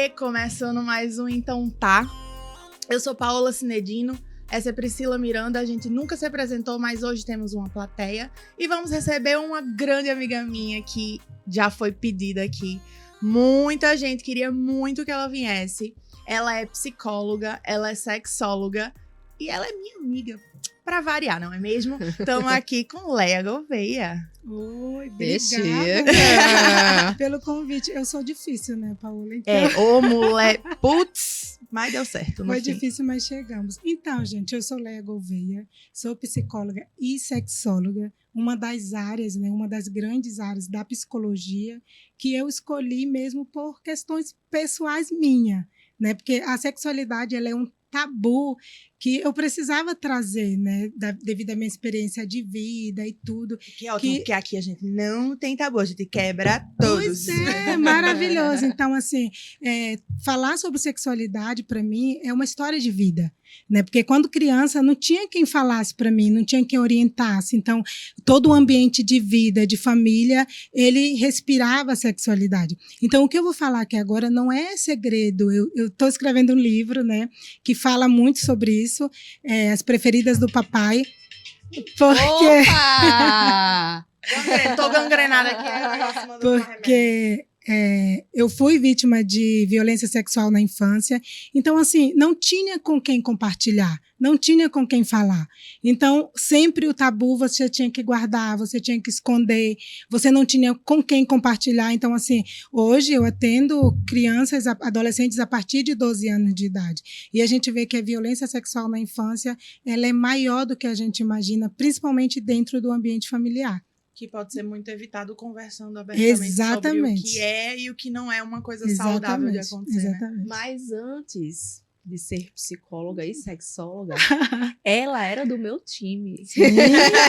Começando mais um Então Tá. Eu sou Paola Cinedino, essa é Priscila Miranda, a gente nunca se apresentou, mas hoje temos uma plateia e vamos receber uma grande amiga minha que já foi pedida aqui. Muita gente queria muito que ela viesse. Ela é psicóloga, ela é sexóloga e ela é minha amiga. Pra variar, não é mesmo? Estamos aqui com Leia Gouveia. Oi, obrigada pelo convite. Eu sou difícil, né, Paola? Então... mulher. Putz, mas deu certo. Foi difícil, mas chegamos. Então, gente, eu sou Leia Gouveia, sou psicóloga e sexóloga, uma das áreas, né, uma das grandes áreas da psicologia que eu escolhi mesmo por questões pessoais minhas, né? Porque a sexualidade, ela é um tabu que eu precisava trazer, né, devido à minha experiência de vida e tudo. Que ótimo, porque aqui a gente não tem tabu, a gente quebra todos. Pois é, maravilhoso. Então, assim, falar sobre sexualidade, para mim, é uma história de vida, né? Porque quando criança, não tinha quem falasse para mim, não tinha quem orientasse. Então, todo o ambiente de vida, de família, ele respirava a sexualidade. Então, o que eu vou falar aqui agora não é segredo. Eu estou escrevendo um livro, né, que fala muito sobre isso, As Preferidas do Papai. Porque... Opa! Tô gangrenada aqui. Porque eu fui vítima de violência sexual na infância. Então, assim, não tinha com quem compartilhar, não tinha com quem falar. Então, sempre o tabu você tinha que guardar, você tinha que esconder, você não tinha com quem compartilhar. Então, assim, hoje eu atendo crianças, adolescentes a partir de 12 anos de idade. E a gente vê que a violência sexual na infância, ela é maior do que a gente imagina, principalmente dentro do ambiente familiar. Que pode ser muito evitado conversando abertamente sobre o que é e o que não é uma coisa saudável de acontecer. Né? Mas antes de ser psicóloga e sexóloga, ela era do meu time. Sim,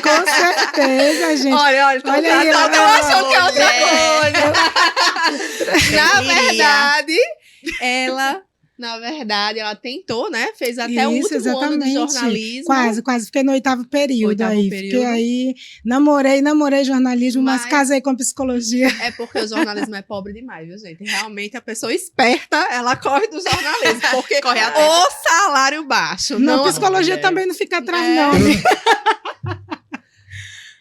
com certeza, gente. Olha aí, eu achando que é outra coisa. Na verdade, ela tentou, né? Fez até o último ano de jornalismo. Quase. Fiquei no oitavo período. Fiquei aí, namorei jornalismo, mas casei com psicologia. É porque o jornalismo é pobre demais, viu, gente? Realmente, a pessoa esperta, ela corre do jornalismo, porque corre o salário baixo. Não, psicologia também não fica atrás, não.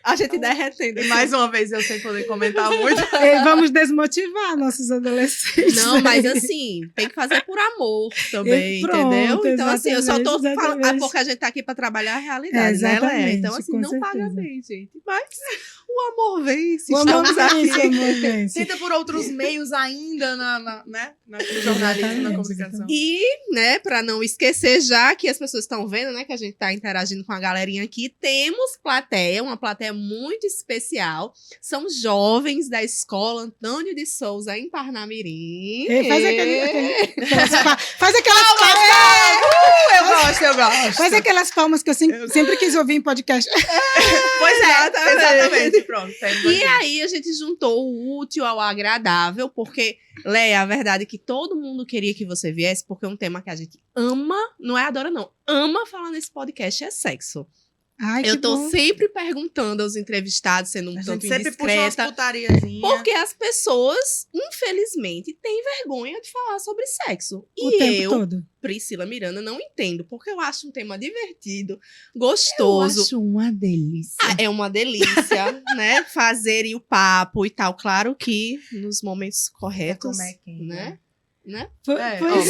A gente derretendo. E mais uma vez, eu sem poder comentar muito. Vamos desmotivar nossos adolescentes. Não, mas assim, tem que fazer por amor também, entendeu? Então, assim, eu só tô falando, porque a gente tá aqui pra trabalhar a realidade, né, Léa? Então, assim, não paga bem, gente. Mas o amor vence, estamos aqui. Tenta por outros meios ainda no jornalismo, na comunicação. E, né, pra não esquecer, já que as pessoas estão vendo, né, que a gente tá interagindo com a galerinha aqui, temos uma plateia muito especial. São jovens da Escola Antônio de Souza, em Parnamirim. Faz aquelas palmas. Eu gosto. Faz aquelas palmas que eu sempre quis ouvir em podcast. Pois é, exatamente. Pronto. E aí a gente juntou o útil ao agradável, porque, Léa, a verdade é que todo mundo queria que você viesse, porque é um tema que a gente ama, não é adora não, ama falar nesse podcast, é sexo. Ai, eu tô sempre perguntando aos entrevistados, sendo um tanto sempre indiscreta, puxa umas putariazinhas. porque as pessoas, infelizmente, têm vergonha de falar sobre sexo. O tempo todo. Priscila Miranda, não entendo, porque eu acho um tema divertido, gostoso. Eu acho uma delícia. É uma delícia, né? Fazer o papo e tal. Claro que nos momentos corretos, né? Pois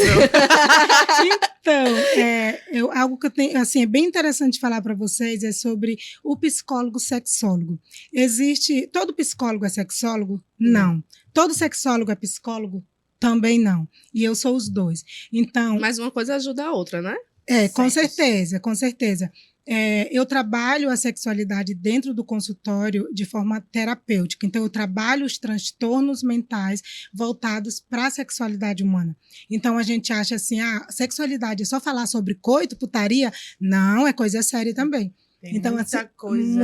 Então, algo que eu tenho, assim, é bem interessante falar para vocês é sobre o psicólogo sexólogo. Todo psicólogo é sexólogo? Não. Todo sexólogo é psicólogo? Também não. E eu sou os dois. Então, mas uma coisa ajuda a outra, né? Com certeza. Eu trabalho a sexualidade dentro do consultório de forma terapêutica. Então, eu trabalho os transtornos mentais voltados para a sexualidade humana. Então, a gente acha assim, sexualidade é só falar sobre coito, putaria? Não, é coisa séria também. Tem então, muita coisa.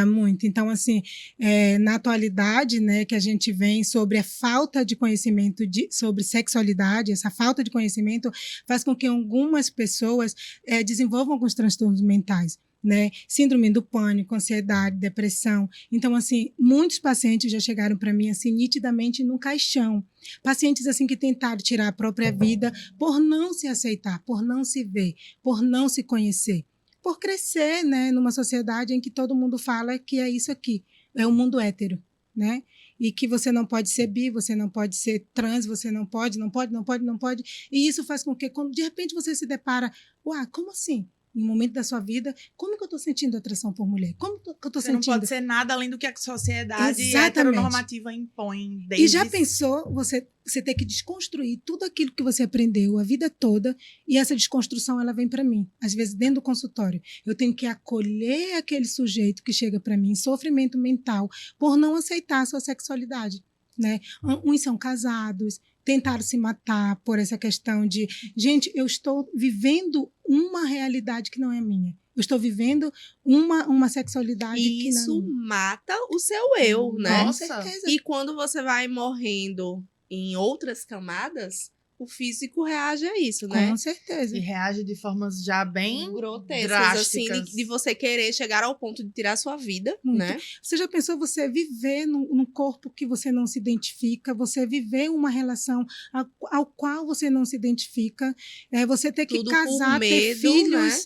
Muita. Então, assim, na atualidade, né, que a gente vem sobre a falta de conhecimento sobre sexualidade, essa falta de conhecimento faz com que algumas pessoas desenvolvam alguns transtornos mentais. né? Síndrome do pânico, ansiedade, depressão. Então, assim, muitos pacientes já chegaram para mim, assim, nitidamente no caixão. Pacientes, assim, que tentaram tirar a própria vida por não se aceitar, por não se ver, por não se conhecer, por crescer, né, numa sociedade em que todo mundo fala que é isso aqui, é o mundo hétero, né? E que você não pode ser bi, você não pode ser trans, você não pode. E isso faz com que, quando de repente você se depara, uau, como assim? Em um momento da sua vida, como que eu estou sentindo atração por mulher? Como que eu estou Você não sentindo? pode ser nada além do que a sociedade Exatamente. heteronormativa impõe. Desde... E já pensou você ter que desconstruir tudo aquilo que você aprendeu a vida toda, e essa desconstrução ela vem para mim, às vezes dentro do consultório. Eu tenho que acolher aquele sujeito que chega para mim em sofrimento mental por não aceitar a sua sexualidade, né? Uns são casados, tentaram se matar por essa questão de, gente, eu estou vivendo uma realidade que não é minha. Eu estou vivendo uma sexualidade que não é Isso minha. mata o seu eu, né? Nossa. Com certeza. E quando você vai morrendo em outras camadas, o físico reage a isso, né? Com certeza. E reage de formas já bem Grotescas, drásticas. assim, de você querer chegar ao ponto de tirar a sua vida, Muito. né? Você já pensou você viver num corpo que você não se identifica, você viver uma relação ao qual você não se identifica, você ter que Tudo casar, por ter medo, filhos, né?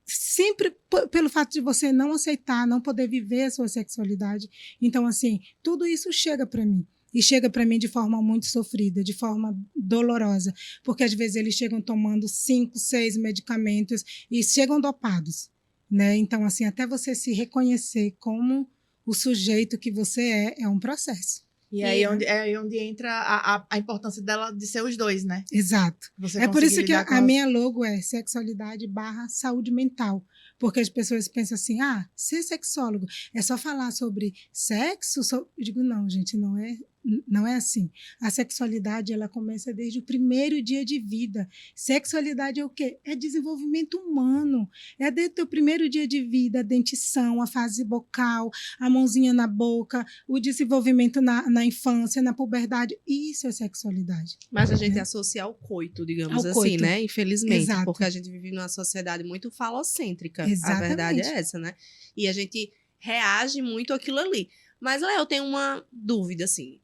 sempre pelo fato de você não aceitar, não poder viver a sua sexualidade. Então, assim, tudo isso chega para mim. E chega para mim de forma muito sofrida, de forma dolorosa, porque às vezes eles chegam tomando 5, 6 medicamentos e chegam dopados, né? Então, assim, até você se reconhecer como o sujeito que você é um processo. E aí é aí onde entra a importância dela de ser os dois, né? Exato. Você É por conseguir isso que lidar com a minha logo é sexualidade / saúde mental. Porque as pessoas pensam assim, ser sexólogo é só falar sobre sexo? Eu digo, não, gente, não é assim. A sexualidade, ela começa desde o primeiro dia de vida. Sexualidade é o quê? É desenvolvimento humano. É desde o teu primeiro dia de vida, a dentição, a fase bucal, a mãozinha na boca, o desenvolvimento na infância, na puberdade. Isso é sexualidade. Mas a gente associa ao coito, digamos Ao assim, coito. né? Infelizmente. Exato. Porque a gente vive numa sociedade muito falocêntrica. Exatamente. A verdade é essa, né? E a gente reage muito àquilo ali. Mas, Léo, eu tenho uma dúvida, assim.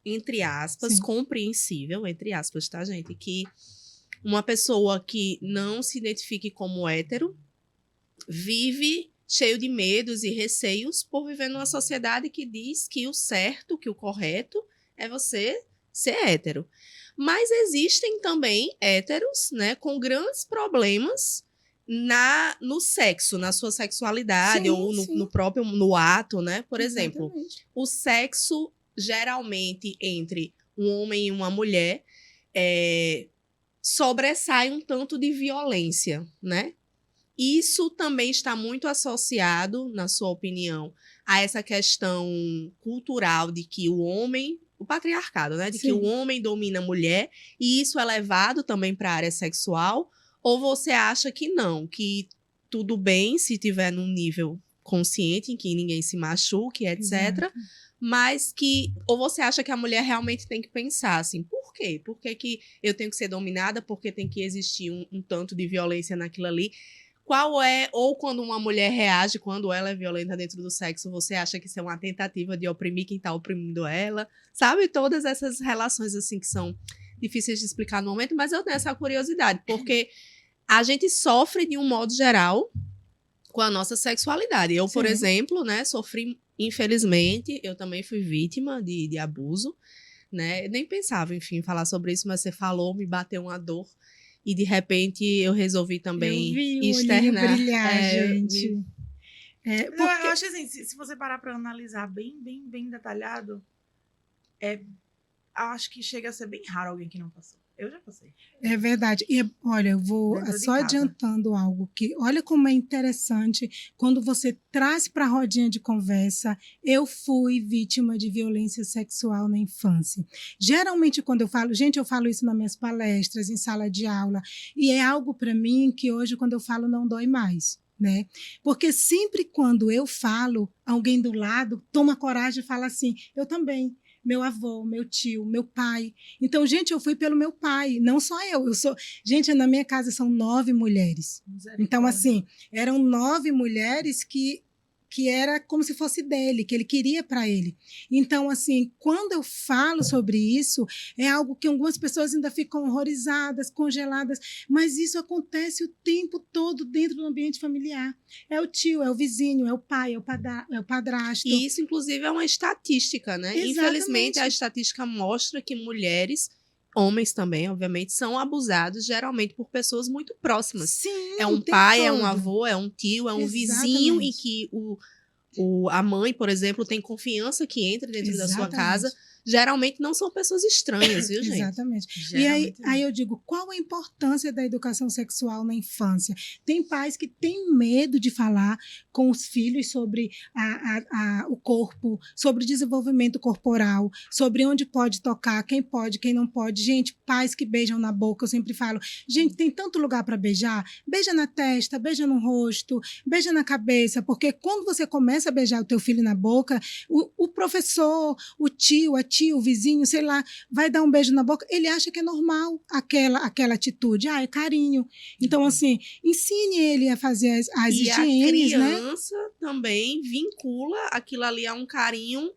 Entre aspas, Sim. compreensível, entre aspas, tá, gente? Que uma pessoa que não se identifique como hétero vive cheio de medos e receios por viver numa sociedade que diz que o certo, que o correto é você ser hétero. Mas existem também héteros, né, com grandes problemas no sexo, na sua sexualidade, Sim, ou sim. no ato, né? Por exemplo, Exatamente. o sexo, geralmente, entre um homem e uma mulher, sobressai um tanto de violência, né? Isso também está muito associado, na sua opinião, a essa questão cultural de que o homem, o patriarcado, né? De que Sim. o homem domina a mulher, e isso é levado também para a área sexual? Ou você acha que não, que tudo bem se tiver num nível consciente, em que ninguém se machuque, etc., Exato. mas que... Ou você acha que a mulher realmente tem que pensar assim, por quê? Por que eu tenho que ser dominada? Porque tem que existir um tanto de violência naquilo ali? Qual é... Ou quando uma mulher reage, quando ela é violenta dentro do sexo, você acha que isso é uma tentativa de oprimir quem tá oprimindo ela? Sabe? Todas essas relações, assim, que são difíceis de explicar no momento, mas eu tenho essa curiosidade, porque a gente sofre, de um modo geral, com a nossa sexualidade. Eu, por Sim. exemplo, né, sofri, infelizmente, eu também fui vítima de abuso, né? Eu nem pensava, enfim, falar sobre isso, mas você falou, me bateu uma dor, e de repente eu resolvi também Eu vi o externar. olhinho brilhar, eu gente. vi. Não, eu acho assim, se você parar para analisar bem detalhado, acho que chega a ser bem raro alguém que não passou. Eu já passei. É verdade. E olha, eu vou Dentro de só casa. adiantando algo que, olha como é interessante quando você traz para a rodinha de conversa. Eu fui vítima de violência sexual na infância. Geralmente, quando eu falo, gente, eu falo isso nas minhas palestras, em sala de aula, e é algo para mim que hoje, quando eu falo, não dói mais. Né? Porque sempre quando eu falo, alguém do lado toma coragem e fala assim, eu também. meu avô, meu tio, meu pai. Então, gente, eu fui pelo meu pai, não só eu. Gente, na minha casa são 9 mulheres. Então, assim, eram 9 mulheres que era como se fosse dele, que ele queria para ele. Então, assim, quando eu falo sobre isso, é algo que algumas pessoas ainda ficam horrorizadas, congeladas, mas isso acontece o tempo todo dentro do ambiente familiar. É o tio, é o vizinho, é o pai, é o padrasto. E isso, inclusive, é uma estatística, né? Exatamente. Infelizmente, a estatística mostra que mulheres, homens também, obviamente, são abusados geralmente por pessoas muito próximas. Sim, é um pai, é um avô, é um tio, é um vizinho em que a mãe, por exemplo, tem confiança que entra dentro da sua casa. Geralmente não são pessoas estranhas, viu, gente? Exatamente. E aí eu digo, qual a importância da educação sexual na infância? Tem pais que têm medo de falar com os filhos sobre o corpo, sobre o desenvolvimento corporal, sobre onde pode tocar, quem pode, quem não pode. Gente, pais que beijam na boca, eu sempre falo, gente, tem tanto lugar para beijar. Beija na testa, beija no rosto, beija na cabeça, porque quando você começa a beijar o teu filho na boca, o professor, o tio, a tia, o vizinho, sei lá, vai dar um beijo na boca, ele acha que é normal aquela atitude. É carinho. Então, assim, ensine ele a fazer as higienes, né? E a criança também vincula aquilo ali a um carinho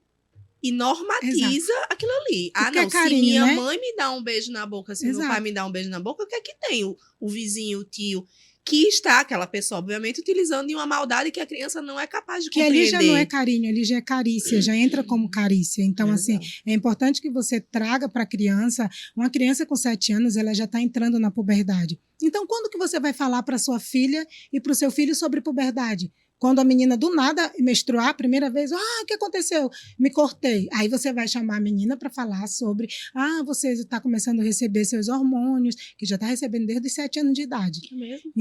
e normatiza aquilo ali. Não, carinho, se minha né? mãe me dá um beijo na boca, se meu pai me dá um beijo na boca, o que é que tem? O vizinho, o tio, que está, aquela pessoa, obviamente, utilizando de uma maldade que a criança não é capaz de compreender. Que ali já não é carinho, ali já é carícia, já entra como carícia. Então, assim, é importante que você traga para a criança, uma criança com 7 anos, ela já está entrando na puberdade. Então, quando que você vai falar para sua filha e para o seu filho sobre puberdade? Quando a menina do nada menstruar a primeira vez, o que aconteceu? Me cortei. Aí você vai chamar a menina para falar sobre, você está começando a receber seus hormônios, que já está recebendo desde os 7 anos de idade. É mesmo?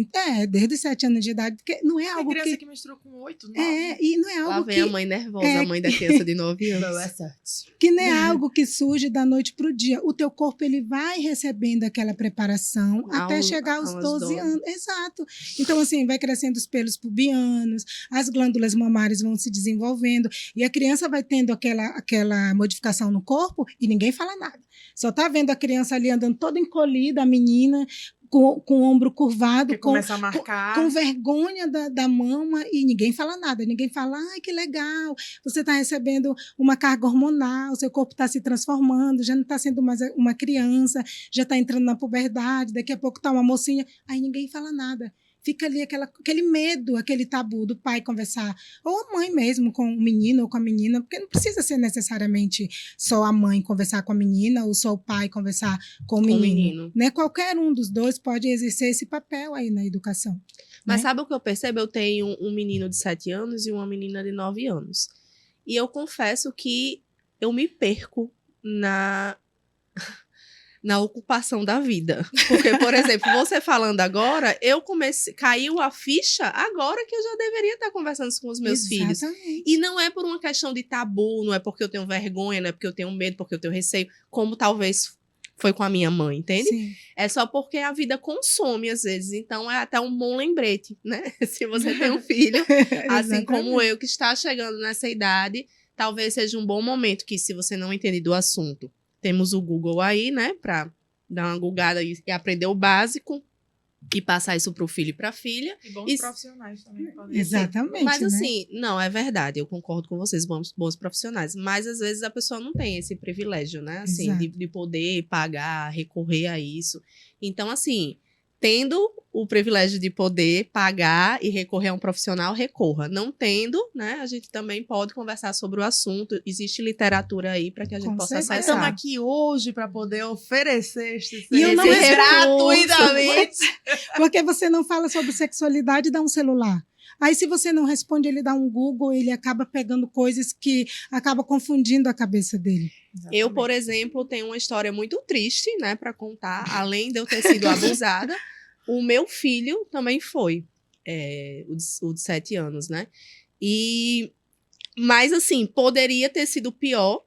Desde os 7 anos de idade, porque não é algo criança que menstruou com 8, 9. E não é algo Lá vem a mãe nervosa, a mãe da criança de 9 anos. Que não é algo que surge da noite para o dia. O teu corpo ele vai recebendo aquela preparação até chegar aos 12 anos. Exato. Então, assim, vai crescendo os pelos pubianos, as glândulas mamárias vão se desenvolvendo e a criança vai tendo aquela modificação no corpo e ninguém fala nada. Só está vendo a criança ali andando toda encolhida, a menina, com o ombro curvado, começa a marcar. Com vergonha da mama e ninguém fala nada. Ninguém fala, que legal, você está recebendo uma carga hormonal, seu corpo está se transformando, já não está sendo mais uma criança, já está entrando na puberdade, daqui a pouco está uma mocinha. Aí ninguém fala nada. Fica ali aquele medo, aquele tabu do pai conversar, ou a mãe mesmo com o menino ou com a menina, porque não precisa ser necessariamente só a mãe conversar com a menina ou só o pai conversar com o menino. Né? Qualquer um dos dois pode exercer esse papel aí na educação. Mas né? sabe o que eu percebo? Eu tenho um menino de 7 anos e uma menina de 9 anos. E eu confesso que eu me perco na ocupação da vida. Porque, por exemplo, você falando agora, caiu a ficha agora que eu já deveria estar conversando com os meus filhos. E não é por uma questão de tabu, não é porque eu tenho vergonha, não é porque eu tenho medo, porque eu tenho receio, como talvez foi com a minha mãe, entende? Sim. É só porque a vida consome às vezes, então é até um bom lembrete, né? Se você tem um filho, assim como eu, que está chegando nessa idade, talvez seja um bom momento que, se você não entende do assunto, temos o Google aí, né, para dar uma googada e aprender o básico e passar isso para o filho e para a filha. E bons profissionais também. Exatamente. Mas né? assim, não, é verdade, eu concordo com vocês, bons profissionais. Mas às vezes a pessoa não tem esse privilégio, né, assim, de poder pagar, recorrer a isso. Então, assim, tendo o privilégio de poder pagar e recorrer a um profissional, recorra. Não tendo, né, a gente também pode conversar sobre o assunto. Existe literatura aí para que a gente possa acessar. Mas estamos aqui hoje para poder oferecer este serviço gratuitamente. Porque você não fala sobre sexualidade e dá um celular. Aí, se você não responde, ele dá um Google, ele acaba pegando coisas que acaba confundindo a cabeça dele. Exatamente. Eu, por exemplo, tenho uma história muito triste, né, para contar. Além de eu ter sido abusada, o meu filho também foi, o de 7 anos, né? Mas, assim, poderia ter sido pior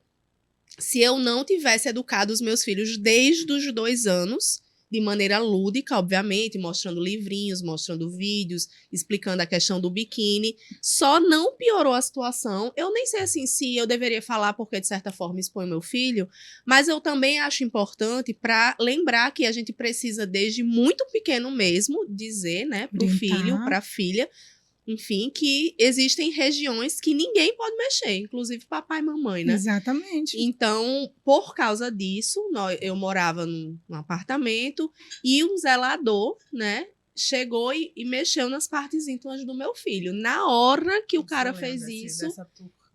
se eu não tivesse educado os meus filhos desde os 2 anos de maneira lúdica, obviamente, mostrando livrinhos, mostrando vídeos, explicando a questão do biquíni. Só não piorou a situação. Eu nem sei assim se eu deveria falar porque, de certa forma, expõe meu filho, mas eu também acho importante para lembrar que a gente precisa, desde muito pequeno mesmo, dizer, né, pro filho, pra filha, enfim, que existem regiões que ninguém pode mexer, inclusive papai e mamãe, né? Exatamente. Então, por causa disso, eu morava num apartamento e um zelador, né, chegou e mexeu nas partes íntimas do meu filho. Na hora que o cara fez isso,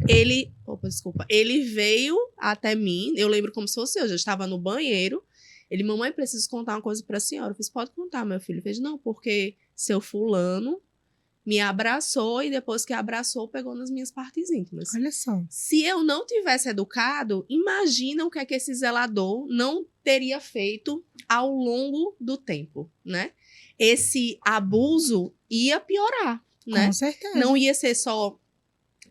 ele veio até mim, eu lembro como se fosse eu já estava no banheiro. Ele, mamãe, preciso contar uma coisa pra senhora. Eu fiz, pode contar, meu filho. Ele fez, não, porque seu fulano me abraçou e depois que abraçou, pegou nas minhas partes íntimas. Olha só. Se eu não tivesse educado, imagina o que é que esse zelador não teria feito ao longo do tempo, né? Esse abuso ia piorar, né? Com certeza. Não ia ser só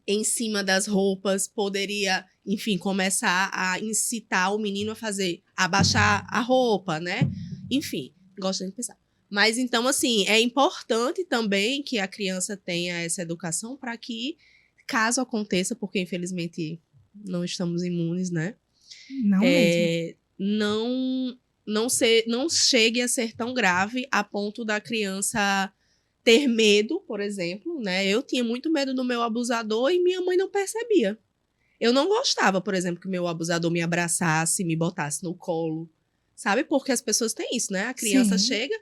em cima das roupas, poderia, enfim, começar a incitar o menino a abaixar a roupa, né? Enfim, gosto de pensar. Mas, então, assim, é importante também que a criança tenha essa educação para que, caso aconteça, porque infelizmente não estamos imunes, né? Não mesmo. Não chegue a ser tão grave a ponto da criança ter medo, por exemplo, né? Eu tinha muito medo do meu abusador e minha mãe não percebia. Eu não gostava, por exemplo, que meu abusador me abraçasse, me botasse no colo. Sabe? Porque as pessoas têm isso, né? A criança chega,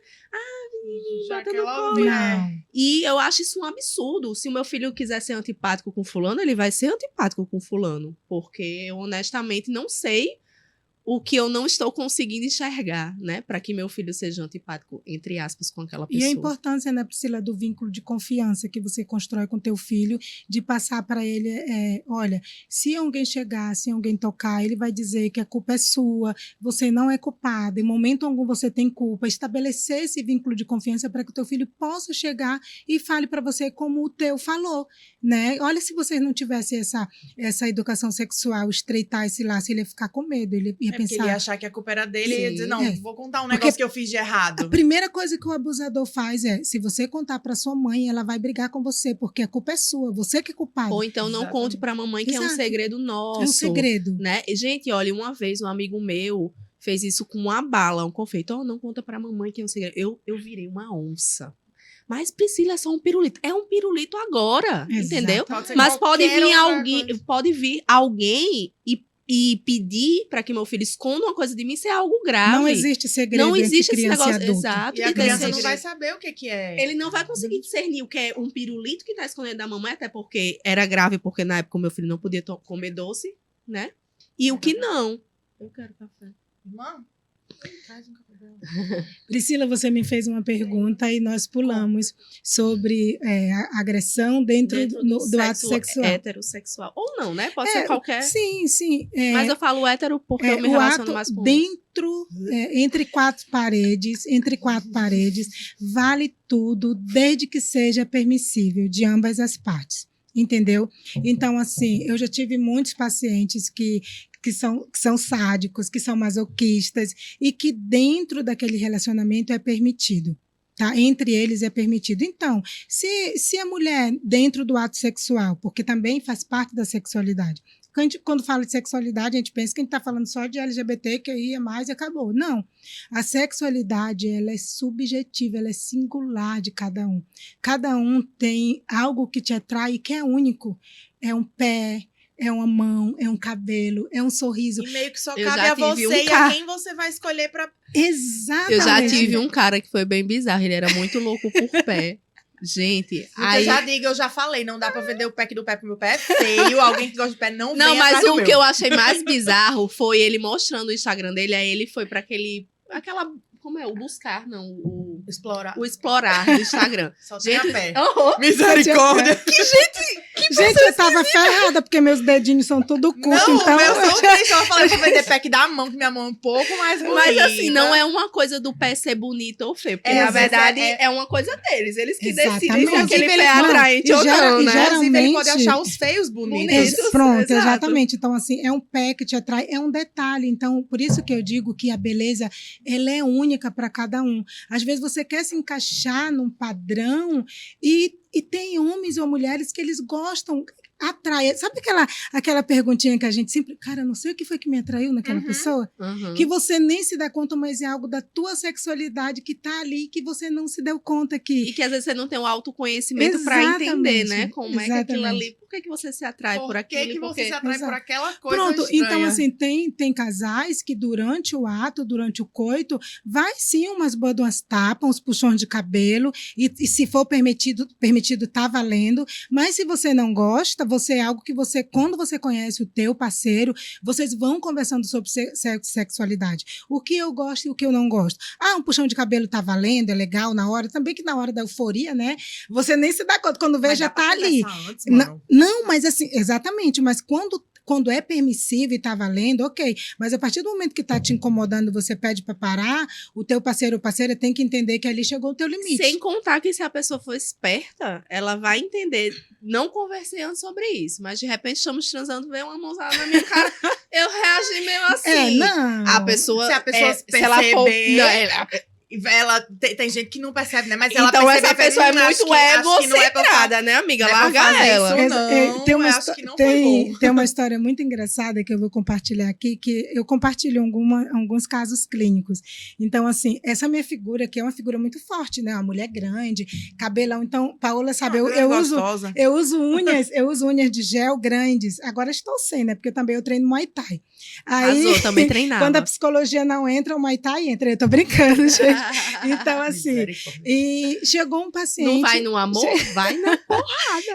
bota no colo. Não. E eu acho isso um absurdo. Se o meu filho quiser ser antipático com fulano, ele vai ser antipático com fulano. Porque eu, honestamente, não sei o que eu não estou conseguindo enxergar, né? Para que meu filho seja antipático, entre aspas, com aquela pessoa. E a importância, né, Priscila, do vínculo de confiança que você constrói com teu filho, de passar para ele, olha, se alguém chegar, se alguém tocar, ele vai dizer que a culpa é sua, você não é culpado, em momento algum você tem culpa. Estabelecer esse vínculo de confiança para que o teu filho possa chegar e fale para você como o teu falou, né? Olha, se vocês não tivessem essa educação sexual, estreitar esse laço, ele ia ficar com medo, ele ia pensar... Porque ele ia achar que a culpa era dele e ia dizer, não, vou contar um negócio Porque que eu fiz de errado. A primeira coisa que o abusador faz é, se você contar para sua mãe, ela vai brigar com você, porque a culpa é sua, você que é culpado. Ou então não conte para a mamãe que é um segredo nosso. É um segredo. Né? E, gente, olha, uma vez um amigo meu fez isso com uma bala, um confeito. Não conta para a mamãe que é um segredo. Eu virei uma onça. Mas, Priscila, é só um pirulito. É um pirulito agora, entendeu? Mas pode vir alguém e pedir para que meu filho esconda uma coisa de mim, isso é algo grave. Não existe segredo. Não existe esse negócio. Exato. E a criança não vai saber o que é. Ele não vai conseguir discernir o que é um pirulito que tá escondendo da mamãe, até porque era grave, porque na época o meu filho não podia comer doce, né? E o que não. Eu quero café. Irmã, traz um café. Priscila, você me fez uma pergunta e nós pulamos sobre a agressão dentro do ato sexual. Heterossexual. Ou não, né? Pode ser qualquer. Sim, sim. Mas eu falo hétero porque eu me relaciono mais com dentro, entre quatro paredes, vale tudo, desde que seja permissível de ambas as partes. Entendeu? Então, assim, eu já tive muitos pacientes que são sádicos, que são masoquistas e que dentro daquele relacionamento é permitido. Tá? Entre eles é permitido. Então, se a mulher dentro do ato sexual, porque também faz parte da sexualidade, quando fala de sexualidade, a gente pensa que a gente está falando só de LGBT, que ia mais e acabou. Não. A sexualidade, ela é subjetiva, ela é singular de cada um. Cada um tem algo que te atrai que é único. É um pé, é uma mão, é um cabelo, é um sorriso. E meio que só cabe a você e a quem você vai escolher pra... Exatamente. Eu já tive um cara que foi bem bizarro, ele era muito louco por pé. Gente, aí... Eu já falei, não dá pra vender o pack do pé pro meu pé, é feio, alguém que gosta de pé não Não, mas o que eu achei mais bizarro foi ele mostrando o Instagram dele, aí ele foi pra como é, o buscar, não, Explorar. O explorar do Instagram. Só tem a pé. Aham. Misericórdia. Gente, eu tava ferrada, porque meus dedinhos são tudo curtos, Não, então... eu sou triste. Eu falei pra vender pack da mão, que minha mão é um pouco mais bonita. Mas assim, não é uma coisa do pé ser bonito ou feio. Porque na verdade é uma coisa deles. Eles que decidem se Exatamente. aquele Inclusive, pé é ele- atraente e ou gera- não, e né? gera- Inclusive, ele pode geralmente- achar os feios bonitos. Bonitos. Pronto, exato. exatamente. Então, assim, é um pé que te atrai, é um detalhe. Então, por isso que eu digo que a beleza, ela é única para cada um. Às vezes você quer se encaixar num padrão e tem homens ou mulheres que eles gostam, atrai. Sabe aquela perguntinha que a gente sempre... Cara, eu não sei o que foi que me atraiu naquela Uhum. pessoa. Uhum. Que você nem se dá conta, mas é algo da tua sexualidade que tá ali, que você não se deu conta que... E que às vezes você não tem um autoconhecimento pra entender, Exatamente, né? Como é que aquilo exatamente. ali... Por que você se atrai por Por aquilo? que, que Porque- você se atrai Exato. por aquela coisa Pronto, estranha? então assim, tem casais que durante o ato, durante o coito, vai sim umas tapas, uns puxões de cabelo, e se for permitido, tá valendo, mas se você não gosta, você é algo que você, quando você conhece o teu parceiro, vocês vão conversando sobre sexualidade. O que eu gosto e o que eu não gosto. Ah, um puxão de cabelo tá valendo, é legal na hora, também que na hora da euforia, né, você nem se dá conta, quando vê Mas já dá pra tá ali. conversar antes, mano. Não, mas assim, exatamente, mas quando é permissivo e tá valendo, ok. Mas a partir do momento que tá te incomodando, você pede para parar, o teu parceiro ou parceira tem que entender que ali chegou o teu limite. Sem contar que se a pessoa for esperta, ela vai entender. Não conversei antes sobre isso, mas de repente estamos transando, veio uma mãozada na minha cara, eu reagi meio assim. Não. A pessoa, Se a pessoa se ela for, perceber- não, ela- Tem gente que não percebe, né? Mas ela então percebe, essa pessoa é acho muito que não é pra eu egocentrada, né, amiga? não é pra Larga fazer ela. isso, não, Tem eu uma, acho que não foi bom. tem uma história muito engraçada que eu vou compartilhar aqui, que eu compartilho alguns casos clínicos. Então, assim, essa minha figura aqui é uma figura muito forte, né? Uma mulher grande, cabelão. Então, Paola sabe, eu uso unhas de gel grandes. Agora estou sem, né? Porque também eu treino Muay Thai. Aí, Arrasou, também treinava. quando a psicologia não entra, o Muay Thai entra. Eu tô brincando, gente. Então, assim, e chegou um paciente... Não vai no amor? Vai na porrada.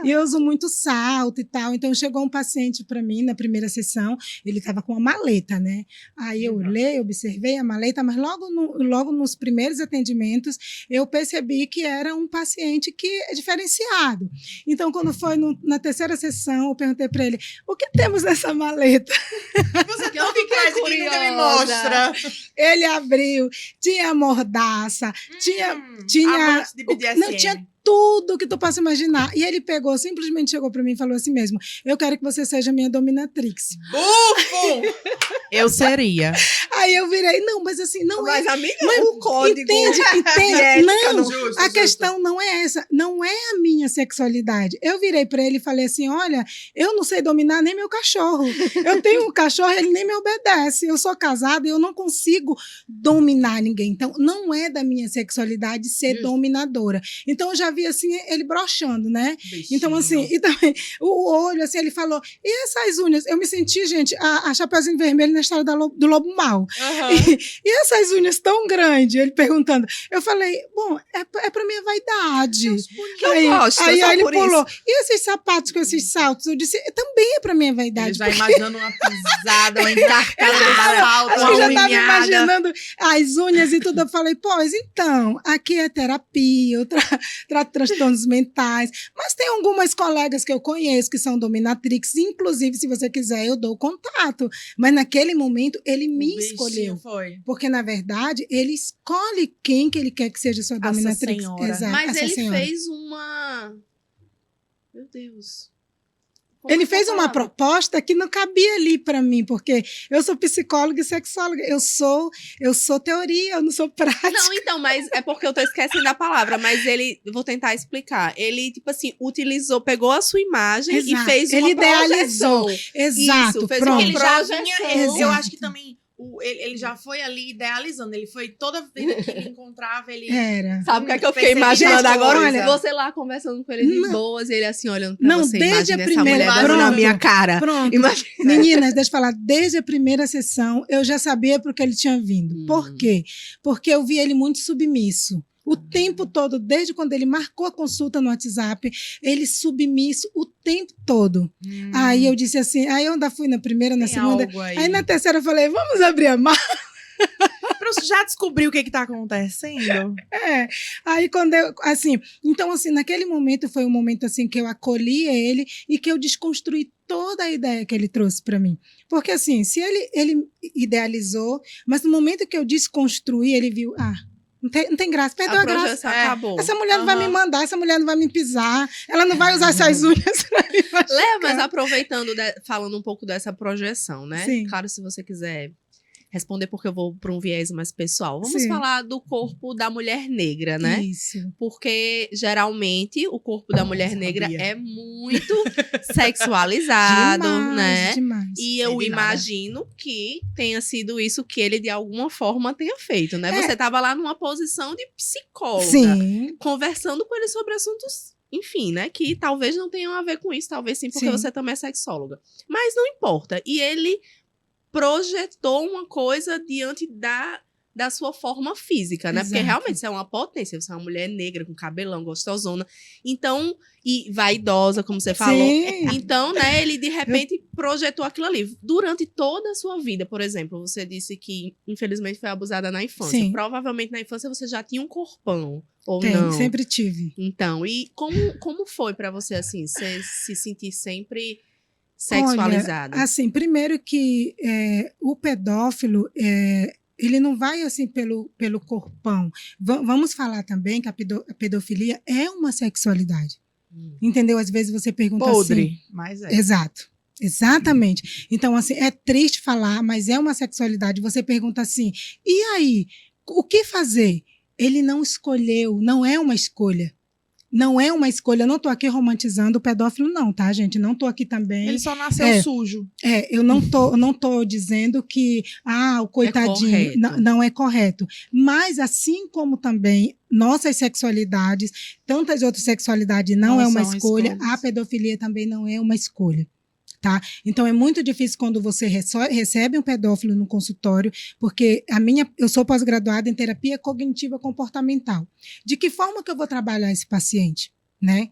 E eu uso muito salto e tal. Então, chegou um paciente para mim na primeira sessão. Ele estava com uma maleta, né? Aí eu olhei, observei a maleta, mas logo nos primeiros atendimentos, eu percebi que era um paciente que é diferenciado. Então, quando foi na terceira sessão, eu perguntei para ele, o que temos nessa maleta? Você não fica mais aqui, nunca me mostra. Ele abriu, tinha mordaça, tinha Amantes de BDSM. não, tinha tudo que tu possa imaginar. E ele pegou, simplesmente chegou pra mim e falou assim mesmo, eu quero que você seja minha dominatrix. Bufo! Eu seria. Aí eu virei, não, mas assim, não Mas, é... amiga, o código. Entende? ética Não, Justo, a justo. questão não é essa, não é a minha sexualidade. Eu virei pra ele e falei assim, olha, eu não sei dominar nem meu cachorro. Eu tenho um cachorro, ele nem me obedece. Eu sou casada e eu não consigo dominar ninguém. Então, não é da minha sexualidade ser Justo. dominadora. Então, eu já vi assim, ele broxando, né? Bichinho. Então, assim, e também o olho, assim, ele falou, e essas unhas? Eu me senti, gente, a Chapeuzinho Vermelho na história do Lobo Mau. Aham. E essas unhas tão grandes? Ele perguntando. Eu falei, bom, é pra minha vaidade. Eu gosto, aí só ele por pulou. E esses sapatos com esses saltos? Eu disse, também é pra minha Ele vaidade. já imaginando uma pisada, uma encarcada de salto, Acho uma que já estava unhada. imaginando as unhas e tudo. Eu falei, pois então, aqui é terapia, eu trato transtornos mentais, mas tem algumas colegas que eu conheço que são dominatrix, inclusive, se você quiser, eu dou contato. Mas naquele momento, ele me O bichinho escolheu. Foi. Porque, na verdade, ele escolhe quem que ele quer que seja sua Essa dominatrix. senhora. Exato, Mas essa ele senhora. fez uma... Meu Deus. Ele fez uma proposta que não cabia ali para mim, porque eu sou psicóloga e sexóloga. Eu sou teoria, eu não sou prática. Não, então, mas é porque eu tô esquecendo a palavra, mas ele, vou tentar explicar. Ele, tipo assim, pegou a sua imagem Exato. e fez uma Ele idealizou. projeção. Exato, Isso, fez pronto. Ele já projeção. vinha, eu Exato. acho que também ele já foi ali idealizando. Ele foi toda vez que ele encontrava, ele. Era. Sabe o que é que eu fiquei Percebi imaginando as agora? coisas. Você lá conversando com ele de Não. boas e ele assim olhando pra Não, você. desde Imagina a essa primeira- mulher dando na Pronto. minha cara. Pronto. Imagina. Meninas, deixa eu falar, desde a primeira sessão eu já sabia para que ele tinha vindo. Por quê? Porque eu vi ele muito submisso. O tempo todo, desde quando ele marcou a consulta no WhatsApp, ele submisso o tempo todo. Aí eu disse assim, aí eu ainda fui na primeira, na Tem segunda. algo aí. Aí na terceira eu falei, vamos abrir a mala. já descobriu o que tá acontecendo? Aí quando eu, assim, então assim, naquele momento foi um momento assim que eu acolhi ele e que eu desconstruí toda a ideia que ele trouxe para mim. Porque assim, se ele idealizou, mas no momento que eu desconstruí, ele viu, não tem graça, perdeu a graça. projeção acabou. Essa mulher não vai me mandar, essa mulher não vai me pisar, ela não vai usar essas unhas pra me machucar. Léa, mas aproveitando, falando um pouco dessa projeção, né? Sim. Claro, se você quiser responder, porque eu vou para um viés mais pessoal. Vamos Sim. falar do corpo da mulher negra, né? Isso. Porque, geralmente, o corpo da mulher negra sabia. é muito sexualizado, né? Demais. E eu Sei de nada. imagino que tenha sido isso que ele, de alguma forma, tenha feito, né? Você estava lá numa posição de psicóloga, Sim. conversando com ele sobre assuntos, enfim, né? Que talvez não tenham a ver com isso, talvez sim, porque Sim. você também é sexóloga. Mas não importa. E ele projetou uma coisa diante da sua forma física, né? Porque Exato. realmente você é uma potência, você é uma mulher negra, com cabelão, gostosona. Então, e vaidosa, como você falou. Sim. Então, né, ele de repente projetou aquilo ali. Durante toda a sua vida, por exemplo, você disse que infelizmente foi abusada na infância. Sim. Provavelmente na infância você já tinha um corpão, ou Tem, não? sempre tive. Então, e como foi pra você, assim, você se sentir sempre sexualizada? Olha, assim, primeiro que o pedófilo, ele não vai assim pelo corpão. Vamos falar também que a pedofilia é uma sexualidade. Entendeu? Às vezes você pergunta assim. Podre, mas é. Exato. Exatamente. Então, assim, é triste falar, mas é uma sexualidade. Você pergunta assim, e aí, o que fazer? Ele não escolheu, não é uma escolha. Não é uma escolha. Eu não estou aqui romantizando o pedófilo, não, tá, gente? Não estou aqui também. Ele só nasceu sujo. Eu não tô dizendo que o coitadinho correto. não é correto. Mas assim como também nossas sexualidades, tantas outras sexualidades não é uma são escolha, escolhas. a pedofilia também não é uma escolha. Tá? Então é muito difícil quando você recebe um pedófilo no consultório, porque eu sou pós-graduada em terapia cognitiva comportamental. De que forma que eu vou trabalhar esse paciente, né?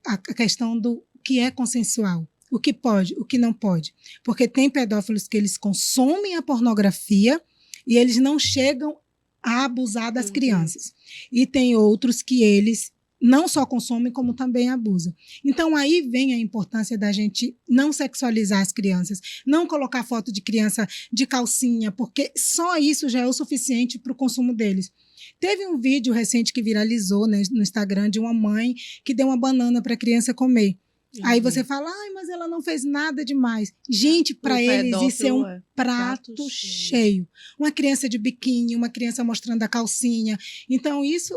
A questão do que é consensual, o que pode, o que não pode, porque tem pedófilos que eles consomem a pornografia e eles não chegam a abusar das crianças, e tem outros que eles não só consomem, como também abusam. Então, aí vem a importância da gente não sexualizar as crianças, não colocar foto de criança de calcinha, porque só isso já é o suficiente para o consumo deles. Teve um vídeo recente que viralizou, né, no Instagram de uma mãe que deu uma banana para a criança comer. Aí você fala, mas ela não fez nada demais. Gente, para eles isso é um prato cheio. Uma criança de biquíni, uma criança mostrando a calcinha. Então, isso...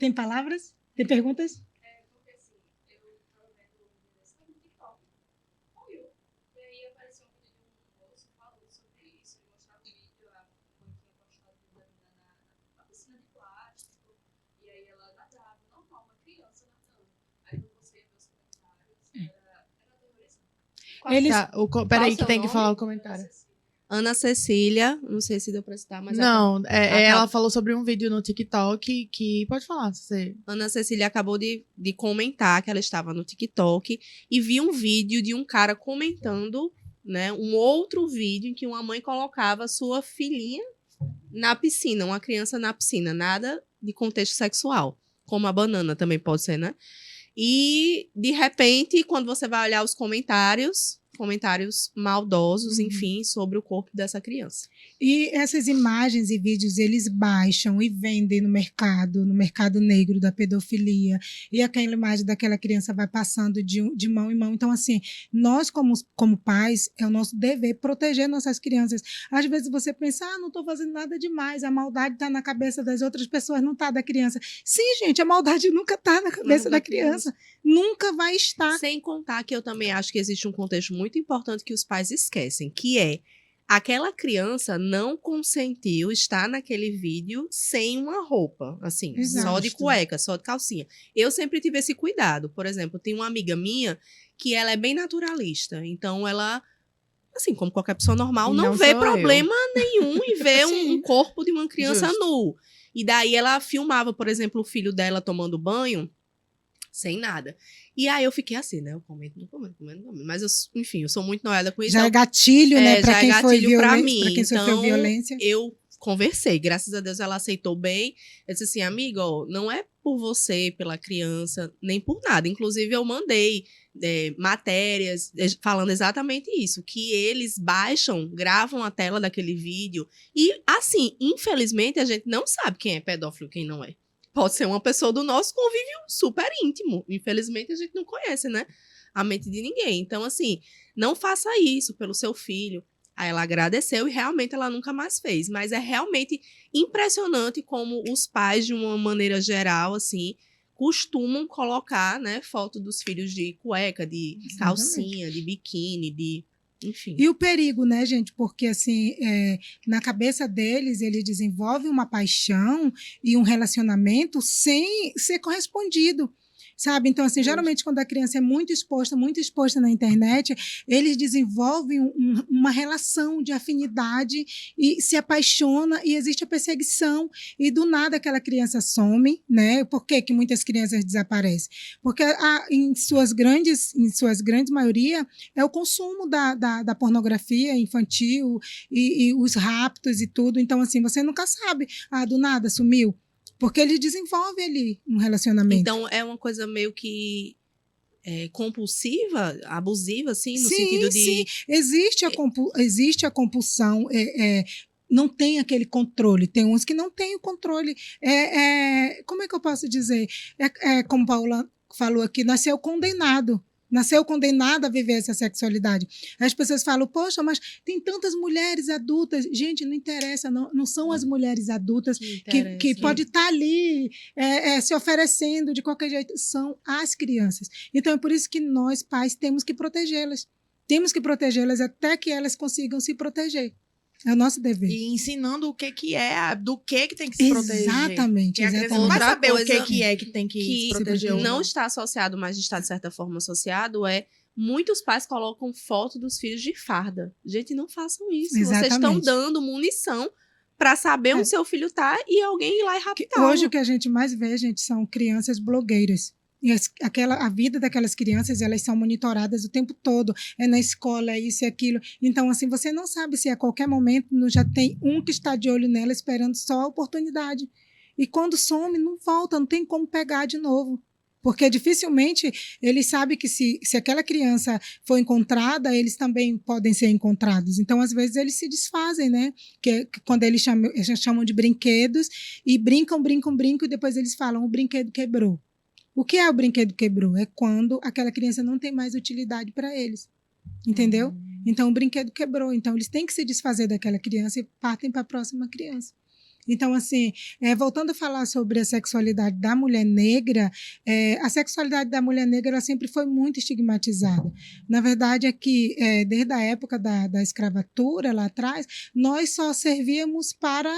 Tem palavras? Tem perguntas? Porque assim, eu tava vendo no TikTok, e aí apareceu um vídeo de um moço falando sobre isso, ele mostrava um vídeo, a mãe tinha postado o vídeo da menina na piscina de plástico, e aí ela nadava, normal, uma criança nadando. Aí quando você ia ver os comentários, era terrorizante. Peraí que tem que falar o comentário. Ana Cecília, não sei se deu pra citar, mas... Não, ela falou sobre um vídeo no TikTok que... Pode falar, se você... Ana Cecília acabou de comentar que ela estava no TikTok e viu um vídeo de um cara comentando, né, um outro vídeo em que uma mãe colocava sua filhinha na piscina, uma criança na piscina, nada de contexto sexual, como a banana também pode ser, né? E, de repente, quando você vai olhar os comentários maldosos, enfim, sobre o corpo dessa criança. E essas imagens e vídeos, eles baixam e vendem no mercado negro da pedofilia, e aquela imagem daquela criança vai passando de mão em mão. Então, assim, nós como pais, é o nosso dever proteger nossas crianças. Às vezes você pensa, não estou fazendo nada demais, a maldade está na cabeça das outras pessoas, não está da criança. Sim, gente, a maldade nunca está na cabeça da criança. Nunca vai estar. Sem contar que eu também acho que existe um contexto muito importante que os pais esquecem, que é aquela criança não consentiu estar naquele vídeo sem uma roupa, assim, Exato. só de cueca, só de calcinha. Eu sempre tive esse cuidado. Por exemplo, tem uma amiga minha que ela é bem naturalista, então ela, assim, como qualquer pessoa normal, não vê problema nenhum em ver um corpo de uma criança nu. E daí ela filmava, por exemplo, o filho dela tomando banho. sem nada. E aí eu fiquei assim, né? Eu comento, não comento. Mas, enfim, eu sou muito noiada com isso. Já é gatilho, né? Já Para é quem foi gatilho pra violência, mim. para quem sofreu Então, violência. eu conversei. Graças a Deus ela aceitou bem. Eu disse assim, amiga, ó, não é por você, pela criança, nem por nada. Inclusive, eu mandei matérias falando exatamente isso. Que eles gravam a tela daquele vídeo. E, assim, infelizmente, a gente não sabe quem é pedófilo e quem não é. Pode ser uma pessoa do nosso convívio super íntimo. Infelizmente, a gente não conhece, né? A mente de ninguém. Então, assim, não faça isso pelo seu filho. Aí ela agradeceu e realmente ela nunca mais fez. Mas é realmente impressionante como os pais, de uma maneira geral, assim, costumam colocar, né, foto dos filhos de cueca, de calcinha, de biquíni, enfim. E o perigo, né, gente? Porque, assim, na cabeça deles, ele desenvolve uma paixão e um relacionamento sem ser correspondido. Sabe? Então, assim, geralmente quando a criança é muito exposta na internet, eles desenvolvem uma relação de afinidade e se apaixona e existe a perseguição e do nada aquela criança some, né? Por que muitas crianças desaparecem? Porque em suas grandes maioria é o consumo da pornografia infantil e os raptos e tudo. Então, assim, você nunca sabe, do nada sumiu. Porque ele desenvolve ali um relacionamento. Então, é uma coisa meio que compulsiva, abusiva, assim, no sentido de... Sim, existe a compulsão, não tem aquele controle. Tem uns que não têm o controle. Como é que eu posso dizer? Como Paula falou aqui, nasceu condenado a viver essa sexualidade. As pessoas falam, poxa, mas tem tantas mulheres adultas. Gente, não interessa, não são as mulheres adultas que pode estar ali se oferecendo de qualquer jeito. São as crianças. Então, é por isso que nós, pais, temos que protegê-las. Temos que protegê-las até que elas consigam se proteger. É o nosso dever. E ensinando o que é, do que tem que se proteger. Exatamente. A criança não vai saber o que é que tem que se proteger. Não está associado, mas está de certa forma associado, muitos pais colocam foto dos filhos de farda. Gente, não façam isso. Exatamente. Vocês estão dando munição para saber onde seu filho tá e alguém ir lá e raptá-lo. Hoje o que a gente mais vê, gente, são crianças blogueiras. E a vida daquelas crianças, elas são monitoradas o tempo todo. É na escola, é isso e aquilo. Então, assim, você não sabe se a qualquer momento já tem um que está de olho nela esperando só a oportunidade. E quando some, não volta, não tem como pegar de novo. Porque dificilmente eles sabem que se aquela criança for encontrada, eles também podem ser encontrados. Então, às vezes, eles se desfazem, né? Que quando eles chamam de brinquedos, e brincam, e depois eles falam, o brinquedo quebrou. O que é o brinquedo quebrou? É quando aquela criança não tem mais utilidade para eles. Entendeu? Então, o brinquedo quebrou. Então, eles têm que se desfazer daquela criança e partem para a próxima criança. Então, assim, voltando a falar sobre a sexualidade da mulher negra, a sexualidade da mulher negra ela sempre foi muito estigmatizada. Na verdade, é que desde a época da escravatura, lá atrás, nós só servíamos para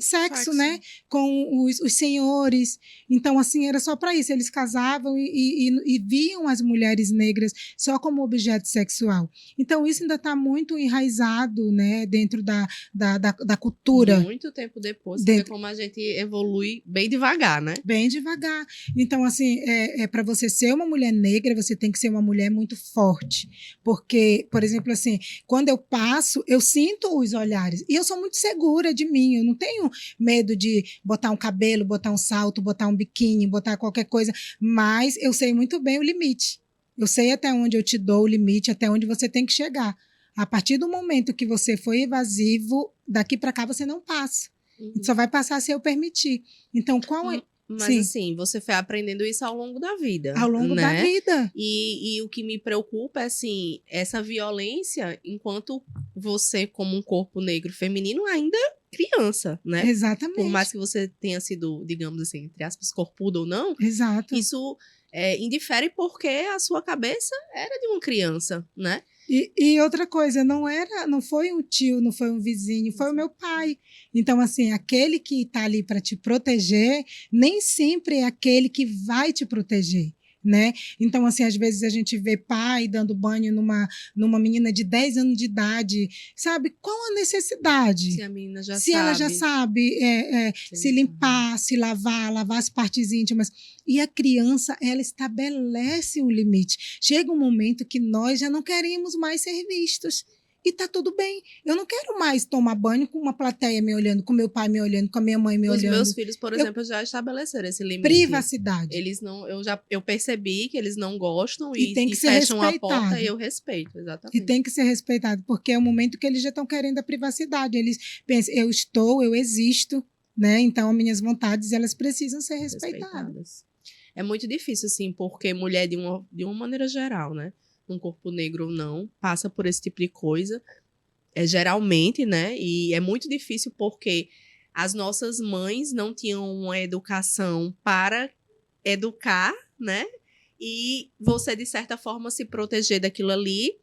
sexo, né? Com os senhores. Então, assim, era só para isso. Eles casavam e viam as mulheres negras só como objeto sexual. Então, isso ainda está muito enraizado, né? Dentro da cultura. Muito tempo depois, porque como a gente evolui bem devagar, né? Bem devagar. Então, assim, para você ser uma mulher negra, você tem que ser uma mulher muito forte. Porque, por exemplo, assim, quando eu passo, eu sinto os olhares. E eu sou muito segura de mim. Eu não tenho medo de botar um cabelo, botar um salto, botar um biquíni, botar qualquer coisa, mas eu sei muito bem o limite. Eu sei até onde eu te dou o limite, até onde você tem que chegar. A partir do momento que você foi evasivo, daqui para cá você não passa. Só vai passar se eu permitir. Então, qual é... Mas Sim. assim, você foi aprendendo isso ao longo da vida. Ao longo né? da vida. E o que me preocupa é, assim, essa violência enquanto você, como um corpo negro feminino, ainda criança, né? Exatamente. Por mais que você tenha sido, digamos assim, entre aspas, corpuda ou não, Exato. isso indifere porque a sua cabeça era de uma criança, né? E outra coisa, não foi um tio, não foi um vizinho, foi o meu pai. Então, assim, aquele que está ali para te proteger, nem sempre é aquele que vai te proteger. né? Então, assim, às vezes a gente vê pai dando banho numa menina de 10 anos de idade, sabe? Qual a necessidade? Se a menina já Se sabe. ela já sabe se limpar, se lavar as partes íntimas. E a criança, ela estabelece um limite. Chega um momento que nós já não queremos mais ser vistos. E tá tudo bem. Eu não quero mais tomar banho com uma plateia me olhando, com meu pai me olhando, com a minha mãe me Os olhando. meus filhos, por exemplo, já estabeleceram esse limite. Privacidade. Eles não, eu percebi que eles não gostam E tem que ser fecham a respeitado. porta e eu respeito, exatamente. E tem que ser respeitado, porque é o momento que eles já estão querendo a privacidade. Eles pensam, eu existo, né? Então, as minhas vontades, elas precisam ser respeitadas. É muito difícil, assim, porque mulher, de uma maneira geral, né? Um corpo negro ou não, passa por esse tipo de coisa, geralmente, né? E é muito difícil porque as nossas mães não tinham uma educação para educar, né? E você, de certa forma, se proteger daquilo ali.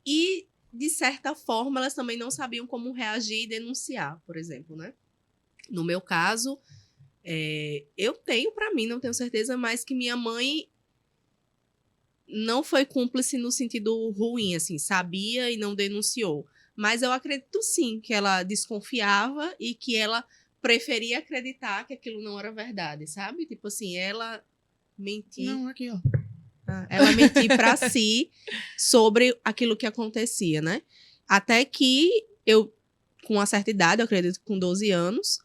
E, de certa forma, elas também não sabiam como reagir e denunciar, por exemplo, né? No meu caso, eu tenho para mim, não tenho certeza, mas que minha mãe não foi cúmplice no sentido ruim, assim, sabia e não denunciou. Mas eu acredito sim que ela desconfiava e que ela preferia acreditar que aquilo não era verdade, sabe? Tipo assim, ela mentir. Não, aqui, ó. Ela mentir para si sobre aquilo que acontecia, né? Até que eu, com uma certa idade, eu acredito que com 12 anos,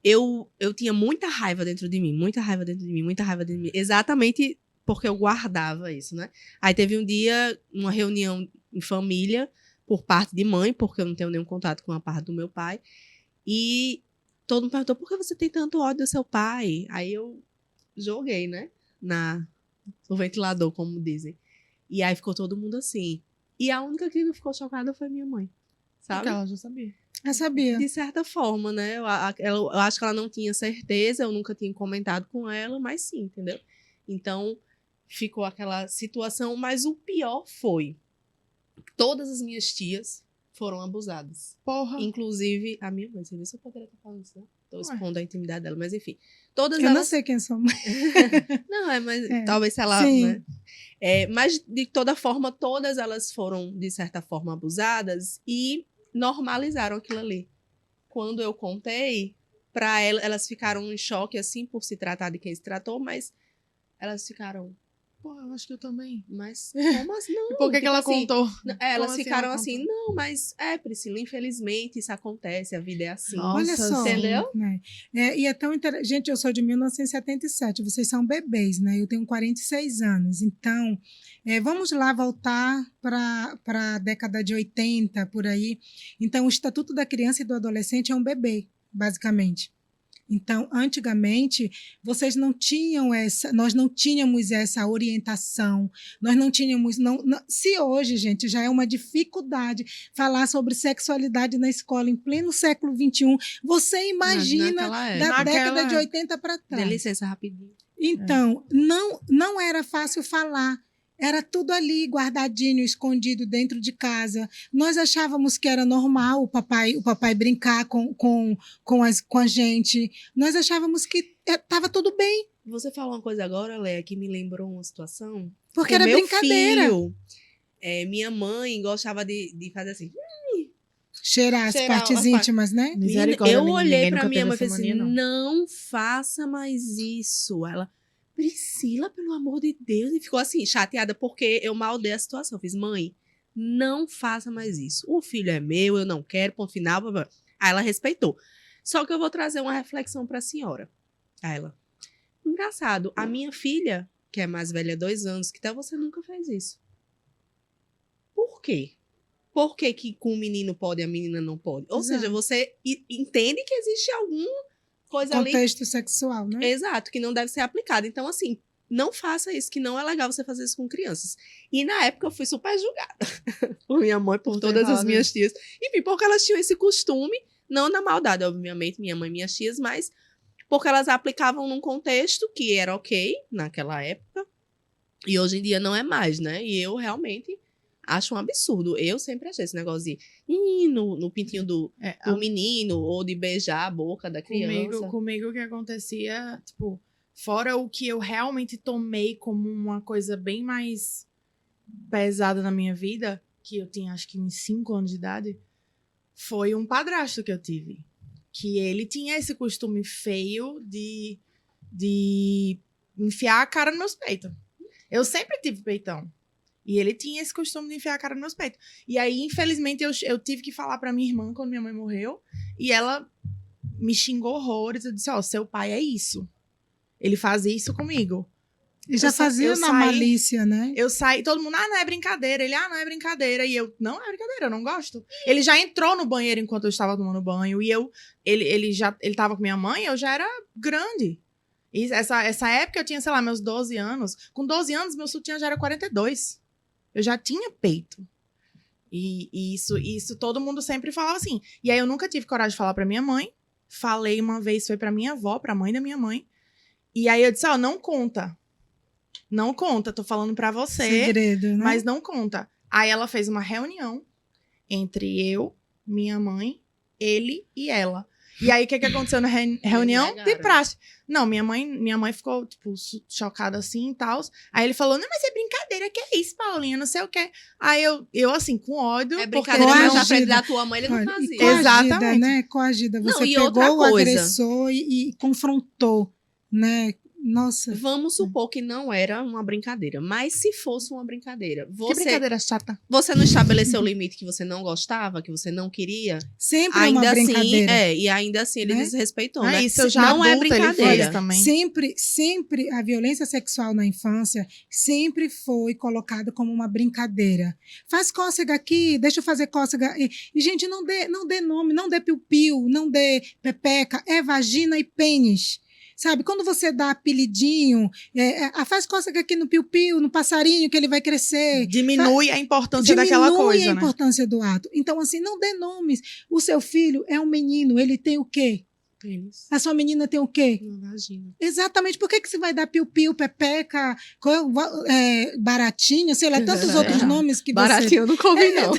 eu tinha muita raiva dentro de mim, muita raiva dentro de mim, muita raiva dentro de mim. Exatamente porque eu guardava isso, né? Aí teve um dia, uma reunião em família, por parte de mãe, porque eu não tenho nenhum contato com a parte do meu pai. E todo mundo perguntou, por que você tem tanto ódio do seu pai? Aí eu joguei, né? No ventilador, como dizem. E aí ficou todo mundo assim. E a única que não ficou chocada foi minha mãe. Sabe? Porque ela já sabia. Eu sabia. De certa forma, né? Eu acho que ela não tinha certeza, eu nunca tinha comentado com ela, mas sim, entendeu? Então, ficou aquela situação, mas o pior foi que todas as minhas tias foram abusadas. Porra. Inclusive a minha mãe. Você viu se eu poderia estar falando isso, né? Tô expondo a intimidade dela, mas enfim. Todas Eu elas... não sei quem são. Não, mas talvez se ela... Sim. Né? Mas, de toda forma, todas elas foram, de certa forma, abusadas e normalizaram aquilo ali. Quando eu contei, para elas ficaram em choque, assim, por se tratar de quem se tratou, mas elas ficaram... Porra, eu acho que eu também. Mas como assim? Não, E por que tipo ela assim, contou? elas Como assim ficaram ela assim, contou? não, mas Priscila, infelizmente isso acontece, a vida é assim. Nossa, Olha só. entendeu? Né? E é tão interessante. Gente, eu sou de 1977, vocês são bebês, né? Eu tenho 46 anos. Então, vamos lá voltar para a década de 80, por aí. Então, o Estatuto da Criança e do Adolescente é um bebê, basicamente. Então, antigamente, vocês não tinham nós não tínhamos essa orientação, nós não tínhamos, se hoje, gente, já é uma dificuldade falar sobre sexualidade na escola em pleno século XXI, você imagina Naquela época. da Naquela década de época. 80 para Dê trás. licença rapidinho. Então, não era fácil falar. Era tudo ali, guardadinho, escondido dentro de casa. Nós achávamos que era normal o papai brincar com a gente. Nós achávamos que estava tudo bem, Você falou uma coisa agora, Léa, que me lembrou uma situação. porque O era meu brincadeira. filho, minha mãe gostava de fazer assim. Cheirar as Cheirar partes as partes. íntimas, né? Menina, Misericórdia, eu ninguém olhei nunca pra minha teve mãe e essa falei assim, mania, não faça mais isso. Ela, Priscila, pelo amor de Deus. E ficou assim, chateada, porque eu maldei a situação. Eu fiz, mãe, não faça mais isso. O filho é meu, eu não quero, ponto final. Blá, blá. Aí ela respeitou. Só que eu vou trazer uma reflexão pra senhora. Aí ela, engraçado, a minha filha, que é mais velha 2 anos, que tal você nunca fez isso? Por quê? Por que que com o menino pode e a menina não pode? Ou Exato. seja, você entende que existe alguma coisa ali... Contexto sexual, né? Exato, que não deve ser aplicado. Então, assim, não faça isso, que não é legal você fazer isso com crianças. E na época eu fui super julgada por minha mãe, por Por ter todas as falado minhas tias. Enfim, porque elas tinham esse costume, não na maldade, obviamente, minha mãe e minhas tias, mas porque elas aplicavam num contexto que era ok naquela época. E hoje em dia não é mais, né? E eu realmente acho um absurdo. Eu sempre achei esse negócio de ir no pintinho do menino, ou de beijar a boca da criança. Comigo o que acontecia, tipo, Fora o que eu realmente tomei como uma coisa bem mais pesada na minha vida, que eu tinha acho que uns 5 anos de idade, foi um padrasto que eu tive. Que ele tinha esse costume feio de enfiar a cara nos meus peitos. Eu sempre tive peitão. E ele tinha esse costume de enfiar a cara nos meus peitos. E aí, infelizmente, eu tive que falar pra minha irmã quando minha mãe morreu. E ela me xingou horrores. Eu disse, seu pai é isso. Ele faz isso comigo. E já fazia na malícia, né? Eu saí, todo mundo, não é brincadeira. Ele, não é brincadeira. E eu, não é brincadeira, eu não gosto. Ele já entrou no banheiro enquanto eu estava tomando banho. E ele tava com minha mãe, eu já era grande. E essa época eu tinha, sei lá, meus 12 anos. Com 12 anos, meu sutiã já era 42. Eu já tinha peito. E isso todo mundo sempre falava assim. E aí eu nunca tive coragem de falar pra minha mãe. Falei uma vez, foi pra minha avó, pra mãe da minha mãe. E aí eu disse, não conta. Não conta, tô falando pra você. Segredo, né? Mas não conta. Aí ela fez uma reunião entre eu, minha mãe, ele e ela. E aí, o que aconteceu na reunião? De praxe. Não, minha mãe ficou, tipo, chocada assim e tal. Aí ele falou, não, mas é brincadeira, que é isso, Paulinha, não sei o quê. Aí eu assim, com ódio. É brincadeira, mas na frente da tua mãe ele não fazia. Coagida, Exatamente. Né? Coagida. Você não, e pegou outra o coisa. agressor e confrontou, né? Nossa. Vamos supor que não era uma brincadeira, mas se fosse uma brincadeira, Que brincadeira chata. você não estabeleceu o limite que você não gostava, que você não queria? Sempre é Ainda uma assim, brincadeira. e ainda assim ele Né? desrespeitou, né? Isso eu já não é adulta, ele brincadeira. fez também. Sempre a violência sexual na infância sempre foi colocada como uma brincadeira. Faz cócega aqui, deixa eu fazer cócega. E gente, não dê nome, não dê piu-piu, não dê pepeca, é vagina e pênis. Sabe, quando você dá apelidinho, faz cócega aqui no piu-piu, no passarinho, que ele vai crescer. Diminui a importância daquela coisa, Diminui a né? importância do ato. Então, assim, não dê nomes. O seu filho é um menino, ele tem o quê? Pênis. A sua menina tem o quê? Uma vagina. Exatamente. Por que você vai dar piu-piu, pepeca, baratinho, sei lá, tantos outros nomes que você... Baratinho eu nunca ouvi, não.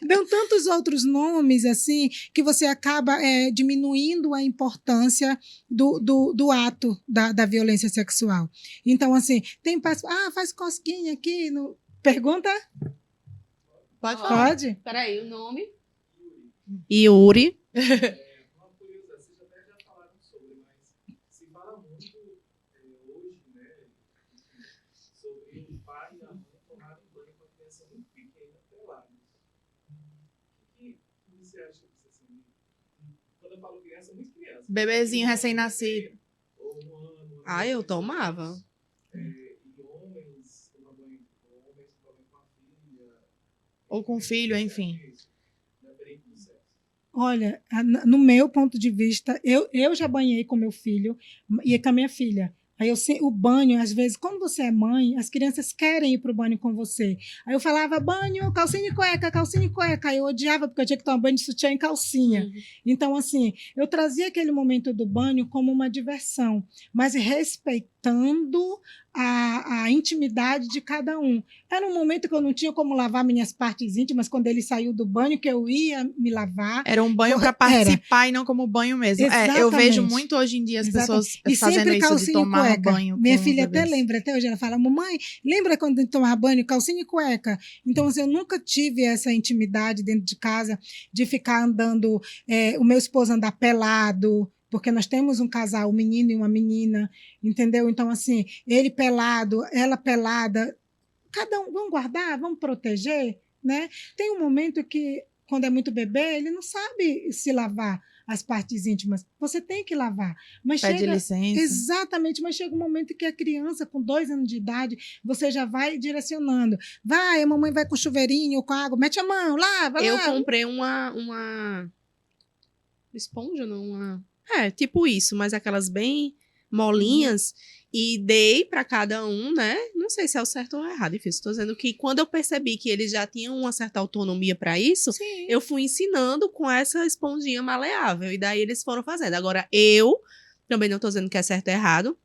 Dão tantos outros nomes, assim, que você acaba diminuindo a importância do ato da violência sexual. Então, assim, faz cosquinha aqui. Pergunta? Pode falar. Pode? Peraí, o nome? Yuri. Uma curiosidade, vocês até já falaram sobre, mas se fala muito hoje, né, sobre o pai e a mãe tomarem banho com a criança muito pequena, pelados. O que você acha disso assim? Quando eu falo criança, muito criança. Bebezinho recém-nascido. Ou um ano. Eu tomava. E homens tomam banho com homens, tomam banho com a filha. Ou com filho, enfim. Independente do sexo. Olha, no meu ponto de vista, eu já banhei com meu filho e com a minha filha. Aí o banho, às vezes, quando você é mãe, as crianças querem ir para o banho com você. Aí eu falava, banho, calcinha e cueca, calcinha e cueca. Aí eu odiava, porque eu tinha que tomar banho de sutiã e calcinha. Uhum. Então, assim, eu trazia aquele momento do banho como uma diversão, mas respeitando a intimidade de cada um. Era um momento que eu não tinha como lavar minhas partes íntimas quando ele saiu do banho, que eu ia me lavar. Era um banho para participar e não como banho mesmo. Eu vejo muito hoje em dia as pessoas e fazendo sempre isso de calcinha e tomar cueca. banho. Minha com filha bebês. até lembra, até hoje ela fala, mamãe, lembra quando a gente tomava banho, calcinha e cueca? Então, assim, eu nunca tive essa intimidade dentro de casa de ficar andando, o meu esposo andar pelado, porque nós temos um casal, um menino e uma menina, entendeu? Então, assim, ele pelado, ela pelada, cada um, vamos guardar, vamos proteger, né? Tem um momento que, quando é muito bebê, ele não sabe se lavar as partes íntimas. Você tem que lavar. Mas Pede chega... licença. Exatamente, mas chega um momento que a criança, com 2 anos de idade, você já vai direcionando. Vai, a mamãe vai com chuveirinho ou com água, mete a mão, lava, Eu lava. comprei uma esponja, não, tipo isso, mas aquelas bem molinhas e dei para cada um, né? Não sei se é o certo ou o errado, enfim, estou dizendo que quando eu percebi que eles já tinham uma certa autonomia para isso, Sim. eu fui ensinando com essa esponjinha maleável e daí eles foram fazendo. Agora, eu também não estou dizendo que é certo ou errado.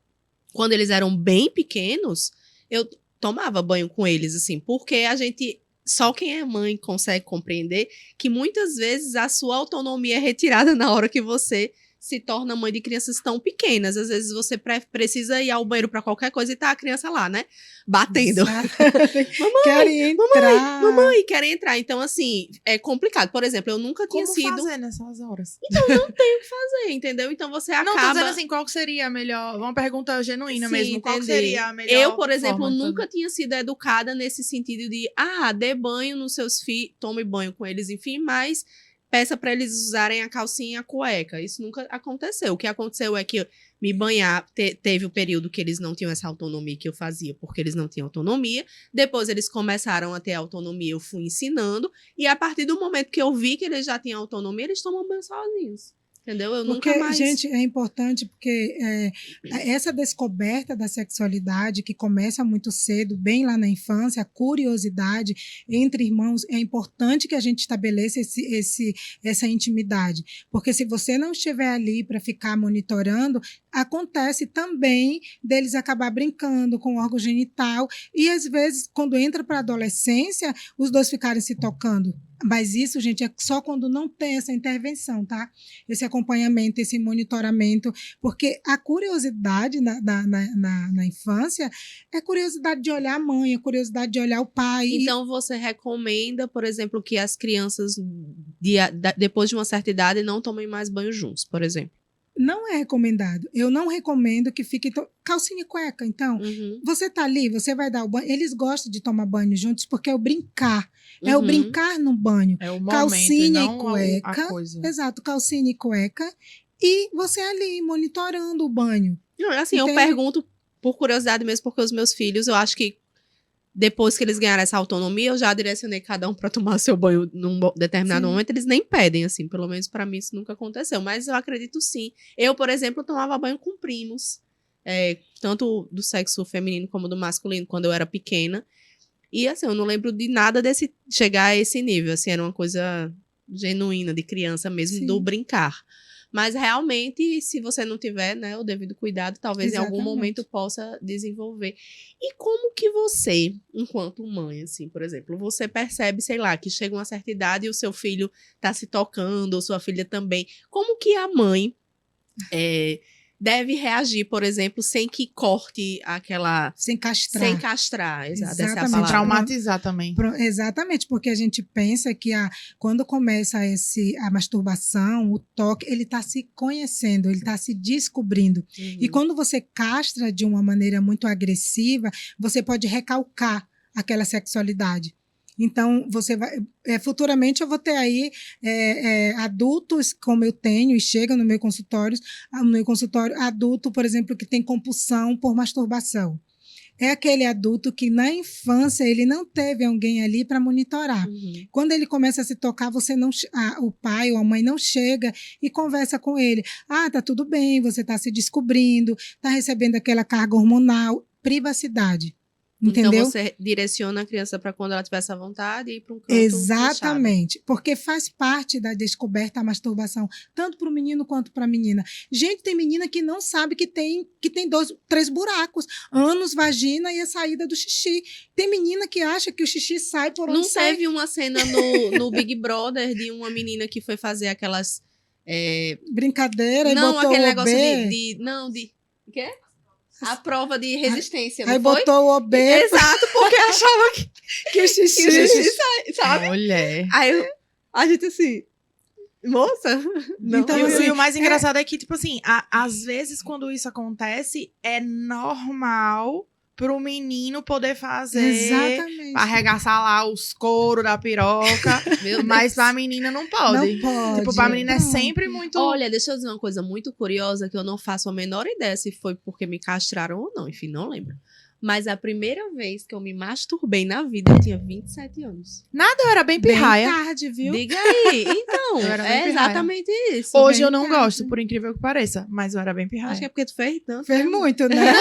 Quando eles eram bem pequenos, eu tomava banho com eles, assim, porque a gente... Só quem é mãe consegue compreender que muitas vezes a sua autonomia é retirada na hora que você se torna mãe de crianças tão pequenas. Às vezes você precisa ir ao banheiro para qualquer coisa e tá a criança lá, né? Batendo. Querem entrar. Mamãe, querem entrar. Então, assim, é complicado. Por exemplo, eu nunca tinha Como sido fazer nessas horas? fazer, entendeu? Então você Não, tô acaba. dizendo assim, qual que seria a melhor... Uma pergunta genuína Sim, mesmo. Qual que entendi. seria a melhor Eu, por exemplo, forma de fazer? nunca tinha sido educada nesse sentido de, dê banho nos seus filhos, tome banho com eles, enfim, mas peça para eles usarem a calcinha e a cueca. Isso nunca aconteceu. O que aconteceu é que me banhar, teve o período que eles não tinham essa autonomia que eu fazia, porque eles não tinham autonomia. Depois eles começaram a ter autonomia, eu fui ensinando. E a partir do momento que eu vi que eles já tinham autonomia, eles tomam banho sozinhos. Entendeu? Eu Porque, nunca mais... gente, é importante porque essa descoberta da sexualidade que começa muito cedo, bem lá na infância, a curiosidade entre irmãos, é importante que a gente estabeleça essa intimidade. Porque se você não estiver ali para ficar monitorando, acontece também deles acabar brincando com o órgão genital e, às vezes, quando entra para a adolescência, os dois ficarem se tocando. Mas isso, gente, é só quando não tem essa intervenção, tá? Esse acompanhamento, esse monitoramento, porque a curiosidade na infância é a curiosidade de olhar a mãe, a curiosidade de olhar o pai. Então, você recomenda, por exemplo, que as crianças, depois de uma certa idade, não tomem mais banho juntos, por exemplo? Não é recomendado. Eu não recomendo que fique calcinha e cueca. Então, você tá ali, você vai dar o banho. Eles gostam de tomar banho juntos porque é o brincar. É o brincar no banho. É o momento, Calcinha não e cueca. a coisa. Exato, calcinha e cueca. E você ali, monitorando o banho. Não, assim, Entende? eu pergunto por curiosidade mesmo, porque os meus filhos, eu acho que depois que eles ganharam essa autonomia, eu já direcionei cada um para tomar seu banho num determinado Sim. momento. Eles nem pedem, assim, pelo menos para mim isso nunca aconteceu. Mas eu acredito sim. Eu, por exemplo, tomava banho com primos, tanto do sexo feminino como do masculino, quando eu era pequena. E assim, eu não lembro de nada desse chegar a esse nível. Assim, era uma coisa genuína de criança mesmo, Sim. do brincar. Mas realmente, se você não tiver, né, o devido cuidado, talvez em algum Exatamente. momento possa desenvolver. E como que você, enquanto mãe, assim, por exemplo, você percebe, sei lá, que chega uma certa idade e o seu filho tá se tocando, ou sua filha também. Como que a mãe deve reagir, por exemplo, sem que corte aquela... Sem castrar. Sem castrar, exato. Essa é a Exatamente. palavra. Traumatizar também. Exatamente, porque a gente pensa que quando começa a masturbação, o toque, ele está se conhecendo, ele está se descobrindo. E quando você castra de uma maneira muito agressiva, você pode recalcar aquela sexualidade. Então, você vai. Futuramente eu vou ter aí adultos, como eu tenho, e chega no meu consultório, adulto, por exemplo, que tem compulsão por masturbação. É aquele adulto que na infância ele não teve alguém ali para monitorar. Quando ele começa a se tocar, o pai ou a mãe não chega e conversa com ele. Tá tudo bem, você está se descobrindo, está recebendo aquela carga hormonal, privacidade. Entendeu? Então você direciona a criança para quando ela tiver essa vontade e ir para um canto Exatamente, fechado. porque faz parte da descoberta a masturbação, tanto para o menino quanto para a menina. Gente, tem menina que não sabe que tem 3 buracos, ânus, vagina e a saída do xixi. Tem menina que acha que o xixi sai por onde Não sai. teve uma cena no Big Brother de uma menina que foi fazer aquelas... Brincadeira, e não, botou aquele o negócio OB. O quê? A prova de resistência, Aí não foi? botou o OB Exato, porque achava que o que xixi... o xixi sai, sabe? Mulher. Aí a gente assim... Moça? Não. Então, E assim, o mais engraçado é que, tipo assim, às vezes quando isso acontece, é normal pro menino poder fazer, Exatamente. pra arregaçar lá os couros da piroca, Meu Deus. mas pra menina não pode. Não pode. Tipo, pra menina é Não. sempre muito... Olha, deixa eu dizer uma coisa muito curiosa que eu não faço a menor ideia se foi porque me castraram ou não. Enfim, não lembro. Mas a primeira vez que eu me masturbei na vida, eu tinha 27 anos. Nada, eu era bem Bem pirraia. tarde, viu? Diga aí. Então, Eu era bem é pirraia. exatamente isso. Hoje bem eu não tarde. gosto, por incrível que pareça, mas eu era bem pirraia. Acho que é porque tu fez tanto. Fez né? muito, né?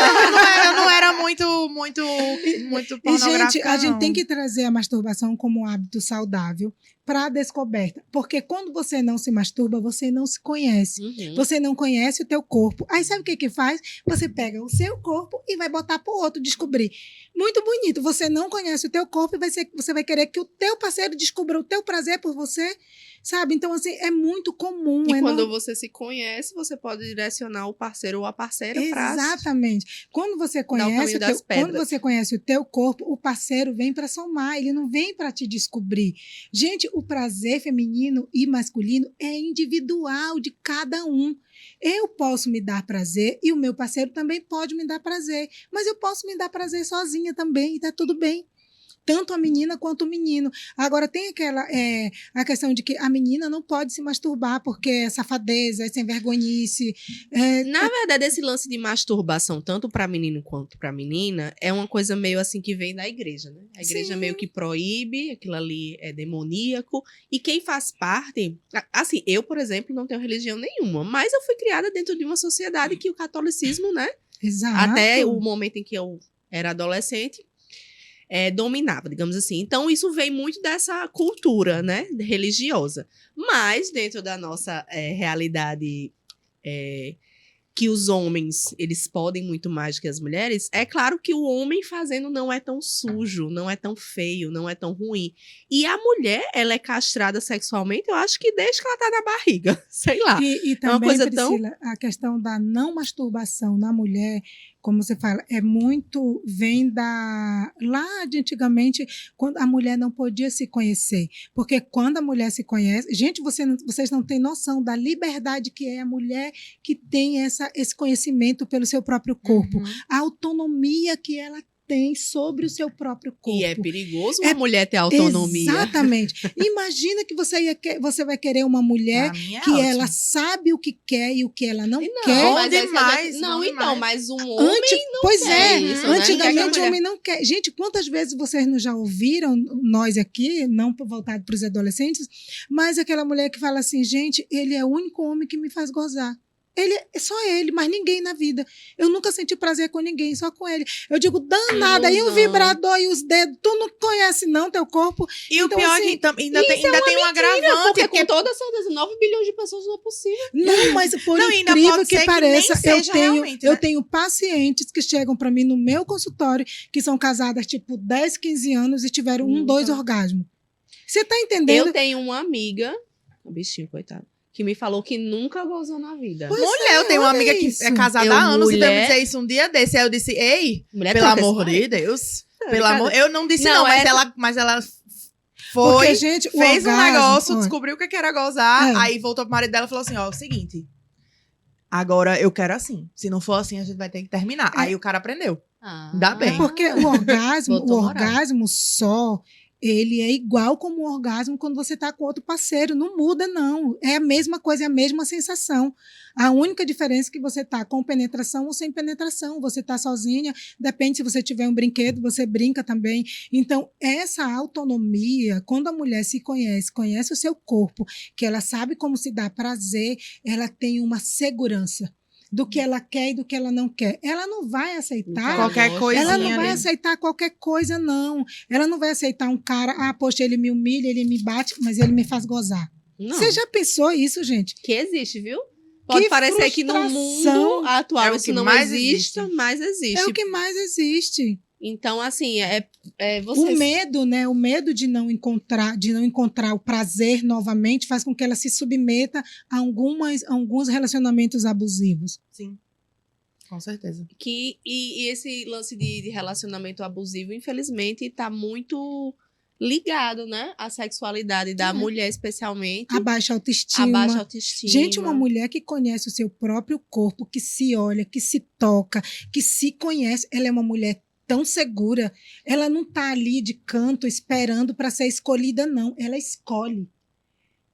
Eu não era muito E, gente, pornográfica, a gente não. tem que trazer a masturbação como um hábito saudável. para a descoberta. Porque quando você não se masturba, você não se conhece. Uhum. Você não conhece o teu corpo. Aí sabe o que faz? Você pega o seu corpo e vai botar pro outro descobrir. Muito bonito. Você não conhece o teu corpo e você vai querer que o teu parceiro descubra o teu prazer por você, sabe? Então, assim, é muito comum. E é quando você se conhece, você pode direcionar o parceiro ou a parceira para Exatamente. Quando você dar o caminho conhece das quando pedras. você conhece o teu corpo, o parceiro vem para somar, ele não vem para te descobrir. Gente, o prazer feminino e masculino é individual de cada um. Eu posso me dar prazer e o meu parceiro também pode me dar prazer, mas eu posso me dar prazer sozinha também e tá tudo bem. Tanto a menina quanto o menino. Agora, tem a questão de que a menina não pode se masturbar porque é safadeza, é sem vergonhice. Na verdade, esse lance de masturbação, tanto para menino quanto para menina, é uma coisa meio assim que vem da igreja, né? A igreja Sim. meio que proíbe, aquilo ali é demoníaco. E quem faz parte. Assim, eu, por exemplo, não tenho religião nenhuma, mas eu fui criada dentro de uma sociedade que o catolicismo, né? Exato. Até o momento em que eu era adolescente, dominava, digamos assim. Então, isso vem muito dessa cultura, né, religiosa. Mas, dentro da nossa realidade, que os homens, eles podem muito mais do que as mulheres, é claro que o homem fazendo não é tão sujo, não é tão feio, não é tão ruim. E a mulher, ela é castrada sexualmente, eu acho que desde que ela tá na barriga, sei lá. E É uma também, coisa Priscila, a questão da não masturbação na mulher, como você fala, vem lá de antigamente, quando a mulher não podia se conhecer. Porque quando a mulher se conhece, gente, vocês não têm noção da liberdade que é a mulher que tem esse conhecimento pelo seu próprio corpo. Uhum. A autonomia que ela tem sobre o seu próprio corpo. E é perigoso uma mulher ter autonomia. Exatamente. Imagina que você vai querer uma mulher Pra mim é que ótimo. ela sabe o que quer e o que ela não E quer. Bom mas aí você demais, vai- Não, bom então, demais. mas um homem Pois quer é, isso, né? antigamente Quer que a o homem não quer. Gente, quantas vezes vocês não já ouviram, nós aqui, não voltado para os adolescentes, mas aquela mulher que fala assim, gente, ele é o único homem que me faz gozar. É só ele, mas ninguém na vida. Eu nunca senti prazer com ninguém, só com ele. Eu digo, danada, e o Ilusão. vibrador e os dedos, tu não conhece não teu corpo? E o Então, pior assim, é que ainda tem um agravante. Porque porque com toda certeza, 9 bilhões de pessoas não é possível. Não, mas por Não, ainda incrível pode ser que que nem pareça, seja realmente, eu né? tenho pacientes que chegam para mim no meu consultório que são casadas tipo 10, 15 anos e tiveram 2 orgasmos. Você tá entendendo? Eu tenho uma amiga, um bichinho, coitado, que me falou que nunca gozou na vida. Pois Mulher, eu tenho uma olha amiga que isso. é casada Eu, há anos e veio me mulher- dizer isso um dia desse. Aí eu disse, ei, Mulher pelo troca amor esse de Deus. Pelo brincadeira. amor. Eu não disse Não, não, mas essa- ela Porque, foi, gente, o fez um orgasmo, negócio, olha, descobriu o que era gozar, É. aí voltou pro marido dela e falou assim, ó, é o seguinte, agora eu quero assim. Se não for assim, a gente vai ter que terminar. É. Aí o cara aprendeu. Ah. Dá bem. É porque o orgasmo, Botou moral. só, ele é igual como o orgasmo quando você está com outro parceiro. Não muda, não. É a mesma coisa, é a mesma sensação. A única diferença é que você está com penetração ou sem penetração. Você está sozinha, depende se você tiver um brinquedo, você brinca também. Então, essa autonomia, quando a mulher se conhece o seu corpo, que ela sabe como se dá prazer, ela tem uma segurança do que ela quer e do que ela não quer. Ela não vai aceitar. Qualquer lógico. coisinha Ela não vai ali. aceitar qualquer coisa, não. Ela não vai aceitar um cara, poxa, ele me humilha, ele me bate, mas ele me faz gozar. Não. Você já pensou isso, gente? Que existe, viu? Pode Que parecer que no frustração. mundo atual É o isso que não mais existe, existe. mas existe. É o que mais existe. Então, assim, O você... medo, né? O medo de não encontrar o prazer novamente faz com que ela se submeta a alguns relacionamentos abusivos. Sim, com certeza. E esse lance de relacionamento abusivo, infelizmente, está muito ligado, né? À sexualidade da mulher, especialmente. A baixa autoestima. A baixa autoestima. Gente, uma mulher que conhece o seu próprio corpo, que se olha, que se toca, que se conhece, ela é uma mulher tão segura. Ela não está ali de canto esperando para ser escolhida, não. Ela escolhe.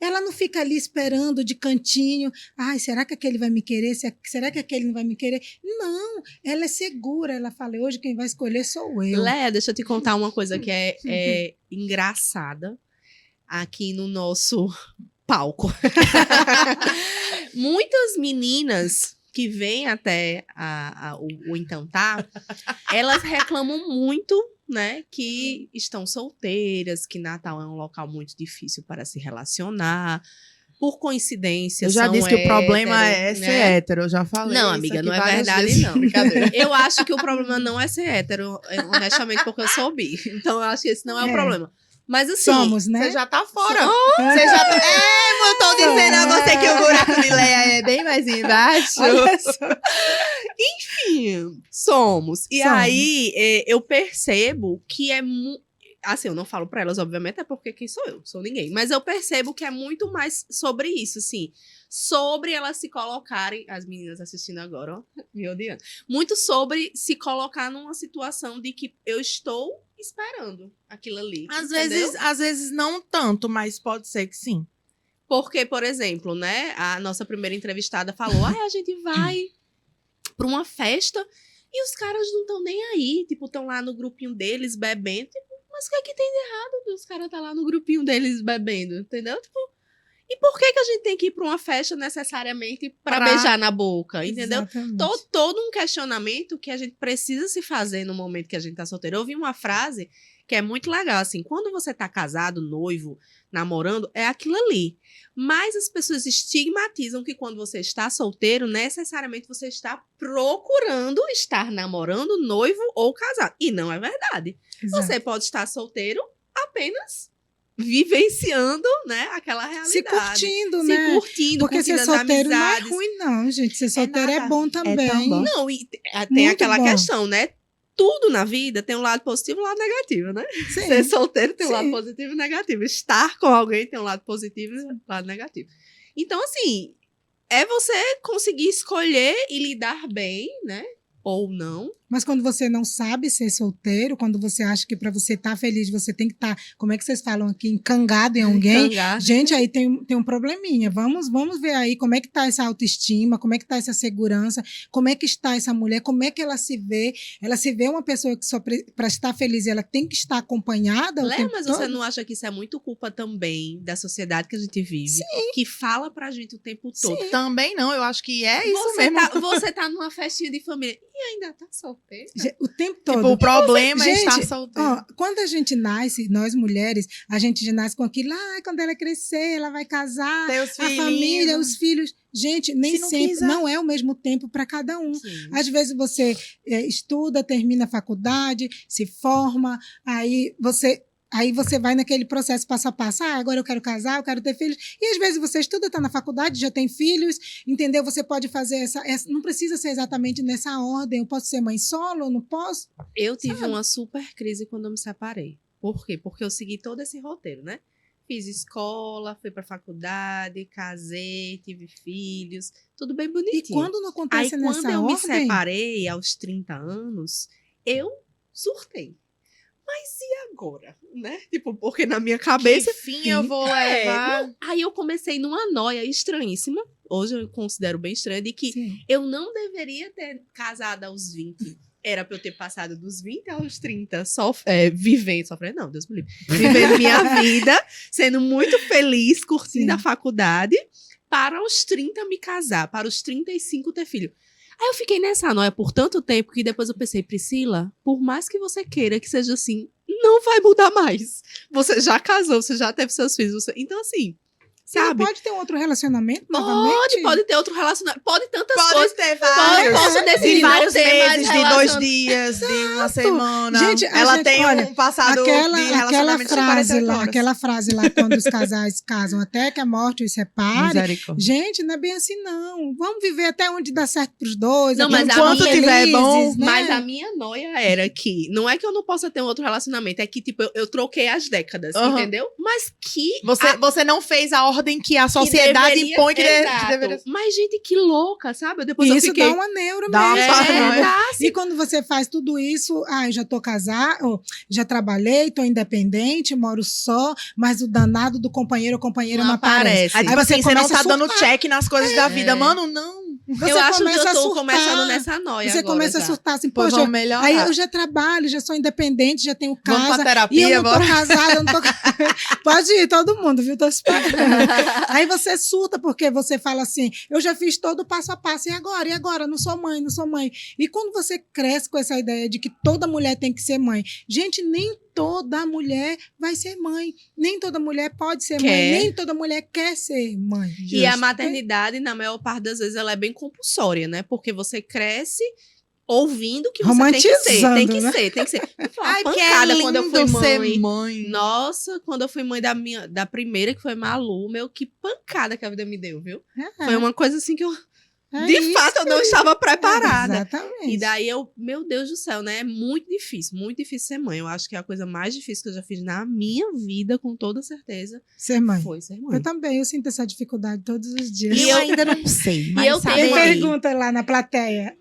Ela não fica ali esperando de cantinho. Ai, será que aquele vai me querer? Será que aquele não vai me querer? Não, ela é segura. Ela fala, hoje quem vai escolher sou eu. Léa, deixa eu te contar uma coisa que é engraçada aqui no nosso palco. Muitas meninas que vêm até o Então Tá, elas reclamam muito né, que estão solteiras, que Natal é um local muito difícil para se relacionar. Por coincidência, Eu já são disse que o problema é hétero, ser né? hétero, eu já falei. Não, isso amiga, aqui não é várias verdade, vezes. não. Brincadeira. Eu acho que o problema não é ser hétero, honestamente, porque eu sou bi. Então, eu acho que esse não é o problema. Mas assim... Somos, né? Você já tá fora. Você já tá... eu tô dizendo a você que o buraco de Leia é bem mais embaixo. Olha só. Enfim, somos. E Somos. aí, eu percebo que é muito... Assim, eu não falo pra elas, obviamente, é porque quem sou eu? Sou ninguém. Mas eu percebo que é muito mais sobre isso, assim. Sobre elas se colocarem... As meninas assistindo agora, ó, me odiando. Muito sobre se colocar numa situação de que eu estou esperando aquilo ali. entendeu? Às vezes não tanto, mas pode ser que sim. Porque, por exemplo, né, a nossa primeira entrevistada falou: a gente vai pra uma festa e os caras não estão nem aí. Tipo, estão lá no grupinho deles bebendo. Tipo, mas o que é que tem de errado que os caras estão lá no grupinho deles bebendo? Entendeu? Tipo, e por que a gente tem que ir pra uma festa necessariamente pra beijar na boca? Entendeu? Exatamente. Todo um questionamento que a gente precisa se fazer no momento que a gente tá solteiro. Eu ouvi uma frase que é muito legal, assim, quando você tá casado, noivo, namorando, é aquilo ali. Mas as pessoas estigmatizam que quando você está solteiro, necessariamente você está procurando estar namorando, noivo ou casado. E não é verdade. Exato. Você pode estar solteiro apenas vivenciando, né, aquela realidade. Se curtindo, Se né? curtindo, Porque ser curtindo as solteiro não é amizades. ruim, não, gente. Ser solteiro é, nada. bom também. tão bom. Não, e tem Muito aquela bom. questão, né? Tudo na vida tem um lado positivo e um lado negativo, né? Sim. Ser solteiro tem um Sim. lado positivo e negativo. Estar com alguém tem um lado positivo e um lado negativo. Então, assim, é você conseguir escolher e lidar bem, né? Ou não. Mas quando você não sabe ser solteiro, quando você acha que para você estar feliz, você tem que estar, como é que vocês falam aqui, encangado em alguém. Cangar. Gente, aí tem um probleminha. Vamos ver aí como é que tá essa autoestima, como é que tá essa segurança, como é que está essa mulher, como é que ela se vê. Ela se vê uma pessoa que só para estar feliz, ela tem que estar acompanhada o Léa, tempo mas todo. você não acha que isso é muito culpa também da sociedade que a gente vive? Que fala pra gente o tempo todo. Também não, eu acho que é isso você mesmo. você tá numa festinha de família e ainda tá solteira? O tempo todo. Tipo, o problema é Gente, estar solteiro. Ó, quando a gente nasce, nós mulheres, a gente já nasce com aquilo, quando ela crescer, ela vai casar, Ter os a família, os filhos. Gente, nem Se não sempre, quiser. não é o mesmo tempo para cada um. Sim. Às vezes você estuda, termina a faculdade, se forma, aí você vai naquele processo passo a passo. Agora eu quero casar, eu quero ter filhos. E às vezes você estuda, está na faculdade, já tem filhos, entendeu? Você pode fazer essa. Não precisa ser exatamente nessa ordem. Eu posso ser mãe solo, eu não posso? Eu tive uma super crise quando eu me separei. Por quê? Porque eu segui todo esse roteiro, né? Fiz escola, fui pra faculdade, casei, tive filhos, tudo bem E bonitinho. quando não Aí, acontece quando nessa eu me ordem? separei, aos 30 anos, eu surtei. Mas e agora? Né? Tipo, porque na minha cabeça... Que fim eu vou levar? não. Aí eu comecei numa noia estranhíssima, hoje eu considero bem estranha, de que Sim. eu não deveria ter casado aos 20. Era pra eu ter passado dos 20 aos 30 vivendo, sofrendo, não, Deus me livre. Vivendo minha vida, sendo muito feliz, curtindo Sim. a faculdade, para os 30 me casar, para os 35 ter filho. Aí eu fiquei nessa noia por tanto tempo que depois eu pensei, Priscila, por mais que você queira que seja assim, não vai mudar mais. Você já casou, você já teve seus filhos. Então, assim, Você não sabe? pode ter um outro relacionamento novamente? Pode ter outro relacionamento. Pode tantas Pode coisas. ter vários. Posso decidir de não vários ter mais meses, de 2 relaciona- dias, de uma semana. Gente, ela tem olha, um passado de Aquela relacionamento de frase 48 lá, horas. aquela frase lá, quando os casais casam até que a morte os separe. Misericórdia. Gente, não é bem assim, não. Vamos viver até onde dá certo pros dois. Não, mas enquanto a minha- tiver bom, né? Mas a minha noia era que, não é que eu não possa ter um outro relacionamento, é que, tipo, eu troquei as décadas, Aham. entendeu? Mas que. Você não fez a ordem que a que sociedade deveria- impõe que Exato. deveria. Mas, gente, que louca, sabe? Depois eu Isso fiquei. dá uma neura Dá uma mesmo. paranoia. dá, E quando você faz tudo isso, eu já tô casada, já trabalhei, tô independente, moro só, mas o danado do companheiro ou companheira não aparece. Aí, Aí tipo você assim, você não começa tá a dando surtar. check nas coisas da vida. Mano, não. Você eu acho que começa eu a tô surtar. começando nessa noia Você agora começa a já. surtar assim, Pois poxa, vamos melhorar. aí eu já trabalho, já sou independente, já tenho Vamos pra casa. E eu terapia, não tô bora. casada, eu não tô... Pode ir, todo mundo, viu? Tô esperando. Aí você surta, porque você fala assim, eu já fiz todo o passo a passo, e agora? E agora? Não sou mãe, não sou mãe. E quando você cresce com essa ideia de que toda mulher tem que ser mãe, gente, nem toda mulher vai ser mãe, nem toda mulher pode ser mãe, Quer. nem toda mulher quer ser mãe. E a maternidade, na maior parte das vezes, ela é bem compulsória, né? Porque você cresce ouvindo que você tem que ser, tem Romantizando, que né? ser, tem que ser. Eu fui uma Ai, que pancada é quando eu fui lindo mãe. ser mãe. Nossa, quando eu fui mãe da primeira, que foi Malu, meu, que pancada que a vida me deu, viu? É, Foi uma coisa assim que eu, é de isso. fato, eu não estava preparada. Exatamente. E daí meu Deus do céu, né? É muito difícil ser mãe. Eu acho que é a coisa mais difícil que eu já fiz na minha vida, com toda certeza, Ser mãe. foi ser mãe. Eu também, eu sinto essa dificuldade todos os dias. E eu ainda não sei, mas eu sabe tenho Quem uma- aí? pergunta lá na plateia?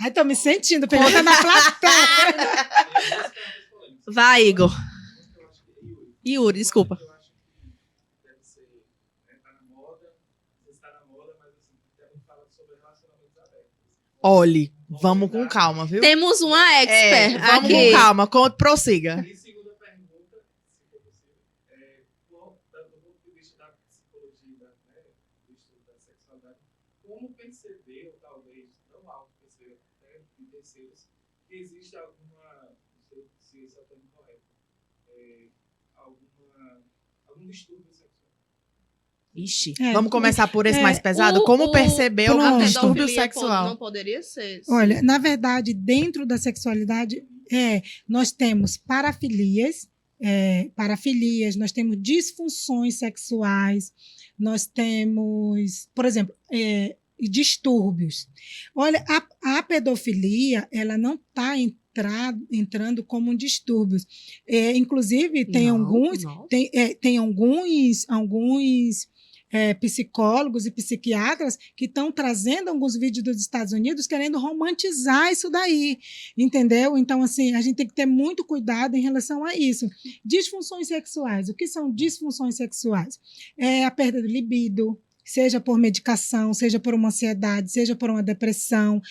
Ai, tô me sentindo, pergunta na plateia. Tem algumas perguntas polêmicas. Vai, Igor. Uma que eu acho que é Yuri. Yuri, desculpa. Eu acho que deve ser, né, tá na moda, não sei se tá na moda, mas assim, devem falar sobre relacionamentos abertos. Olhe, vamos com calma, viu? Temos uma expert Vamos aqui. com calma, prossiga. E segunda pergunta, se for possível, do ponto de vista da psicologia, né, do estudo da sexualidade, como perceber, ou talvez não auto-perceber, né, de terceiros, que existe alguma, não sei se esse é o termo correto, algum distúrbio sexual. Ixi. É, Vamos começar por esse mais pesado. O- Como o- perceber pronto. um A distúrbio pedofilia sexual? não poderia ser. Olha, na verdade, dentro da sexualidade, nós temos parafilias, nós temos disfunções sexuais, nós temos, por exemplo, distúrbios. Olha, a pedofilia, ela não está entrando como um distúrbio. Inclusive, tem Não, alguns, não. tem alguns psicólogos e psiquiatras que estão trazendo alguns vídeos dos Estados Unidos querendo romantizar isso daí, entendeu? Então, assim, a gente tem que ter muito cuidado em relação a isso. Disfunções sexuais. O que são disfunções sexuais? É a perda do libido, seja por medicação, seja por uma ansiedade, seja por uma depressão,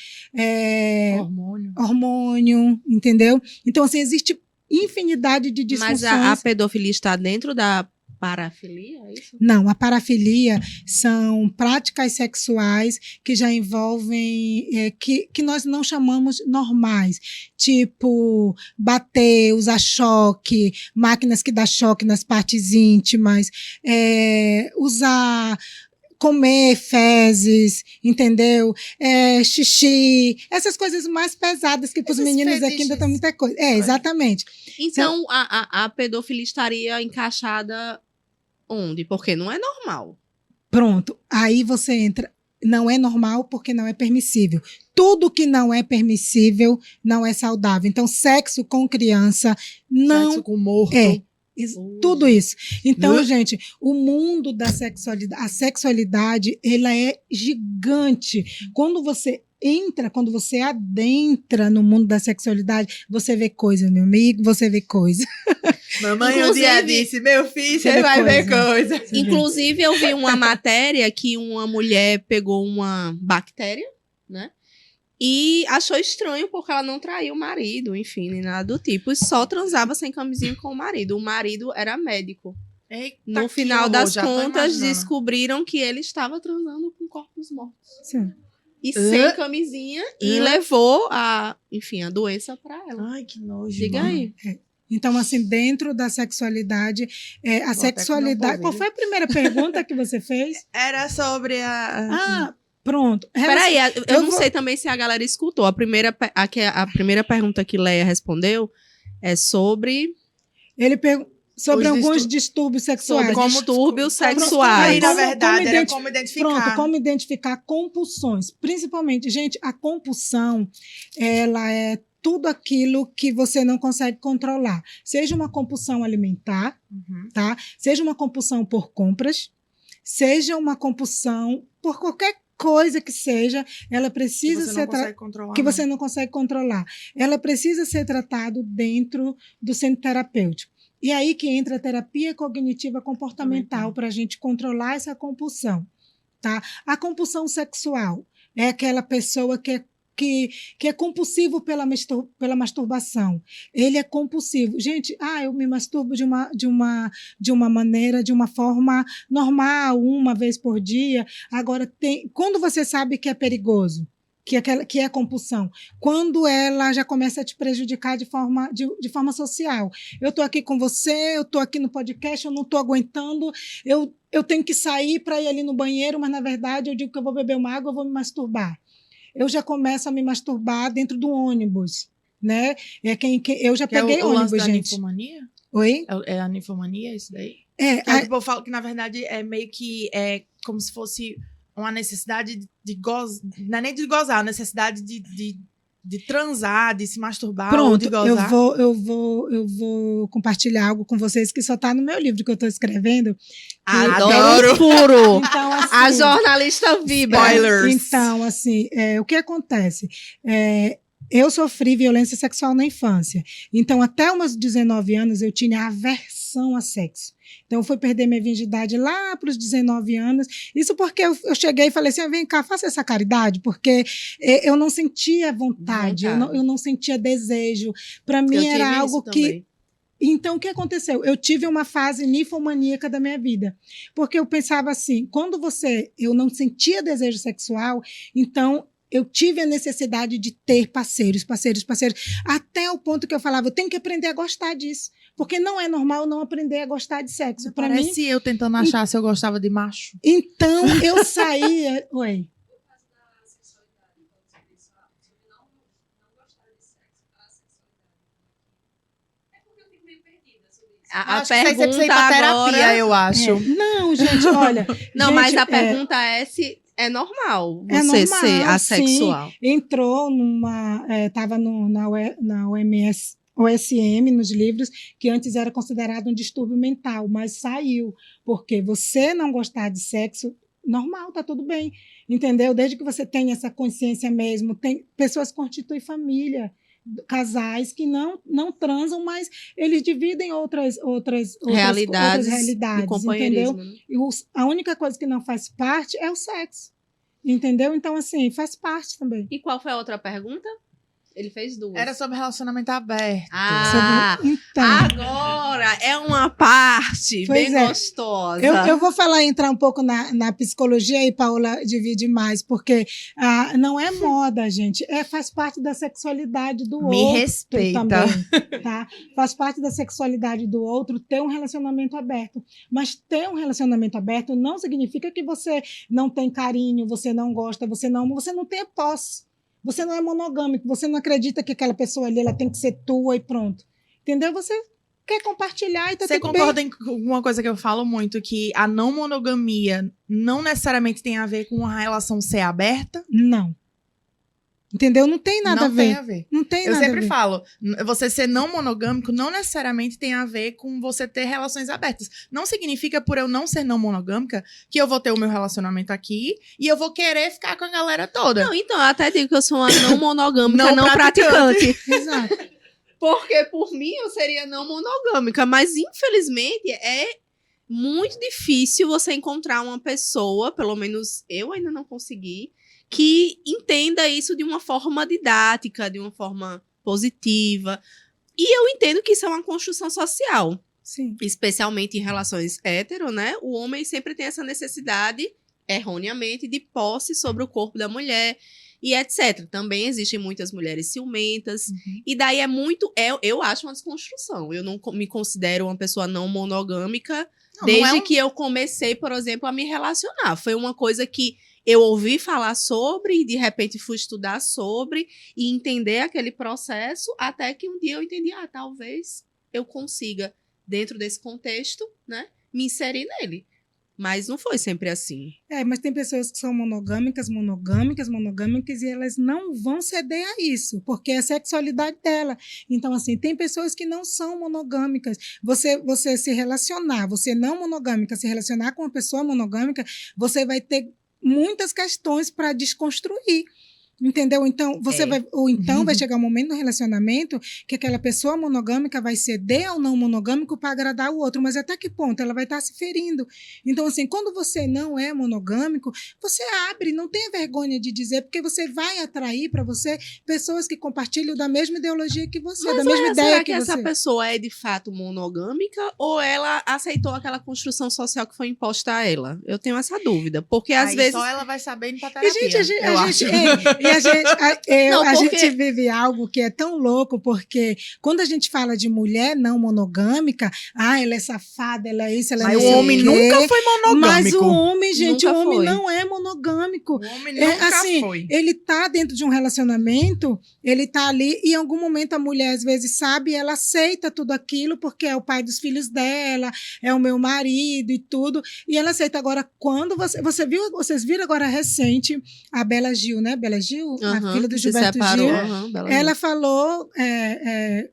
hormônio, entendeu? Então, assim, existe infinidade de disfunções. Mas a pedofilia está dentro da parafilia, é isso? Não, a parafilia são práticas sexuais que já envolvem, que nós não chamamos normais, tipo bater, usar choque, máquinas que dão choque nas partes íntimas, comer fezes, entendeu? Xixi, essas coisas mais pesadas que para os Esses meninos aqui fetiches. ainda tem muita coisa. Exatamente. Então, a pedofilia estaria encaixada onde? Porque não é normal. Pronto, aí você entra. Não é normal porque não é permissível. Tudo que não é permissível não é saudável. Então, sexo com criança não Sexo com morto. tudo isso. Então, gente, o mundo da sexualidade, a sexualidade, ela é gigante. Quando você adentra no mundo da sexualidade, você vê coisa, meu amigo, você vê coisa. Mamãe um dia Inclusive- disse, meu filho, Você você vê vai ver coisa. coisa. Você vê. Inclusive, eu vi uma matéria que uma mulher pegou uma bactéria, né? E achou estranho porque ela não traiu o marido, enfim, nem nada do tipo. E só transava sem camisinha com o marido. O marido era médico. Eita, No que final horror, das já tô contas, imaginando. descobriram que ele estava transando com corpos mortos. Sim. E sem camisinha. E levou a doença pra ela. Ai, que nojo. Diga mano. aí. Então, assim, dentro da sexualidade, a Vou até sexualidade. comer um Qual foi a primeira pergunta que você fez? Era sobre a... Pronto. Peraí, eu eu não vou- sei também se a galera escutou. A primeira pergunta que Leia respondeu é sobre Ele perguntou sobre Os alguns distúrbios sexuais. Como distúrbios Aí, sexuais. na Como- verdade, como era identi- como identificar. Pronto, como identificar compulsões. Principalmente, gente, a compulsão, ela é tudo aquilo que você não consegue controlar. Seja uma compulsão alimentar, Uhum. tá? Seja uma compulsão por compras, seja uma compulsão por qualquer coisa que seja, ela Que precisa você ser não consegue controlar. que você não consegue controlar. Ela precisa ser tratado dentro do centro terapêutico. E aí que entra a terapia cognitiva comportamental para a gente controlar essa compulsão, tá? A compulsão sexual é aquela pessoa que que é compulsivo pela masturbação. Ele é compulsivo. Gente, eu me masturbo de uma maneira, de uma forma normal, uma vez por dia. Agora, quando você sabe que é perigoso, que é compulsão, quando ela já começa a te prejudicar de forma social. Eu estou aqui com você, eu estou aqui no podcast, eu não estou aguentando, eu tenho que sair para ir ali no banheiro, mas, na verdade, eu digo que eu vou beber uma água, eu vou me masturbar. Eu já começo a me masturbar dentro do ônibus, né? Eu já peguei o lance ônibus, da gente. ninfomania? Oi? É a ninfomania, isso daí? É, Eu falo que, na verdade, é meio que como se fosse uma necessidade de gozar, não é nem de gozar, a necessidade de transar, de se masturbar ou de pronto, gozar. eu vou compartilhar algo com vocês que só está no meu livro que eu estou escrevendo. Adoro puro. Então, assim, A jornalista vibra. Spoilers. Então, assim, o que acontece? Eu sofri violência sexual na infância. Então, até os meus 19 anos, eu tinha aversão a sexo. Então, eu fui perder minha virgindade lá para os 19 anos. Isso porque eu cheguei e falei assim, vem cá, faça essa caridade, porque eu não sentia vontade. Eu não sentia desejo. Para mim, era algo que... Também. Então, o que aconteceu? Eu tive uma fase ninfomaníaca da minha vida, porque eu pensava assim, quando eu não sentia desejo sexual, então eu tive a necessidade de ter parceiros, até o ponto que eu falava, eu tenho que aprender a gostar disso, porque não é normal não aprender a gostar de sexo. Para mim, Parece eu tentando achar se eu gostava de macho. então eu saía... Oi. Por causa da sexualidade, quando você diz, sobre não gostar de sexo, a sexualidade. É porque eu fico meio perdida sobre isso. A Acho que isso aí você precisa ir pergunta pra agora... terapia, eu acho. Não, gente, olha... Não, gente, mas a pergunta é se é normal É você normal, ser assexual. Entrou estava na OSM, nos livros, que antes era considerado um distúrbio mental, mas saiu, porque você não gostar de sexo, normal, tá tudo bem, entendeu? Desde que você tenha essa consciência mesmo, tem pessoas que constituem família, casais que não transam, mas eles dividem outras Realidades realidades, do companheirismo. entendeu? Né? E a única coisa que não faz parte é o sexo. Entendeu? Então, assim, faz parte também. E qual foi a outra pergunta? Ele fez duas. Era sobre relacionamento aberto. Então, Agora é uma parte Pois bem é. gostosa. eu vou entrar um pouco na psicologia e Paula divide mais, porque não é moda, gente. Faz parte da sexualidade do Me outro respeita. também, tá? Faz parte da sexualidade do outro ter um relacionamento aberto. Mas ter um relacionamento aberto não significa que você não tem carinho, você não gosta, você não tem posse. Você não é monogâmico, você não acredita que aquela pessoa ali ela tem que ser tua e pronto. Entendeu? Você quer compartilhar e tá Você tudo concorda bem. com uma coisa que eu falo muito, que a não monogamia não necessariamente tem a ver com a relação ser aberta? Não. Entendeu? Não tem nada a ver. Tem a ver. Não tem Eu nada a sempre ver. falo, você ser não monogâmico não necessariamente tem a ver com você ter relações abertas. Não significa, por eu não ser não monogâmica, que eu vou ter o meu relacionamento aqui e eu vou querer ficar com a galera toda. Não, então, eu até digo que eu sou uma não monogâmica, Não não praticante. Exato. Porque, por mim, eu seria não monogâmica. Mas, infelizmente, é muito difícil você encontrar uma pessoa, pelo menos eu ainda não consegui, que entenda isso de uma forma didática, de uma forma positiva. E eu entendo que isso é uma construção social. Sim. Especialmente em relações hétero, né? O homem sempre tem essa necessidade, erroneamente, de posse sobre o corpo da mulher e etc. Também existem muitas mulheres ciumentas. Uhum. E daí é muito... eu acho uma desconstrução. Eu não me considero uma pessoa não monogâmica desde que eu comecei, por exemplo, a me relacionar. Foi uma coisa que eu ouvi falar sobre e, de repente, fui estudar sobre e entender aquele processo até que um dia eu entendi, talvez eu consiga, dentro desse contexto, né, me inserir nele. Mas não foi sempre assim. Mas tem pessoas que são monogâmicas, e elas não vão ceder a isso, porque é a sexualidade dela. Então, assim, tem pessoas que não são monogâmicas. Você se relacionar, você não monogâmica, se relacionar com uma pessoa monogâmica, você vai ter muitas questões para desconstruir. Entendeu? Então, vai chegar um momento no relacionamento que aquela pessoa monogâmica vai ceder ao não monogâmico para agradar o outro, mas até que ponto ela vai estar se ferindo? Então, assim, quando você não é monogâmico, você abre, não tenha vergonha de dizer, porque você vai atrair para você pessoas que compartilham da mesma ideologia que você, da mesma ideia será que que você. essa pessoa é de fato monogâmica ou ela aceitou aquela construção social que foi imposta a ela? Eu tenho essa dúvida, porque às Aí vezes... só ela vai saber indo pra E, terapia. gente, eu acho. a porque- gente vive algo que é tão louco, porque quando a gente fala de mulher não monogâmica, ela é safada, ela é isso, ela é Mas não o sei homem quê. nunca foi Mas o monogâmico. homem, gente, Nunca o homem foi. não é monogâmico. O homem nunca Assim, foi. ele tá dentro de um relacionamento, ele tá ali, e em algum momento a mulher às vezes sabe, ela aceita tudo aquilo, porque é o pai dos filhos dela, é o meu marido e tudo, e ela aceita. Agora, quando vocês viram agora recente, a Bela Gil, né? Bela Gil, a filha do se Gilberto separou. Gil, Bela ela Gil. falou,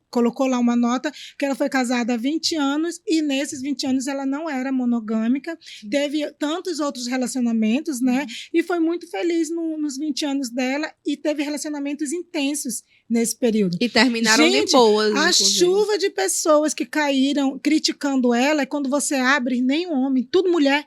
colocou lá uma nota que ela foi casada há 20 anos e nesses 20 anos ela não era monogâmica, teve tantos outros relacionamentos, né? E foi muito feliz nos 20 anos dela e teve relacionamentos intensos nesse período. E terminaram Gente, de boas. A inclusive. chuva de pessoas que caíram criticando ela é quando você abre, nem homem, tudo mulher.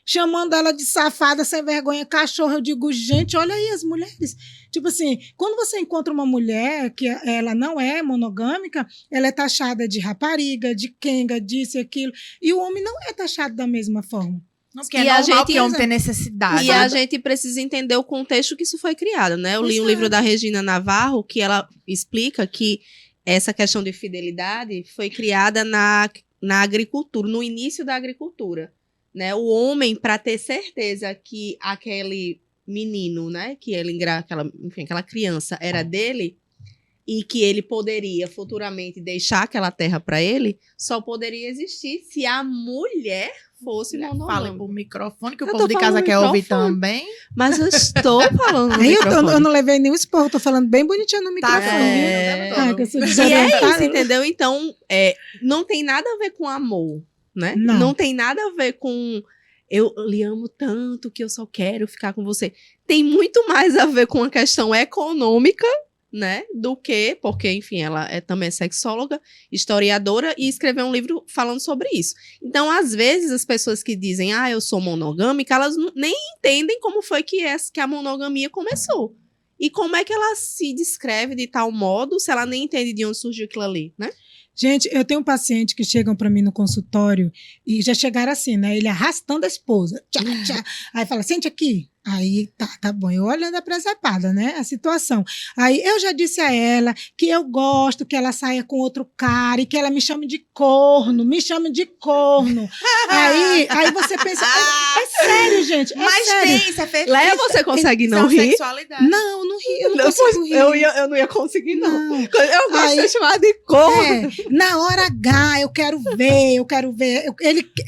Chamando ela de safada, sem vergonha, cachorro. Eu digo, gente, olha aí as mulheres. Tipo assim, quando você encontra uma mulher que ela não é monogâmica, ela é taxada de rapariga, de quenga, disso e aquilo. E o homem não é taxado da mesma forma. Não, porque E é a normal gente- que homem tem necessidade. E a gente precisa entender o contexto que isso foi criado, né? Eu li um livro da Regina Navarro que ela explica que essa questão de fidelidade foi criada na agricultura, no início da agricultura, né? O homem, para ter certeza que aquele menino, né, que ele aquela criança era dele e que ele poderia futuramente deixar aquela terra para ele, só poderia existir se a mulher fosse Fala monogâmica. pro microfone, que o Eu povo tô de casa falando quer no ouvir microfone. também. Mas eu estou falando no Aí microfone. eu não levei nenhum esporro, tô falando bem bonitinho no microfone. É. Que eu sou E é desorientada. isso, entendeu? Então, não tem nada a ver com amor, né? Não. Tem nada a ver com eu lhe amo tanto que eu só quero ficar com você. Tem muito mais a ver com a questão econômica, né? Do que, porque, enfim, ela também é sexóloga, historiadora e escreveu um livro falando sobre isso. Então, às vezes, as pessoas que dizem, eu sou monogâmica, elas nem entendem como foi que a monogamia começou. E como é que ela se descreve de tal modo se ela nem entende de onde surgiu aquilo ali, né? Gente, eu tenho pacientes que chegam para mim no consultório e já chegaram assim, né? Ele arrastando a esposa. Tchá, tchá. Aí fala, sente aqui. Aí, tá bom. Eu olhando a presepada, né? A situação. Aí, eu já disse a ela que eu gosto que ela saia com outro cara e que ela me chame de corno. Me chame de corno. aí você pensa, é sério, gente. É Mas sério. tem, isso é feito. Léa, você consegue não Isso é rir? sexualidade. Não, eu não ri. Eu não consigo rir. Eu não ia conseguir, não. Não. Eu gosto Aí- de ser chamada de corno. Na hora H, eu quero ver.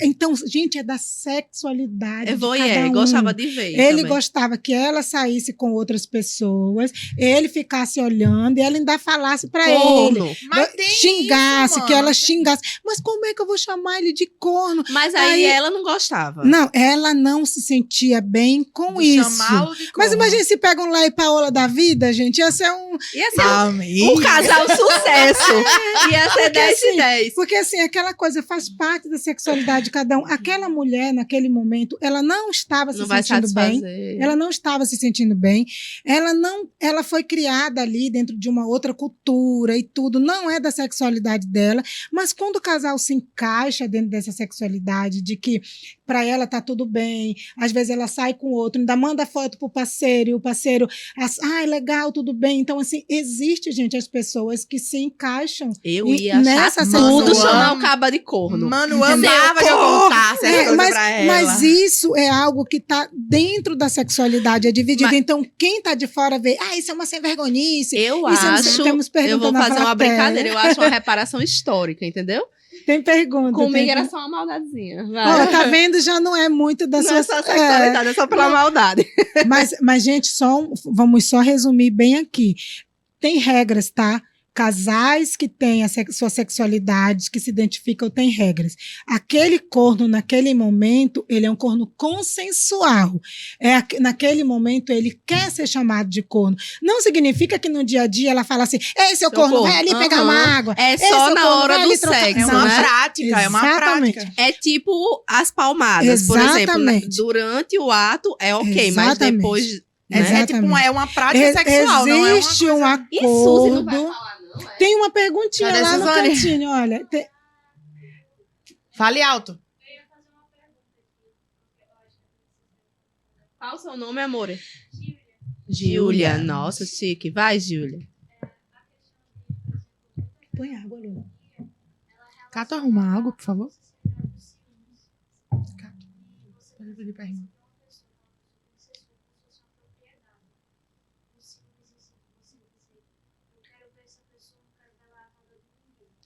Então, gente, é da sexualidade. É de voyeur, cada um. gostava de ver Ele também. gostava que ela saísse com outras pessoas, ele ficasse olhando e ela ainda falasse pra ele. Corno. Mas tem Xingasse, isso, que ela mano. xingasse. Mas como é que eu vou chamar ele de corno? Mas aí Aí- ela não gostava. Não, ela não se sentia bem com De isso. chamá-lo de Mas corno. imagine se pegam lá e Paola da vida, gente, ia ser um. Ia ser Amiga. um casal sucesso. Ia ser Porque 10 de assim, 10. Porque assim, aquela coisa faz parte da sexualidade de cada um. Aquela mulher, naquele momento, ela não estava se Não vai sentindo bem. satisfazer. Ela não estava se sentindo bem. Ela foi criada ali dentro de uma outra cultura e tudo. Não é da sexualidade dela. Mas quando o casal se encaixa dentro dessa sexualidade, de que para ela tá tudo bem, às vezes ela sai com outro, ainda manda foto pro parceiro, e o parceiro, legal, tudo bem. Então, assim, existe, gente, as pessoas que se encaixam. Eu E ia nessa achar tudo sexual- chamar o caba de corno. Mano, amava que eu contasse essa coisa pra ela. Mas isso é algo que está dentro da sexualidade, é dividido. Mas- Então, quem está de fora vê, isso é uma sem vergonhice. Eu Isso é acho. temos pergunta Eu vou na fazer uma plateia. brincadeira. Eu acho uma reparação histórica, entendeu? Tem pergunta. Comigo era só uma maldadezinha. Ó, tá vendo? Já não é muito da Não sua é só sexualidade, é só pela maldade. mas, gente, vamos só resumir bem aqui. Tem regras, tá? Casais que têm sua sexualidade, que se identificam, têm regras. Aquele corno, naquele momento, ele é um corno consensual. Naquele momento, ele quer ser chamado de corno. Não significa que no dia a dia ela fala assim, ei, seu corno, vai ali pegar uma água. É Ei, só seu na corno, hora vai do ali trocar- sexo, É uma né? prática, é uma Exatamente. prática. É tipo as palmadas, por exemplo, né? Exatamente. Durante o ato é ok, mas Exatamente. depois... É, Né? tipo, é uma prática sexual, não é uma Existe coisa... um E Suzy não vai acordo. falar, não? É? Tem uma perguntinha Cadê lá no Suzane? cantinho, olha. Fale alto. Qual o seu nome, amor? Júlia. Nossa, chique. Vai, Júlia. Põe água, Lula. Cato, arruma água, por favor. Cato, pode pedir pra irmã.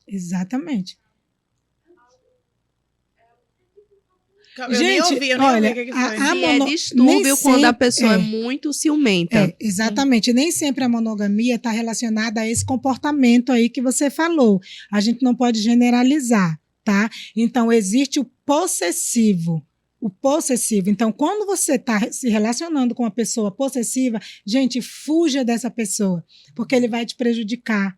Exatamente. Eu nem Gente, ouvi, eu nem olha, ouvi o que foi. a E é mono- distúrbio nem quando a sempre- pessoa é muito ciumenta. Exatamente. Nem sempre a monogamia está relacionada a esse comportamento aí que você falou. A gente não pode generalizar, tá? Então, existe o possessivo. O possessivo. Então, quando você está se relacionando com uma pessoa possessiva, gente, fuja dessa pessoa, porque ele vai te prejudicar.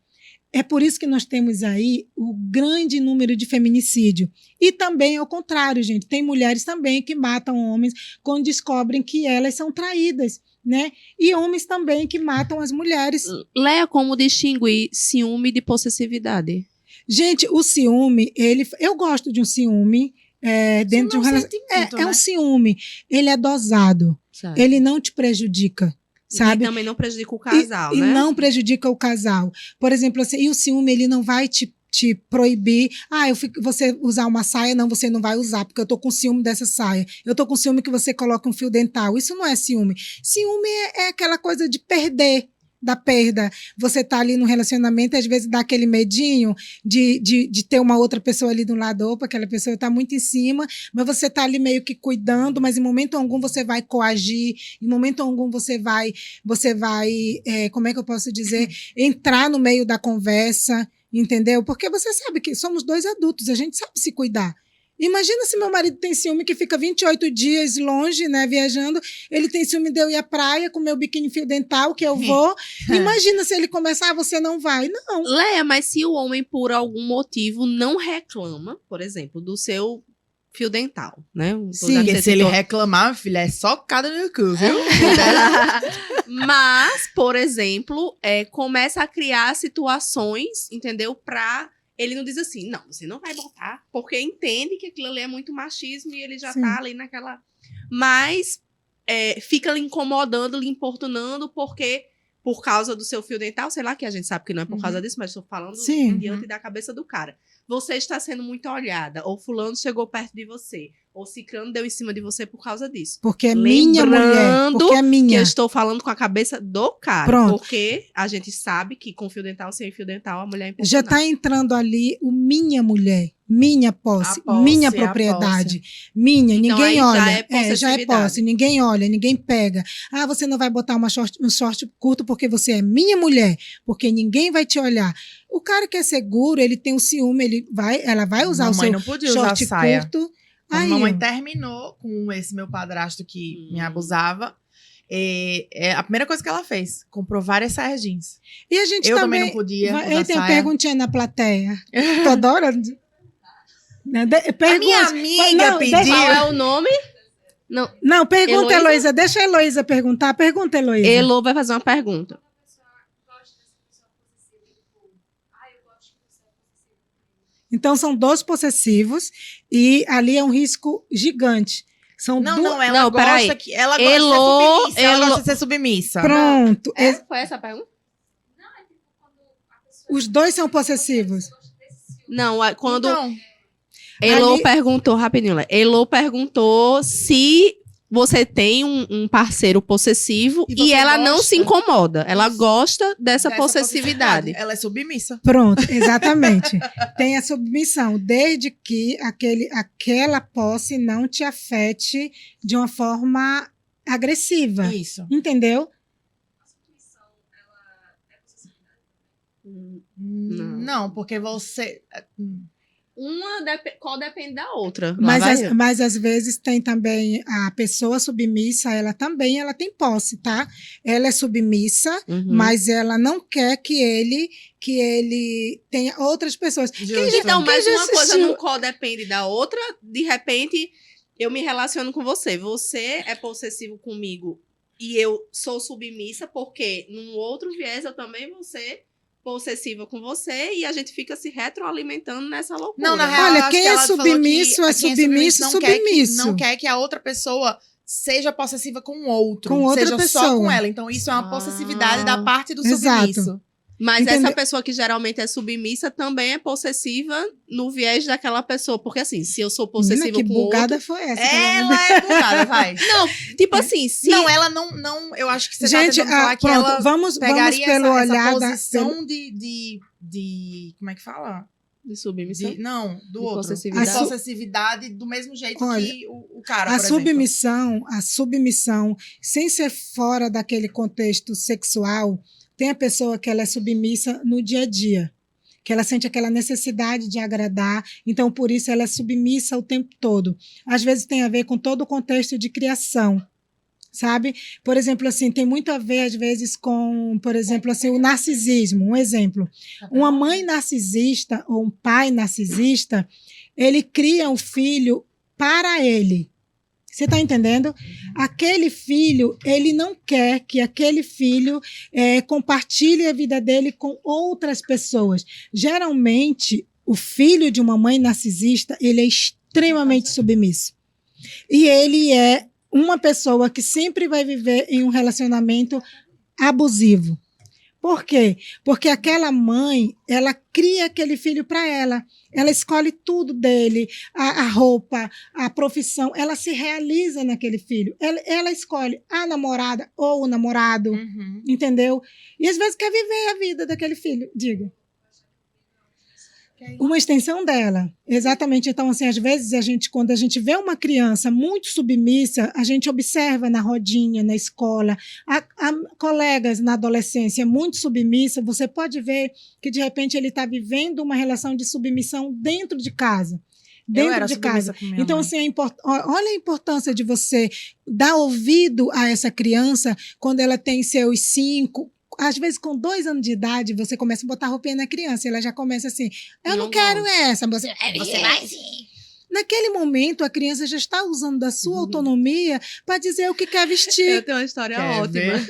É por isso que nós temos aí o grande número de feminicídio. E também ao contrário, gente. Tem mulheres também que matam homens quando descobrem que elas são traídas, né? E homens também que matam as mulheres. Leia como distinguir ciúme de possessividade. Gente, o ciúme, eu gosto de um ciúme dentro de um relacionamento. É um ciúme. Ele é dosado. Sabe? Ele não te prejudica. Sabe? E também não prejudica o casal, e né? não prejudica o casal. Por exemplo, assim, e o ciúme, ele não vai te proibir. Você usar uma saia, não, você não vai usar, porque eu tô com ciúme dessa saia. Eu tô com ciúme que você coloque um fio dental. Isso não é ciúme. Ciúme é aquela coisa de perder, da perda. Você tá ali no relacionamento, às vezes dá aquele medinho de ter uma outra pessoa ali do lado, opa, aquela pessoa tá muito em cima, mas você tá ali meio que cuidando, mas em momento algum você vai coagir, em momento algum você vai como é que eu posso dizer, entrar no meio da conversa, entendeu? Porque você sabe que somos dois adultos, a gente sabe se cuidar. Imagina se meu marido tem ciúme que fica 28 dias longe, né, viajando. Ele tem ciúme de eu ir à praia com meu biquíni fio dental, que eu vou. Imagina se ele começar, você não vai. Não. Leia, mas se o homem, por algum motivo, não reclama, por exemplo, do seu fio dental, né? Sim, Porque se ele reclamar, filha, é socada no cu, viu? Mas, por exemplo, começa a criar situações, entendeu? Ele não diz assim, não, você não vai botar, porque entende que aquilo ali é muito machismo e ele já Sim. tá ali naquela... Mas fica lhe incomodando, lhe importunando, porque por causa do seu fio dental, sei lá, que a gente sabe que não é por causa disso, mas estou falando Sim. diante da cabeça do cara. Você está sendo muito olhada, ou fulano chegou perto de você, ou ciclano deu em cima de você por causa disso. Porque é minha mulher. Lembrando Porque é Que minha. eu estou falando com a cabeça do cara. Pronto. Porque a gente sabe que com fio dental, sem fio dental, a mulher é Já impressionante. está entrando ali o minha mulher, minha posse, A posse, minha a propriedade, minha, Então, ninguém aí já olha. é Já é possessividade. posse, ninguém olha, ninguém pega. Ah, você não vai botar um short curto porque você é minha mulher, porque ninguém vai te olhar. O cara que é seguro, ele tem o ciúme, ela vai usar Mamãe o não seu podia usar short saia. curto. Quando Aí, mamãe ó. terminou com esse meu padrasto que me abusava, a primeira coisa que ela fez, comprou várias saias jeans. E a gente Eu também também não podia Eu usar tenho saia. perguntinha na plateia. Tu adora? A minha amiga Não, pediu. Qual é o nome? Não, Não, pergunta, Heloísa? Heloísa. Deixa a Heloísa perguntar. Pergunta, Heloísa. Elo vai fazer uma pergunta. Então, são dois possessivos e ali é um risco gigante. São Não, duas... não, ela Não, peraí. gosta que ela gosta Elô, de ser submissa. Ela Elô- gosta de ser submissa. Pronto. Foi essa a pergunta? Os dois são possessivos. Não, quando Então, Elo ali- perguntou, rapidinho, Elo perguntou se você tem um parceiro possessivo E e você ela não gosta? se incomoda. Ela gosta dessa dessa possessividade. Ela é submissa. Pronto, exatamente. Tem a submissão, desde que aquela posse não te afete de uma forma agressiva. Isso. Entendeu? Não, porque você. Qual depende da outra. Lá Mas, vai eu. mas às vezes tem também a pessoa submissa, ela tem posse, tá? Ela é submissa, Uhum. mas ela não quer que ele tenha outras pessoas. Justo. Então, mas já uma coisa assistiu? no qual depende da outra, de repente, eu me relaciono com você. Você é possessivo comigo e eu sou submissa, porque num outro viés eu também vou ser possessiva com você e a gente fica se retroalimentando nessa loucura. Não, na real, Olha, eu acho quem que é ela falou submisso que é quem submisso, não quer submisso. não quer que a outra pessoa seja possessiva com o outro. Com outra seja só pessoa. com ela. Então, isso é uma possessividade da parte do Exato. submisso. Mas Entendeu? essa pessoa que geralmente é submissa também é possessiva no viés daquela pessoa. Porque assim, se eu sou Menina, possessiva que com o bugada outro... foi essa? que ela- Ela é bugada, vai. Não, tipo assim, se... Não, ela não. Eu acho que você Gente, tá tentando falar que pronto, ela vamos pegaria pelo essa olhar da... posição de. Como é que fala? De submissão. Não, do De outro. possessividade. A possessividade do mesmo jeito Olha, que o cara, A por exemplo. submissão, sem ser fora daquele contexto sexual, tem a pessoa que ela é submissa no dia a dia, que ela sente aquela necessidade de agradar, então por isso ela é submissa o tempo todo. Às vezes tem a ver com todo o contexto de criação, sabe? Por exemplo, assim, tem muito a ver às vezes com, por exemplo, assim, o narcisismo. Um exemplo, uma mãe narcisista ou um pai narcisista, ele cria um filho para ele. Você está entendendo? Aquele filho, ele não quer que aquele filho compartilhe a vida dele com outras pessoas. Geralmente, o filho de uma mãe narcisista, ele é extremamente submisso. E ele é uma pessoa que sempre vai viver em um relacionamento abusivo. Por quê? Porque aquela mãe, ela cria aquele filho para ela. Ela escolhe tudo dele, a roupa, a profissão. Ela se realiza naquele filho. Ela escolhe a namorada ou o namorado, Uhum. entendeu? E às vezes quer viver a vida daquele filho. Diga. Uma extensão dela, exatamente. Então, assim, às vezes quando a gente vê uma criança muito submissa, a gente observa na rodinha, na escola, colegas na adolescência muito submissa, você pode ver que de repente ele está vivendo uma relação de submissão dentro de casa. Eu Dentro era de submissa casa. com minha Então, mãe. assim, olha a importância de você dar ouvido a essa criança quando ela tem seus 5. Às vezes, com 2 anos de idade, você começa a botar roupinha na criança. E ela já começa assim, eu não quero essa. Você vai sim. Naquele momento, a criança já está usando da sua autonomia para dizer o que quer Eu vestir. tenho uma história Quer ótima. ver?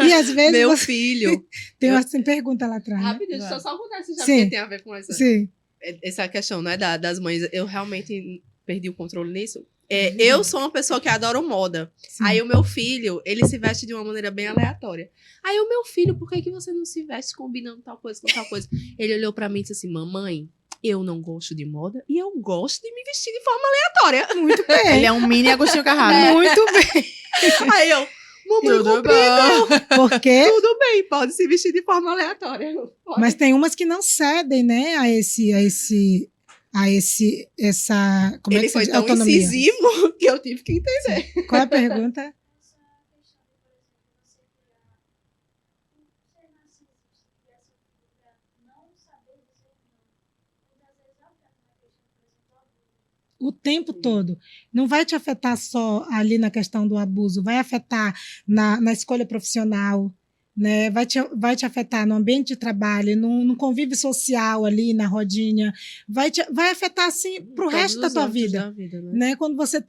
E às vezes Meu você filho. tem uma pergunta lá atrás. Né? Rapidinho, deixa eu só contar isso já, Sim. porque tem a ver com Sim. essa questão, né, das mães. Eu realmente perdi o controle nisso. Eu sou uma pessoa que adora moda. Sim. Aí o meu filho, ele se veste de uma maneira bem aleatória. Aí o meu filho, por que você não se veste combinando tal coisa com tal coisa? Ele olhou pra mim e disse assim, mamãe, eu não gosto de moda e eu gosto de me vestir de forma aleatória. Muito bem. Ele é um mini Agostinho Carrara. Muito bem. Aí eu, mamãe, Tudo compreendeu. bom. Porque Tudo bem, pode se vestir de forma aleatória. Pode. mas tem umas que não cedem, né, a essa como Ele é que se foi diz? tão Autonomia. incisivo que eu tive que entender. Qual é a pergunta? Essa questão de, por exemplo, você criar ser narcisista, criar seu filho pra não saber dizer não, muitas vezes afeta na questão, por exemplo, do abuso. O tempo todo. Não vai te afetar só ali na questão do abuso, vai afetar na escolha profissional, né? Vai te afetar no ambiente de trabalho, no convívio social ali, na rodinha. Vai afetar, assim, para o Todos resto da os tua âmbitos vida. da vida, né? Né? Quando você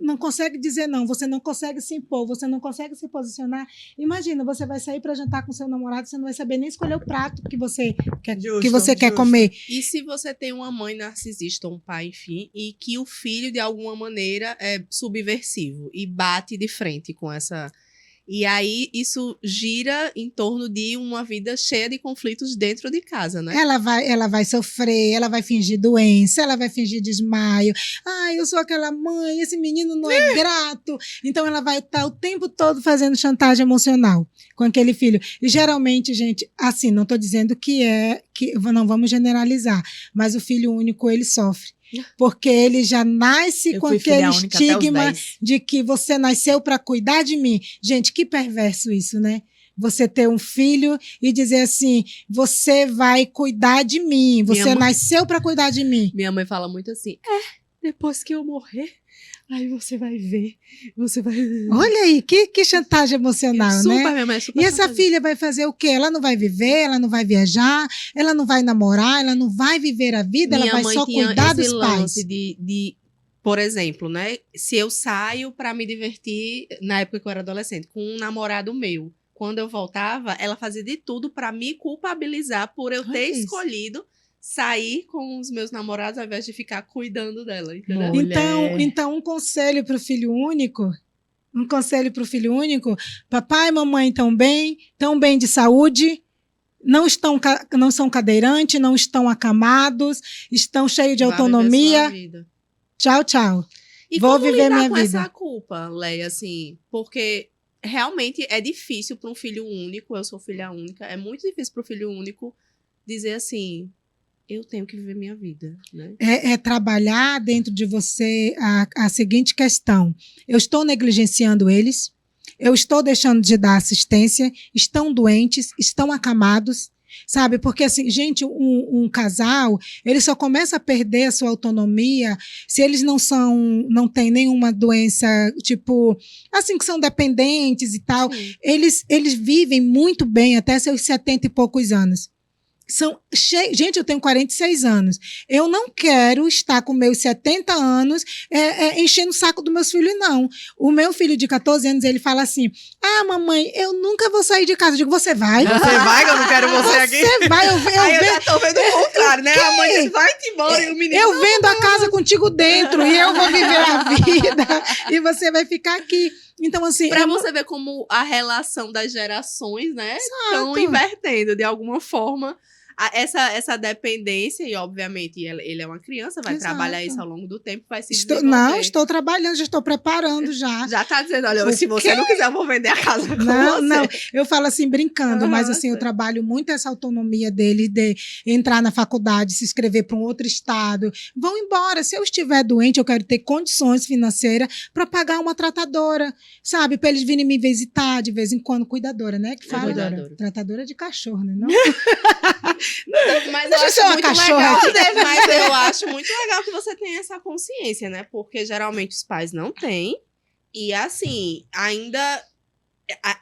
não consegue dizer não, você não consegue se impor, você não consegue se posicionar. Imagina, você vai sair para jantar com seu namorado, você não vai saber nem escolher o prato que você quer, Justo, que você quer justo. comer. E se você tem uma mãe narcisista ou um pai, enfim, e que o filho, de alguma maneira, é subversivo e bate de frente com essa... E aí, isso gira em torno de uma vida cheia de conflitos dentro de casa, né? Ela vai sofrer, ela vai fingir doença, ela vai fingir desmaio. Ah, eu sou aquela mãe, esse menino não é grato. Então ela vai estar o tempo todo fazendo chantagem emocional com aquele filho. E geralmente, gente, assim, não estou dizendo que não vamos generalizar, mas o filho único, ele sofre. Porque ele já nasce Eu com fui aquele filha única até os estigma 10. de que você nasceu para cuidar de mim. Gente, que perverso isso, né? você ter um filho e dizer assim, você vai cuidar de mim, você Minha mãe- nasceu para cuidar de mim. Minha mãe fala muito assim, depois que eu morrer, aí você vai ver, você vai... Olha aí, que chantagem emocional, super, né? minha mãe é super E essa chantagista. filha vai fazer o quê? Ela não vai viver, ela não vai viajar, ela não vai namorar, ela não vai viver a vida, Minha ela vai mãe só tinha cuidar esse dos pais. lance de, por exemplo, né? Se eu saio pra me divertir, na época que eu era adolescente, com um namorado meu, quando eu voltava, ela fazia de tudo pra me culpabilizar por eu Olha ter isso. escolhido sair com os meus namorados ao invés de ficar cuidando dela, entendeu? Mulher. Então, um conselho para o filho único, papai e mamãe estão bem de saúde, não são cadeirantes, não estão acamados, estão cheios de Vá viver sua autonomia. vida. Tchau, tchau. E Vou como viver lidar minha com vida. essa culpa, Leia, assim, porque realmente é difícil para um filho único, eu sou filha única, é muito difícil para o filho único dizer assim, eu tenho que viver minha vida, né? É trabalhar dentro de você a seguinte questão. Eu estou negligenciando eles, eu estou deixando de dar assistência, estão doentes, estão acamados, sabe? Porque, assim, gente, um casal, ele só começa a perder a sua autonomia se eles não têm nenhuma doença, tipo, assim, que são dependentes e tal. Sim. Eles vivem muito bem até seus 70 e poucos anos. Gente, eu tenho 46 anos. Eu não quero estar com meus 70 anos enchendo o saco dos meus filhos, não. O meu filho de 14 anos, ele fala assim, mamãe, eu nunca vou sair de casa. Eu digo, você vai? Você vai, que eu não quero você aqui. Você vai, eu Aí eu já tô vendo o contrário, né? A mãe diz, vai-te embora e o menino... eu vendo a casa contigo dentro e eu vou viver a vida e você vai ficar aqui. Então, assim... Pra você ver como a relação das gerações, né? Estão invertendo de alguma forma essa dependência, e obviamente ele é uma criança, vai Exato. trabalhar isso ao longo do tempo, vai se desenvolver. Estou trabalhando, já estou preparando já. Já tá dizendo, olha, se você não quiser, eu vou vender a casa com você. Não, eu falo assim, brincando, mas assim, eu sei. trabalho muito essa autonomia dele de entrar na faculdade, se inscrever para um outro estado. Vão embora. Se eu estiver doente, eu quero ter condições financeiras para pagar uma tratadora, sabe? Para eles virem me visitar de vez em quando, cuidadora, né? Que fala. Cuidadora. Tratadora de cachorro, né? Não? Mas Deixa eu eu ser acho uma muito cachorra legal, aqui. mas eu acho muito legal que você tenha essa consciência, né? Porque geralmente os pais não têm. E assim, ainda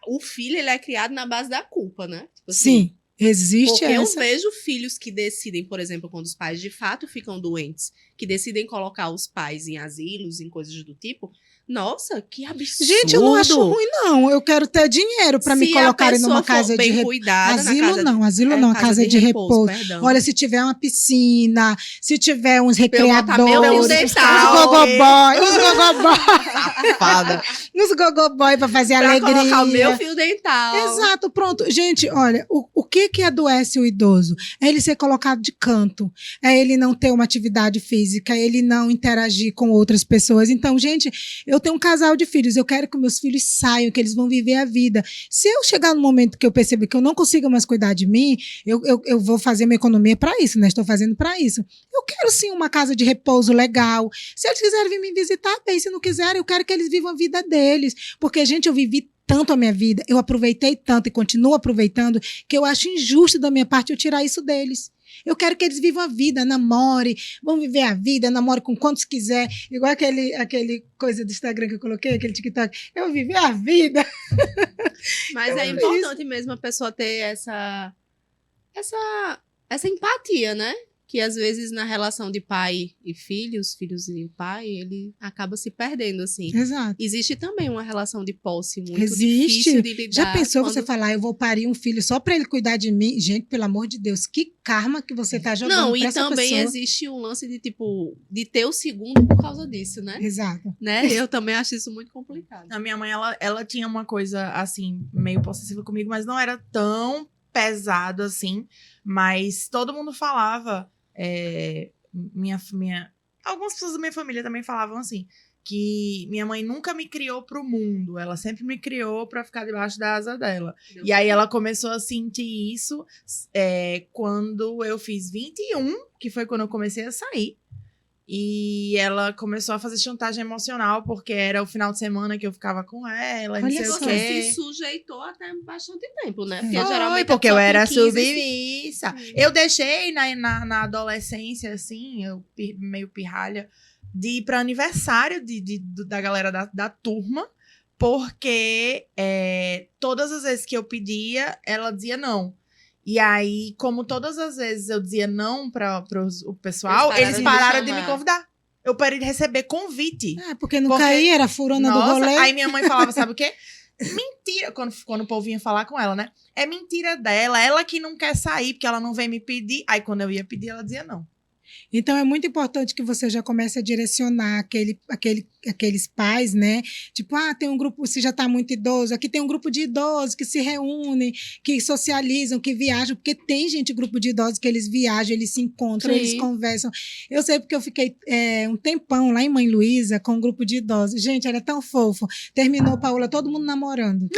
o filho ele é criado na base da culpa, né? Tipo assim, Sim, existe porque eu essa. vejo filhos que decidem, por exemplo, quando os pais de fato ficam doentes, que decidem colocar os pais em asilos, em coisas do tipo. Nossa, que absurdo! Gente, eu não acho ruim, não. Eu quero ter dinheiro para me Se a colocarem numa pessoa for casa de bem repouso. cuidada, na Asilo casa não, de, asilo não, casa de repouso. perdão. Olha, se tiver uma piscina, se tiver uns Pra eu botar meu recreadores, fio uns dental. gogoboy, Safada. uns gogoboy para fazer Pra alegria. colocar o meu fio dental. Exato, pronto. Gente, olha, o que adoece o idoso? É ele ser colocado de canto, é ele não ter uma atividade física, é ele não interagir com outras pessoas. Então, gente, eu tenho um casal de filhos, eu quero que meus filhos saiam, que eles vão viver a vida. Se eu chegar no momento que eu perceber que eu não consigo mais cuidar de mim, eu vou fazer minha economia para isso, né? Estou fazendo para isso. Eu quero sim uma casa de repouso legal. Se eles quiserem vir me visitar, bem. Se não quiserem, eu quero que eles vivam a vida deles. Porque, gente, eu vivi tanto a minha vida, eu aproveitei tanto e continuo aproveitando, que eu acho injusto da minha parte eu tirar isso deles. Eu quero que eles vivam a vida, namore, vão viver a vida, namore com quantos quiser. Igual aquele coisa do Instagram que eu coloquei, aquele TikTok. Eu viver a vida. Mas é importante mesmo a pessoa ter essa empatia, né? Que às vezes na relação de pai e filhos e o pai, ele acaba se perdendo, assim. Exato. Existe também uma relação de posse muito Existe. difícil de lidar. Já pensou quando... você falar, eu vou parir um filho só para ele cuidar de mim? Gente, pelo amor de Deus, que karma que você tá jogando Não, pra e essa também pessoa. existe um lance de, tipo, de ter o segundo por causa disso, né? Exato. Né? Eu também acho isso muito complicado. A minha mãe, ela tinha uma coisa, assim, meio possessiva comigo, mas não era tão pesado assim. Mas todo mundo falava... algumas pessoas da minha família também falavam assim, que minha mãe nunca me criou pro mundo, ela sempre me criou pra ficar debaixo da asa dela. E aí ela começou a sentir isso quando eu fiz 21, que foi quando eu comecei a sair. E ela começou a fazer chantagem emocional, porque era o final de semana que eu ficava com ela, não Olha sei só. o Você quê. se sujeitou até bastante tempo, né? Foi, geralmente Porque a eu pessoa era com 15, submissa. Eu deixei na adolescência, assim, meio pirralha, de ir para aniversário da galera da turma, porque todas as vezes que eu pedia, ela dizia não. E aí, como todas as vezes eu dizia não para o pessoal, eles pararam de me chamar. convidar. Eu parei de receber convite. Porque não Porque- caía, era furona do rolê. Aí minha mãe falava, sabe o quê? Mentira, quando o povo vinha falar com ela, né? É mentira dela, ela que não quer sair, porque ela não vem me pedir. Aí quando eu ia pedir, ela dizia não. Então é muito importante que você já comece a direcionar aqueles pais, né? Tipo, tem um grupo, se já está muito idoso, aqui tem um grupo de idosos que se reúnem, que socializam, que viajam, porque tem grupo de idosos que eles viajam, eles se encontram, Sim. eles conversam. Eu sei porque eu fiquei um tempão lá em Mãe Luísa com um grupo de idosos. Gente, era tão fofo. Terminou, Paola, todo mundo namorando.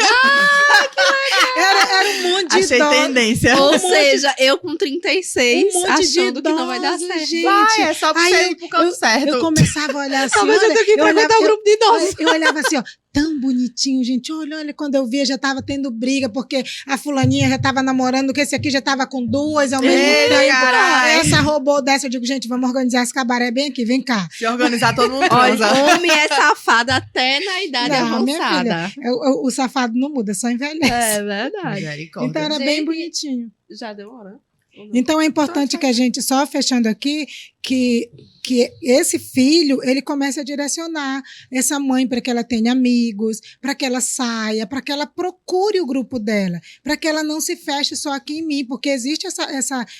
Era um monte de Achei idosos. tendência. Ou seja, eu com 36, Um monte de achando que não vai dar idosos, certo. gente. Vai, é só pra Aí você ir pro canto certo. Eu começava a olhar assim, Talvez eu olha, tenha que frequentar o grupo de idosos. eu olhava assim, ó, tão bonitinho, gente. Olha, quando eu via, já tava tendo briga, porque a fulaninha já tava namorando, que esse aqui já tava com duas ao mesmo Eita, tempo. carai. Essa roubou dessa. Eu digo, gente, vamos organizar esse cabaré bem aqui, vem cá. Se organizar, todo mundo Olha, transa. homem é safado até na idade Não, minha avançada. O safado não muda, só envelhece. É verdade. Misericórdia. Então era Gente, bem bonitinho. Já deu hora? Ou não? Então é importante que a gente, só fechando aqui, que esse filho, ele comece a direcionar essa mãe para que ela tenha amigos, para que ela saia, para que ela procure o grupo dela, para que ela não se feche só aqui em mim, porque existe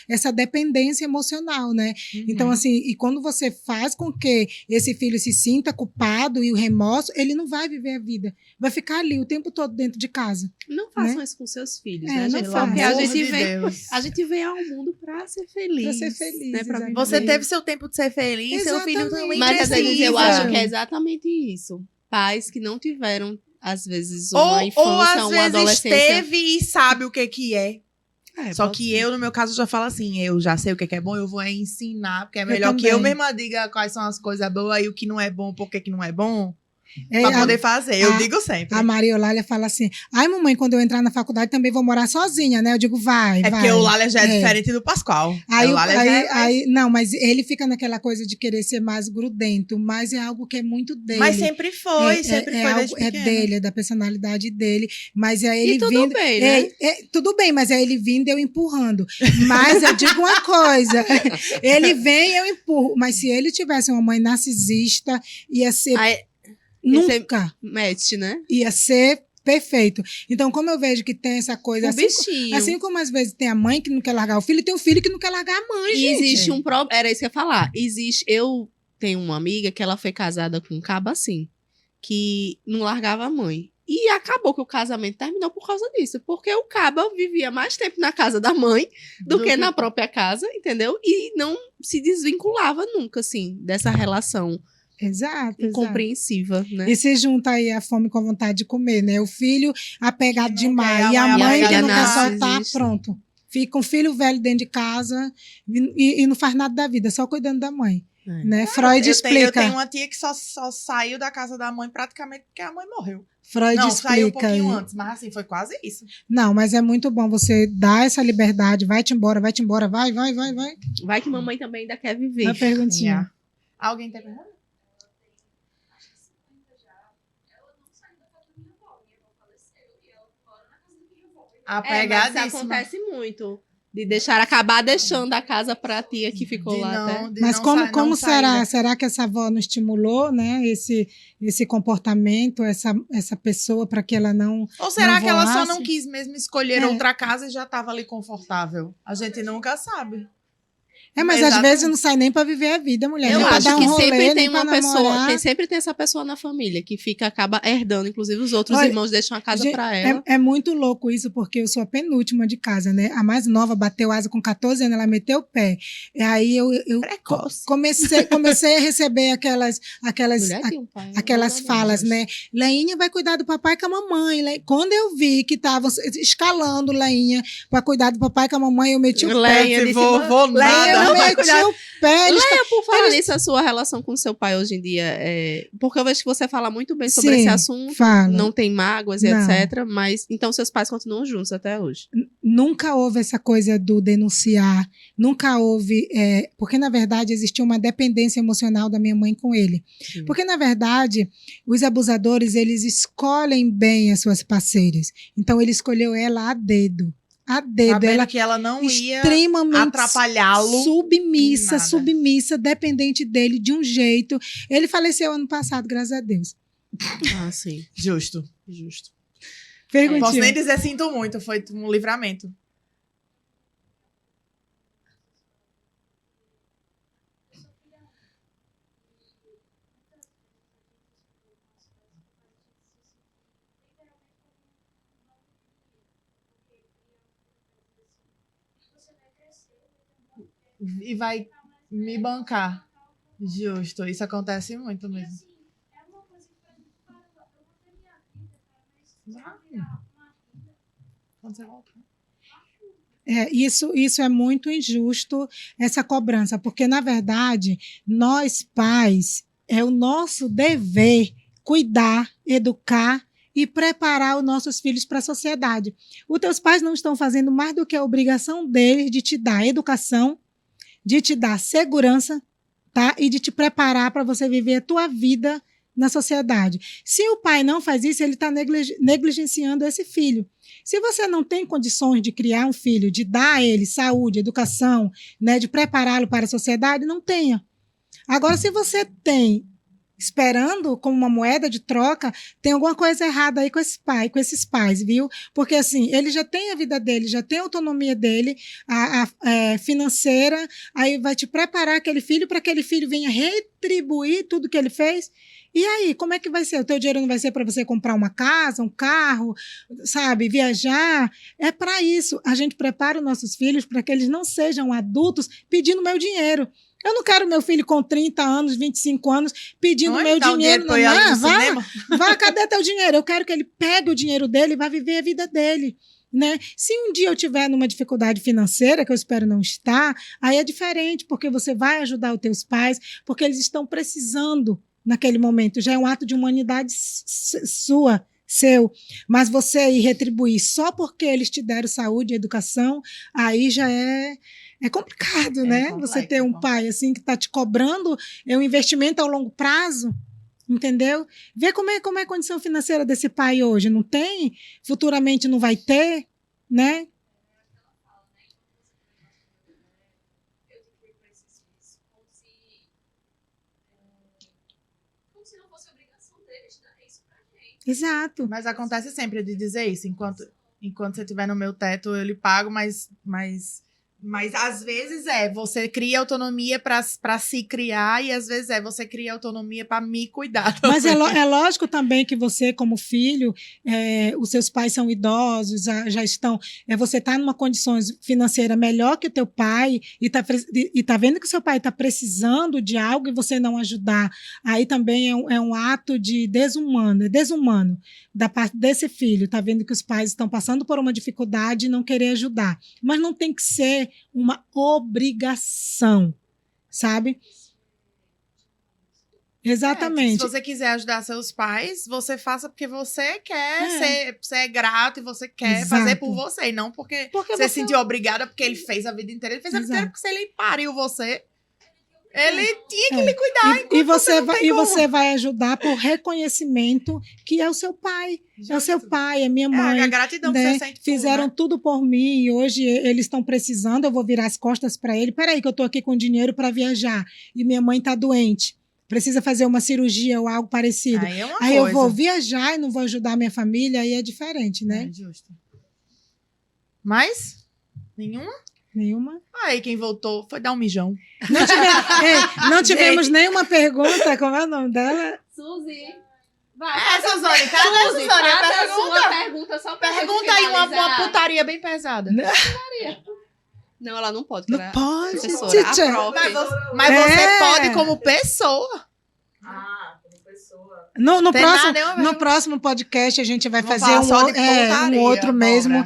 essa dependência emocional, né? Então, assim, e quando você faz com que esse filho se sinta culpado e o remorso, ele não vai viver a vida, vai ficar ali o tempo todo dentro de casa. Não façam isso com seus filhos, É, né, não gente? façam. Porque Pelo a amor gente de vem. Deus. A gente veio ao mundo pra ser feliz. Pra ser feliz, Né? Pra exatamente. viver. Você teve seu tempo de ser feliz, seu filho Exatamente. também Mas às vezes precisa. eu acho que é exatamente isso. Pais que não tiveram, às vezes, uma ou infância, às uma vezes adolescência. teve e sabe o que é. Só pode que ser. eu, no meu caso, já falo assim, eu já sei o que é bom, eu vou ensinar, porque é melhor que também. eu mesma diga quais são as coisas boas e o que não é bom, por que não é bom, É, pra poder fazer. Eu digo sempre. A Maria Eulália fala assim, ai mamãe, quando eu entrar na faculdade também vou morar sozinha, né? Eu digo, vai. Porque o Lália já é É. diferente do Pascoal. Aí, o Lália já é mais- não, mas ele fica naquela coisa de querer ser mais grudento, mas é algo que é muito dele. Mas sempre foi, sempre foi desde é pequeno. dele, é da personalidade dele, mas é ele E tudo vindo... bem, né? Tudo bem, mas é ele vindo e eu empurrando. Mas eu digo uma coisa, ele vem e eu empurro, mas se ele tivesse uma mãe narcisista, ia ser... Aí, nunca mete, né? ia ser perfeito. Então, como eu vejo que tem essa coisa, O assim, bichinho. assim como às vezes tem a mãe que não quer largar o filho, tem o filho que não quer largar a mãe, E gente. existe um problema. Era isso que eu ia falar. Eu tenho uma amiga que ela foi casada com um cabo assim, que não largava a mãe. E acabou que o casamento terminou por causa disso. Porque o cabo vivia mais tempo na casa da mãe do que na própria casa, entendeu? E não se desvinculava nunca, assim, dessa relação Exato. incompreensiva, né? E se junta aí a fome com a vontade de comer, né? O filho apegado Que não demais quer, e a a mãe mãe que apegada não quer narcisista. soltar, pronto. Fica um filho velho dentro de casa e não faz nada da vida, só cuidando da mãe. É. Né? Freud Eu explica. tenho uma tia que só saiu da casa da mãe praticamente porque a mãe morreu. Freud Não, saiu um explica. pouquinho aí. antes, mas assim, foi quase isso. Não, mas é muito bom você dar essa liberdade. Vai-te embora, vai-te embora, vai. Vai que mamãe também ainda quer viver. Uma perguntinha. Alguém tem pergunta? Acho que 50 já. Ela não saiu da casa da minha avó. Minha avó faleceu e ela mora na casa da minha avó. Mas Apegadíssima. isso acontece muito. De acabar deixando a casa pra tia que ficou De lá não- até. de Mas não como não sair será? da- Será que essa avó não estimulou, né? Esse comportamento, essa pessoa para que ela não... Ou será não que ela só voasse? não quis mesmo escolher É. outra casa e já estava ali confortável? A gente nunca sabe. Mas às Exatamente. vezes não sai nem para viver a vida, mulher. Eu nem pra acho dar um que rolê, sempre nem tem pra uma pessoa, namorar. sempre tem essa pessoa na família que acaba herdando, inclusive os outros Olha, irmãos deixam a casa Gente, pra ela. É muito louco isso, porque eu sou a penúltima de casa, né? A mais nova bateu asa com 14 anos, ela meteu o pé. E aí eu Precoce. comecei a receber aquelas Mulher tem um pai, aquelas não, falas, Deus. né? Leinha vai cuidar do papai com a mamãe. Quando eu vi que estavam escalando Leinha para cuidar do papai com a mamãe, eu meti o pé. Leinha Esse disse, vovô Leinha nada não vai meti cuidar. o pé. Eles Leia, por falar nisso, a sua relação com seu pai hoje em dia. Porque eu vejo que você fala muito bem sobre Sim, esse assunto. falam. Não tem mágoas e Não. etc. Mas então seus pais continuam juntos até hoje. Nunca houve essa coisa do denunciar, nunca houve, porque na verdade existia uma dependência emocional da minha mãe com ele. Sim. Porque na verdade os abusadores eles escolhem bem as suas parceiras. Então ele escolheu ela a dedo, Sabendo ela que ela não ia extremamente atrapalhá-lo. em nada. submissa, dependente dele de um jeito. Ele faleceu ano passado, graças a Deus. Ah, sim. Justo. Justo. Perguntinha. Posso nem dizer sinto muito, foi um livramento. E vai me bancar. Justo, isso acontece muito mesmo. Vai. Quando você voltar. Isso é muito injusto, essa cobrança, porque, na verdade, nós pais, é o nosso dever cuidar, educar e preparar os nossos filhos para a sociedade. Os teus pais não estão fazendo mais do que a obrigação deles de te dar educação, de te dar segurança, tá? E de te preparar para você viver a tua vida na sociedade. Se o pai não faz isso, ele está negligenciando esse filho. Se você não tem condições de criar um filho, de dar a ele saúde, educação, né, de prepará-lo para a sociedade, não tenha. Agora, se você tem, esperando como uma moeda de troca, tem alguma coisa errada aí com esses pais, viu? Porque assim, ele já tem a vida dele, já tem a autonomia dele, financeira, aí vai te preparar aquele filho para que aquele filho venha retribuir tudo que ele fez. E aí, como é que vai ser? O teu dinheiro não vai ser para você comprar uma casa, um carro, sabe, viajar? É para isso. A gente prepara os nossos filhos para que eles não sejam adultos pedindo meu dinheiro. Eu não quero meu filho com 30 anos, 25 anos, pedindo Onde meu tá o dinheiro. pra eu ir ali no Vá, cinema? vá, cadê teu dinheiro? Eu quero que ele pegue o dinheiro dele e vá viver a vida dele. Né? Se um dia eu tiver numa dificuldade financeira, que eu espero não estar, aí é diferente, porque você vai ajudar os teus pais, porque eles estão precisando naquele momento. Já é um ato de humanidade seu. Mas você ir retribuir só porque eles te deram saúde e educação, aí já é complicado, né? Complexo, Você ter um pai assim que está te cobrando, é um investimento ao longo prazo, entendeu? Vê como é a condição financeira desse pai hoje. Não tem? Futuramente não vai ter, né? Exato. Mas acontece sempre de dizer isso. Enquanto você estiver no meu teto, eu lhe pago, mas às vezes você cria autonomia para se criar e às vezes você cria autonomia para me cuidar. Mas é lógico também que você, como filho, os seus pais são idosos, já estão. Você está numa condição financeira melhor que o teu pai e tá vendo que o seu pai está precisando de algo e você não ajudar. Aí também é um ato de desumano da parte desse filho. Tá vendo que os pais estão passando por uma dificuldade e não querer ajudar. Mas não tem que ser uma obrigação, sabe? Exatamente. Se você quiser ajudar seus pais, você faça porque você quer você é grato e você quer fazer por você, e não porque você se sentiu obrigada porque ele fez a vida inteira. Ele fez a vida inteira porque se ele pariu você, ele tinha que lhe cuidar. E você vai ajudar por reconhecimento que é o seu pai. Justo. É o seu pai, é minha mãe. A gratidão né? que você sente. Fizeram tudo por mim e hoje eles estão precisando, eu vou virar as costas para ele. Peraí que eu tô aqui com dinheiro para viajar e minha mãe tá doente. Precisa fazer uma cirurgia ou algo parecido. Aí eu vou viajar e não vou ajudar a minha família, aí é diferente, né? É justo. Mas? Nenhuma? Aí quem voltou foi dar um mijão. Não tivemos nenhuma pergunta. Como é o nome dela? Suzy. Vai, Suzane, cadê a Suzane? Pergunta aí uma putaria bem pesada. Não, ela não pode. Não pode, teacher. Mas você pode como pessoa. Como pessoa. No próximo podcast a gente vai fazer um outro mesmo.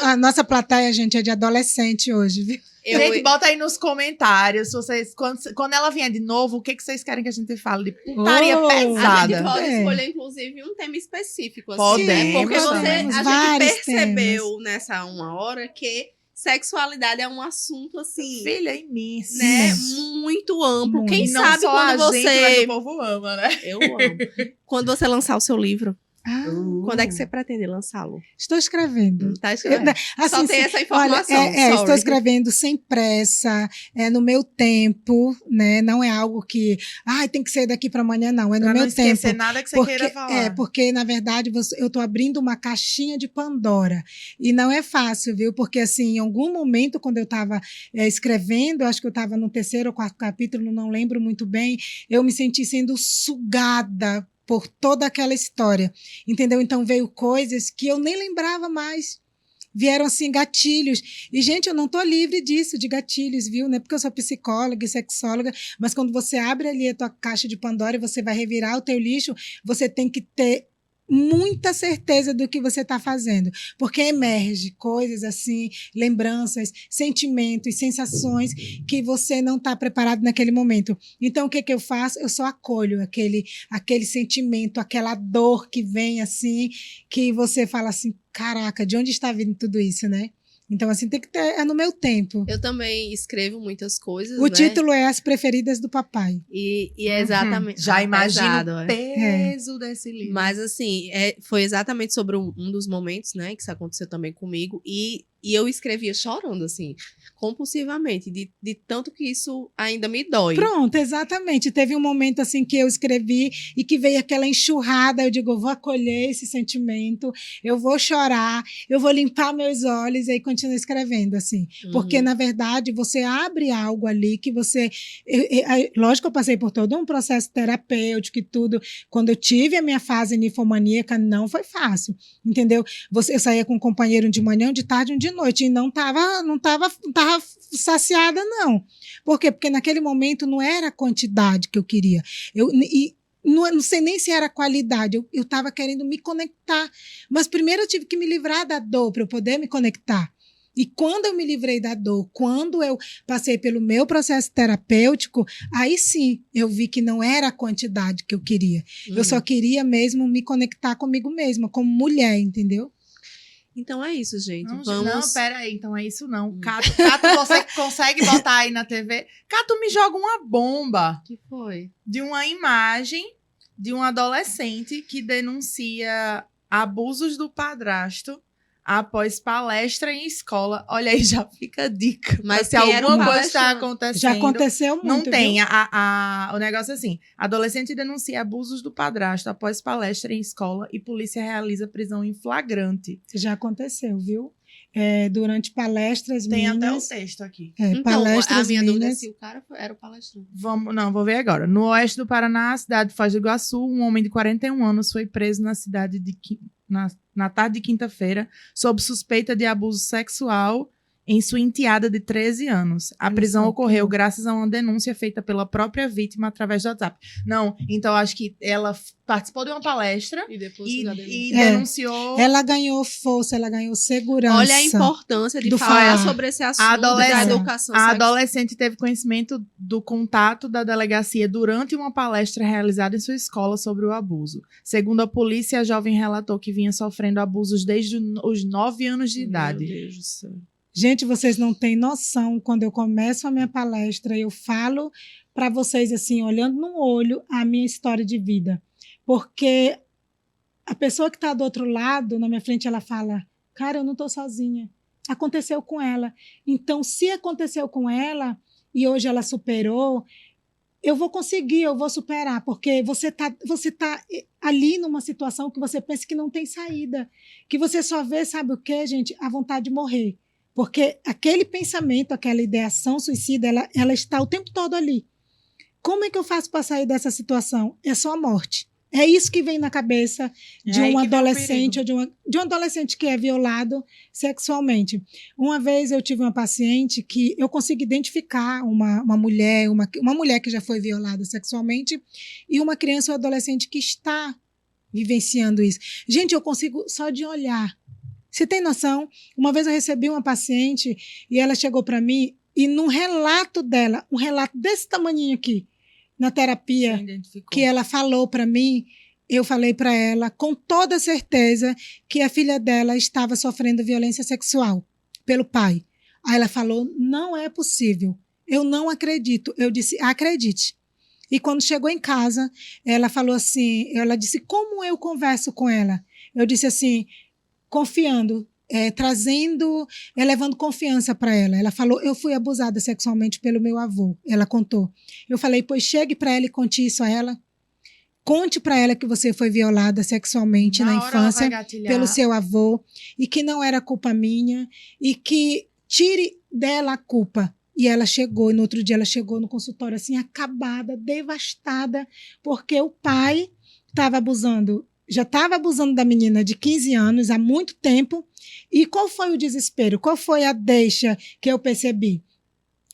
A nossa plateia, gente, é de adolescente hoje, viu? Gente, bota aí nos comentários, vocês, quando ela vier de novo, o que vocês querem que a gente fale de putaria Oh, A gente pesada? pode É. escolher, inclusive, um tema específico. Assim, Podemos, né? Porque podemos. a gente Vários percebeu nessa uma hora que sexualidade é um assunto, assim, Filha imensa. né, muito amplo. Muito. Quem E não sabe só quando a gente, mas você... o povo ama, né? Eu amo. Quando você lançar o seu livro, Ah, quando é que você pretende lançá-lo? estou escrevendo. Tá escrevendo. Assim, Só tem essa olha, informação, estou sorry. escrevendo sem pressa, no meu tempo, né? Não é algo que, tem que ser daqui para amanhã, não. É no Pra não meu tempo. esquecer nada que você queira falar. Porque, na verdade, eu estou abrindo uma caixinha de Pandora. E não é fácil, viu? Porque, assim, em algum momento, quando eu estava escrevendo, acho que eu estava no 3º ou 4º capítulo, não lembro muito bem, eu me senti sendo sugada por toda aquela história, entendeu? Então, veio coisas que eu nem lembrava mais. Vieram, assim, gatilhos. E, gente, eu não estou livre disso, de gatilhos, viu? Não é porque eu sou psicóloga e sexóloga, mas quando você abre ali a tua caixa de Pandora e você vai revirar o teu lixo, você tem que ter muita certeza do que você está fazendo, porque emerge coisas assim, lembranças, sentimentos, sensações que você não está preparado naquele momento. Então, o que eu faço? Eu só acolho aquele sentimento, aquela dor que vem assim, que você fala assim, caraca, de onde está vindo tudo isso, né? Então, assim, tem que ter, é no meu tempo. Eu também escrevo muitas coisas, O né? título é As Preferidas do Papai. E é exatamente... Já imagino pesado, o é. peso desse livro. Mas, assim, foi exatamente sobre um dos momentos, né, que isso aconteceu também comigo. E eu escrevia chorando, assim, compulsivamente, de tanto que isso ainda me dói. Pronto, exatamente. Teve um momento assim que eu escrevi e que veio aquela enxurrada. Eu digo, eu vou acolher esse sentimento, eu vou chorar, eu vou limpar meus olhos e aí continuo escrevendo, assim. Porque, na verdade, você abre algo ali que você... lógico que eu passei por todo um processo terapêutico e tudo. Quando eu tive a minha fase ninfomaníaca, não foi fácil, entendeu? Eu saía com um companheiro de manhã, um de tarde, um de noite, e não tava saciada, não. Por quê? Porque naquele momento não era a quantidade que eu queria. Não sei nem se era a qualidade, eu estava querendo me conectar. Mas primeiro eu tive que me livrar da dor para eu poder me conectar. E quando eu me livrei da dor, quando eu passei pelo meu processo terapêutico, aí sim eu vi que não era a quantidade que eu queria. Eu só queria mesmo me conectar comigo mesma, como mulher, entendeu? Então é isso, gente. Não, pera aí, então é isso não. Cato, você consegue botar aí na TV? Cato me joga uma bomba O que foi? de uma imagem de um adolescente que denuncia abusos do padrasto após palestra em escola. Olha aí, já fica a dica. Mas se quem era o alguma coisa está palestrante? acontecendo... Já aconteceu muito, Não tem. viu? O negócio é assim. Adolescente denuncia abusos do padrasto após palestra em escola e polícia realiza prisão em flagrante. Já aconteceu, viu? Durante palestras Tem até o minhas... texto aqui. Então, a palestras minha dúvida é minhas... se o cara era o palestrante. Vou ver agora. No oeste do Paraná, cidade de Foz do Iguaçu, um homem de 41 anos foi preso na cidade na tarde de quinta-feira sob suspeita de abuso sexual em sua enteada de 13 anos. A prisão só, ocorreu graças a uma denúncia feita pela própria vítima através do WhatsApp. Não, então acho que ela participou de uma palestra E depois e denunciou... Ela ganhou força, ela ganhou segurança. Olha a importância de do falar falar. sobre esse assunto A da adolescente- educação A sexual. adolescente teve conhecimento do contato da delegacia durante uma palestra realizada em sua escola sobre o abuso. Segundo a polícia, a jovem relatou que vinha sofrendo abusos desde os 9 anos de idade. Meu Deus do céu. Gente, vocês não têm noção, quando eu começo a minha palestra, eu falo para vocês, assim, olhando no olho, a minha história de vida. Porque a pessoa que está do outro lado, na minha frente, ela fala, cara, eu não estou sozinha. Aconteceu com ela. Então, se aconteceu com ela, e hoje ela superou, eu vou conseguir, eu vou superar, porque você tá ali numa situação que você pensa que não tem saída, que você só vê, sabe o quê, gente? A vontade de morrer. Porque aquele pensamento, aquela ideação suicida, ela está o tempo todo ali. Como é que eu faço para sair dessa situação? É só a morte. É isso que vem na cabeça de aí um que vem o adolescente ou de um adolescente que é violado sexualmente. Uma vez eu tive uma paciente que eu consegui identificar uma mulher que já foi violada sexualmente e uma criança ou adolescente que está vivenciando isso. Gente, eu consigo só de olhar. Você tem noção? Uma vez eu recebi uma paciente e ela chegou para mim, E no relato dela, um relato desse tamaninho aqui, na terapia, Você identificou. que ela falou para mim, eu falei para ela com toda certeza que a filha dela estava sofrendo violência sexual pelo pai. Aí ela falou, não é possível, eu não acredito. Eu disse, acredite. E quando chegou em casa, ela falou assim, ela disse, como eu converso com ela? Eu disse assim, confiando, trazendo, levando confiança para ela. Ela falou, eu fui abusada sexualmente pelo meu avô. Ela contou. Eu falei, pois chegue para ela e conte isso a ela. Conte para ela que você foi violada sexualmente na hora ela vai infância gatilhar. pelo seu avô e que não era culpa minha e que tire dela a culpa. E ela chegou, e no outro dia ela chegou no consultório assim, acabada, devastada, porque o pai estava abusando, já estava abusando da menina de 15 anos há muito tempo. E qual foi o desespero? Qual foi a deixa que eu percebi?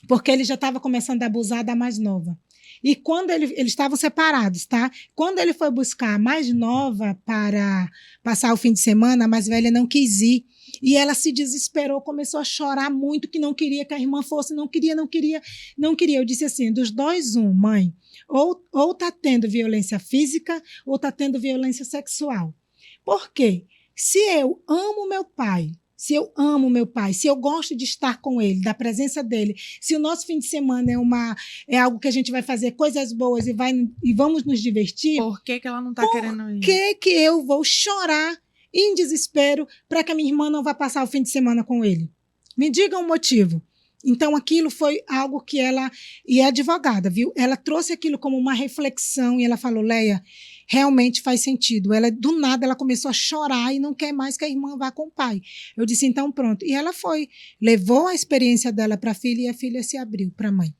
Porque ele já estava começando a abusar da mais nova. E quando eles estavam separados, tá? Quando ele foi buscar a mais nova para passar o fim de semana, a mais velha não quis ir. E ela se desesperou, começou a chorar muito, que não queria que a irmã fosse, não queria. Eu disse assim, dos dois, mãe, ou tá tendo violência física, ou tá tendo violência sexual. Por quê? Se eu amo meu pai, se eu gosto de estar com ele, da presença dele, se o nosso fim de semana é algo que a gente vai fazer coisas boas e vamos nos divertir, Por que ela não tá querendo ir? que eu vou chorar em desespero para que a minha irmã não vá passar o fim de semana com ele? Me diga um motivo. Então, aquilo foi algo que ela... E é advogada, viu? Ela trouxe aquilo como uma reflexão e ela falou, Leia, realmente faz sentido. Ela, do nada, ela começou a chorar e não quer mais que a irmã vá com o pai. Eu disse, então, pronto. E ela foi, levou a experiência dela para a filha e a filha se abriu para a mãe.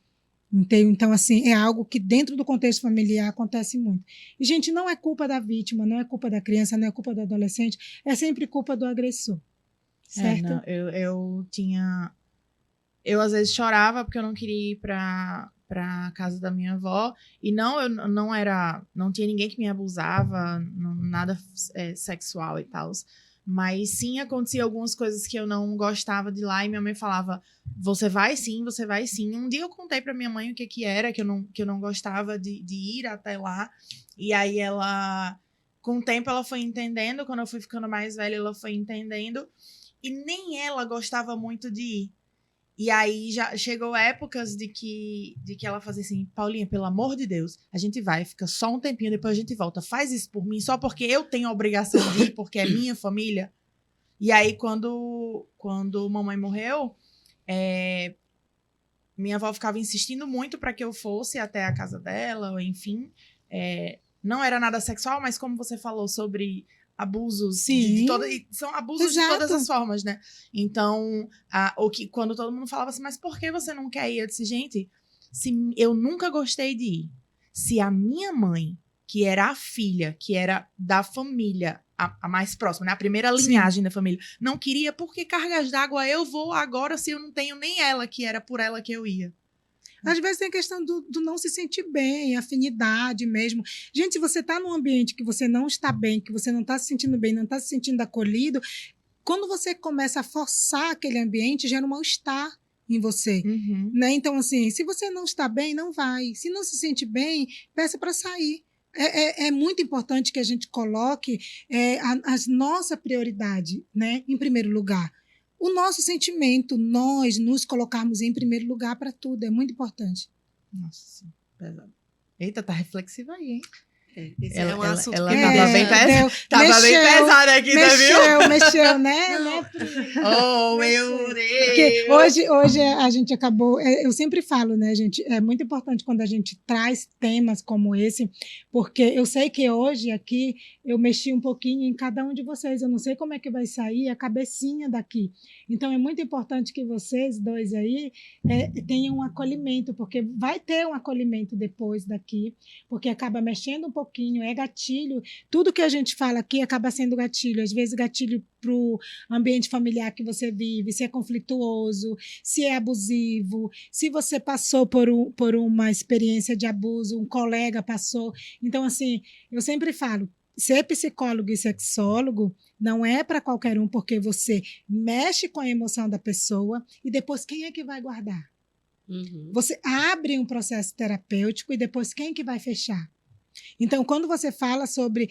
Então, assim, é algo que dentro do contexto familiar acontece muito. E, gente, não é culpa da vítima, não é culpa da criança, não é culpa do adolescente, é sempre culpa do agressor. Certo? Não, eu tinha... Eu, às vezes, chorava porque eu não queria ir pra casa da minha avó. E não tinha ninguém que me abusava, nada sexual e tal. Mas sim, acontecia algumas coisas que eu não gostava de lá. E minha mãe falava, você vai sim, você vai sim. Um dia eu contei pra minha mãe o que era, que eu não gostava de ir até lá. E aí ela, com o tempo, ela foi entendendo. Quando eu fui ficando mais velha, ela foi entendendo. E nem ela gostava muito de ir. E aí já chegou épocas de que ela fazia assim, Paulinha, pelo amor de Deus, a gente vai, fica só um tempinho, depois a gente volta. Faz isso por mim, só porque eu tenho a obrigação de ir, porque é minha família. E aí, quando mamãe morreu, minha avó ficava insistindo muito para que eu fosse até a casa dela, enfim. Não era nada sexual, mas como você falou sobre... abusos são abusos Exato. de todas as formas, né? Então, quando todo mundo falava assim, mas por que você não quer ir? Eu disse, gente, eu nunca gostei de ir. Se a minha mãe, que era a filha, que era da família, a mais próxima, né? A primeira linhagem da família, não queria, por que cargas d'água eu vou agora se eu não tenho nem ela, que era por ela que eu ia? Às vezes tem a questão do não se sentir bem, afinidade mesmo. Gente, se você está num ambiente que você não está bem, que você não está se sentindo bem, não está se sentindo acolhido, quando você começa a forçar aquele ambiente, gera um mal-estar em você. Uhum. Né? Então, assim, se você não está bem, não vai. Se não se sente bem, peça para sair. É muito importante que a gente coloque a nossa prioridade, né, em primeiro lugar. O nosso sentimento, nós nos colocarmos em primeiro lugar para tudo, é muito importante. Nossa, pesado. Eita, tá reflexiva aí, hein? Esse é um assunto ela que tava bem tava bem pesada aqui, né, viu? Mexeu, né? Oh, meu Porque Deus! hoje a gente acabou... Eu sempre falo, né, gente? É muito importante quando a gente traz temas como esse, porque eu sei que hoje aqui eu mexi um pouquinho em cada um de vocês. Eu não sei como é que vai sair a cabecinha daqui. Então, é muito importante que vocês dois aí tenham um acolhimento, porque vai ter um acolhimento depois daqui, porque acaba mexendo um pouquinho, é gatilho. Tudo que a gente fala aqui acaba sendo gatilho. Às vezes, gatilho para o ambiente familiar que você vive, se é conflituoso, se é abusivo, se você passou por uma experiência de abuso, um colega passou. Então, assim, eu sempre falo, ser psicólogo e sexólogo não é para qualquer um, porque você mexe com a emoção da pessoa e depois quem é que vai guardar? Uhum. Você abre um processo terapêutico e depois quem que vai fechar? Então, quando você fala sobre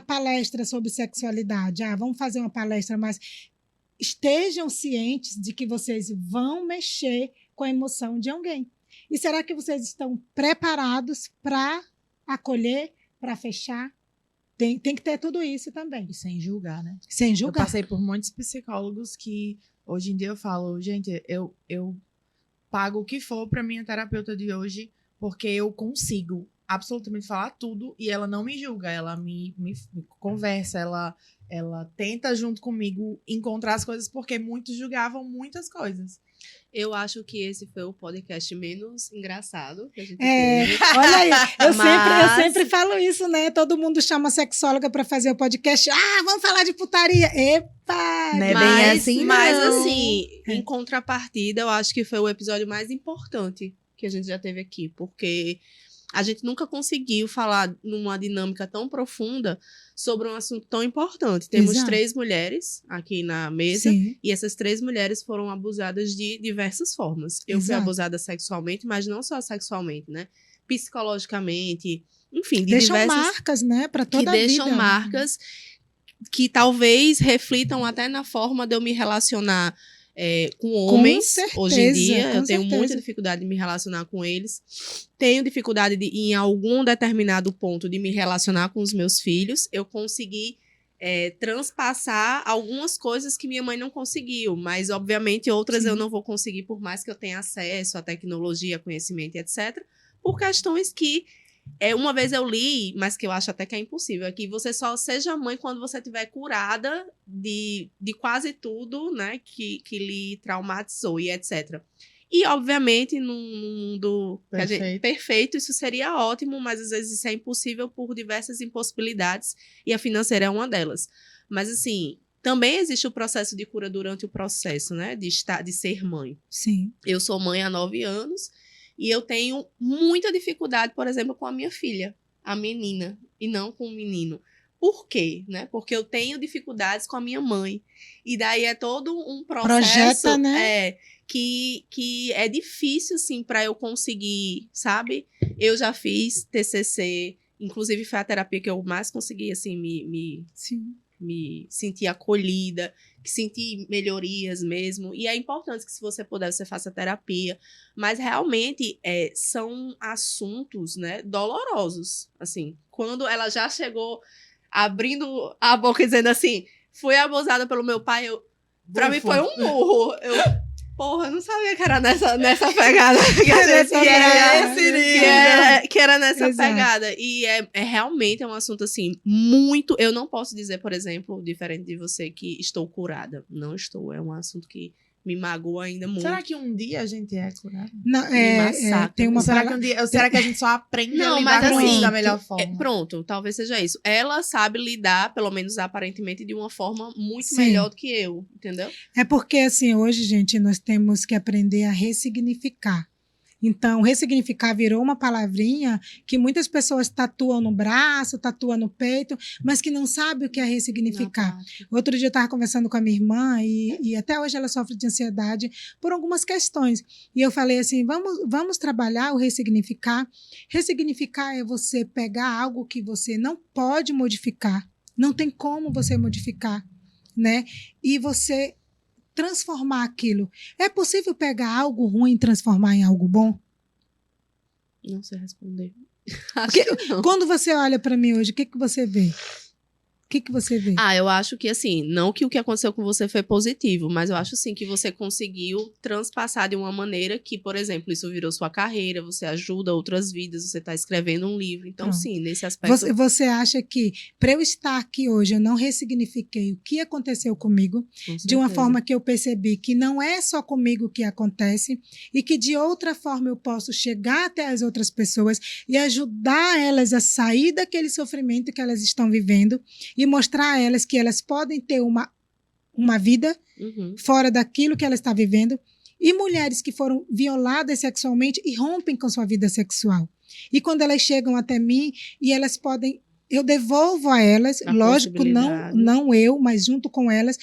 palestra sobre sexualidade, vamos fazer uma palestra, mas estejam cientes de que vocês vão mexer com a emoção de alguém. E será que vocês estão preparados para acolher, para fechar? Tem que ter tudo isso também. E sem julgar, né? Sem Eu julgar. passei por muitos psicólogos que hoje em dia eu falo, gente, eu pago o que for pra minha terapeuta de hoje, porque eu consigo absolutamente falar tudo e ela não me julga, ela me conversa, ela tenta junto comigo encontrar as coisas, porque muitos julgavam muitas coisas. Eu acho que esse foi o podcast menos engraçado que a gente teve. Olha aí, eu sempre falo isso, né? Todo mundo chama a sexóloga para fazer o podcast. Vamos falar de putaria. Epa! Não é bem assim, mas não. assim, em contrapartida, eu acho que foi o episódio mais importante que a gente já teve aqui, porque a gente nunca conseguiu falar numa dinâmica tão profunda sobre um assunto tão importante. Temos 3 mulheres aqui na mesa. Sim. E essas 3 mulheres foram abusadas de diversas formas. Eu fui abusada sexualmente, mas não só sexualmente, né? Psicologicamente, enfim, de deixam diversas... marcas, né? Para toda a vida. Que deixam marcas que talvez reflitam até na forma de eu me relacionar com homens hoje em dia. Eu tenho muita dificuldade de me relacionar com eles. Tenho dificuldade em algum determinado ponto de me relacionar com os meus filhos. Eu consegui transpassar algumas coisas que minha mãe não conseguiu, mas obviamente outras eu não vou conseguir, por mais que eu tenha acesso à tecnologia, conhecimento, etc., por questões que uma vez eu li, mas que eu acho até que é impossível, é que você só seja mãe quando você estiver curada de quase tudo, né, que lhe traumatizou e etc. E, obviamente, num mundo perfeito, isso seria ótimo, mas às vezes isso é impossível por diversas impossibilidades, e a financeira é uma delas. Mas, assim, também existe o processo de cura durante o processo, né, de ser mãe. Sim. Eu sou mãe há 9 anos, e eu tenho muita dificuldade, por exemplo, com a minha filha, a menina, e não com o menino. Por quê? Né? Porque eu tenho dificuldades com a minha mãe. E daí é todo um processo né? Que é difícil, assim, para eu conseguir, sabe? Eu já fiz TCC, inclusive foi a terapia que eu mais consegui, assim, me sentir acolhida, que sentir melhorias mesmo. E é importante que, se você puder, você faça terapia. Mas, realmente, são assuntos, né, dolorosos. Assim, quando ela já chegou abrindo a boca e dizendo assim, fui abusada pelo meu pai, pra mim foi um murro. Eu não sabia que era nessa pegada. Que era nessa pegada. E realmente um assunto, assim, muito... Eu não posso dizer, por exemplo, diferente de você, que estou curada. Não estou. É um assunto que me magoa ainda muito. Será que um dia a gente é curada? Não, tem uma será que a gente só aprende a lidar com isso da melhor forma? Pronto, talvez seja isso. Ela sabe lidar, pelo menos aparentemente, de uma forma muito melhor do que eu, entendeu? É porque, assim, hoje, gente, nós temos que aprender a ressignificar. Então, ressignificar virou uma palavrinha que muitas pessoas tatuam no braço, tatuam no peito, mas que não sabem o que é ressignificar. Outro dia eu estava conversando com a minha irmã e até hoje ela sofre de ansiedade por algumas questões. E eu falei assim, vamos trabalhar o ressignificar. Ressignificar é você pegar algo que você não pode modificar, não tem como você modificar, né? E você transformar aquilo. É possível pegar algo ruim e transformar em algo bom? Não sei responder. Quando você olha para mim hoje, o que você vê? O que você vê? Eu acho que, assim, não que o que aconteceu com você foi positivo, mas eu acho, sim, que você conseguiu transpassar de uma maneira que, por exemplo, isso virou sua carreira, você ajuda outras vidas, você está escrevendo um livro. Então, sim, nesse aspecto... Você acha que, para eu estar aqui hoje, eu não ressignifiquei o que aconteceu comigo, de uma forma que eu percebi que não é só comigo que acontece, e que, de outra forma, eu posso chegar até as outras pessoas e ajudar elas a sair daquele sofrimento que elas estão vivendo, e mostrar a elas que elas podem ter uma vida fora daquilo que ela está vivendo. E mulheres que foram violadas sexualmente e rompem com sua vida sexual. E quando elas chegam até mim e elas podem... Eu devolvo a elas, lógico, não eu, mas junto com elas,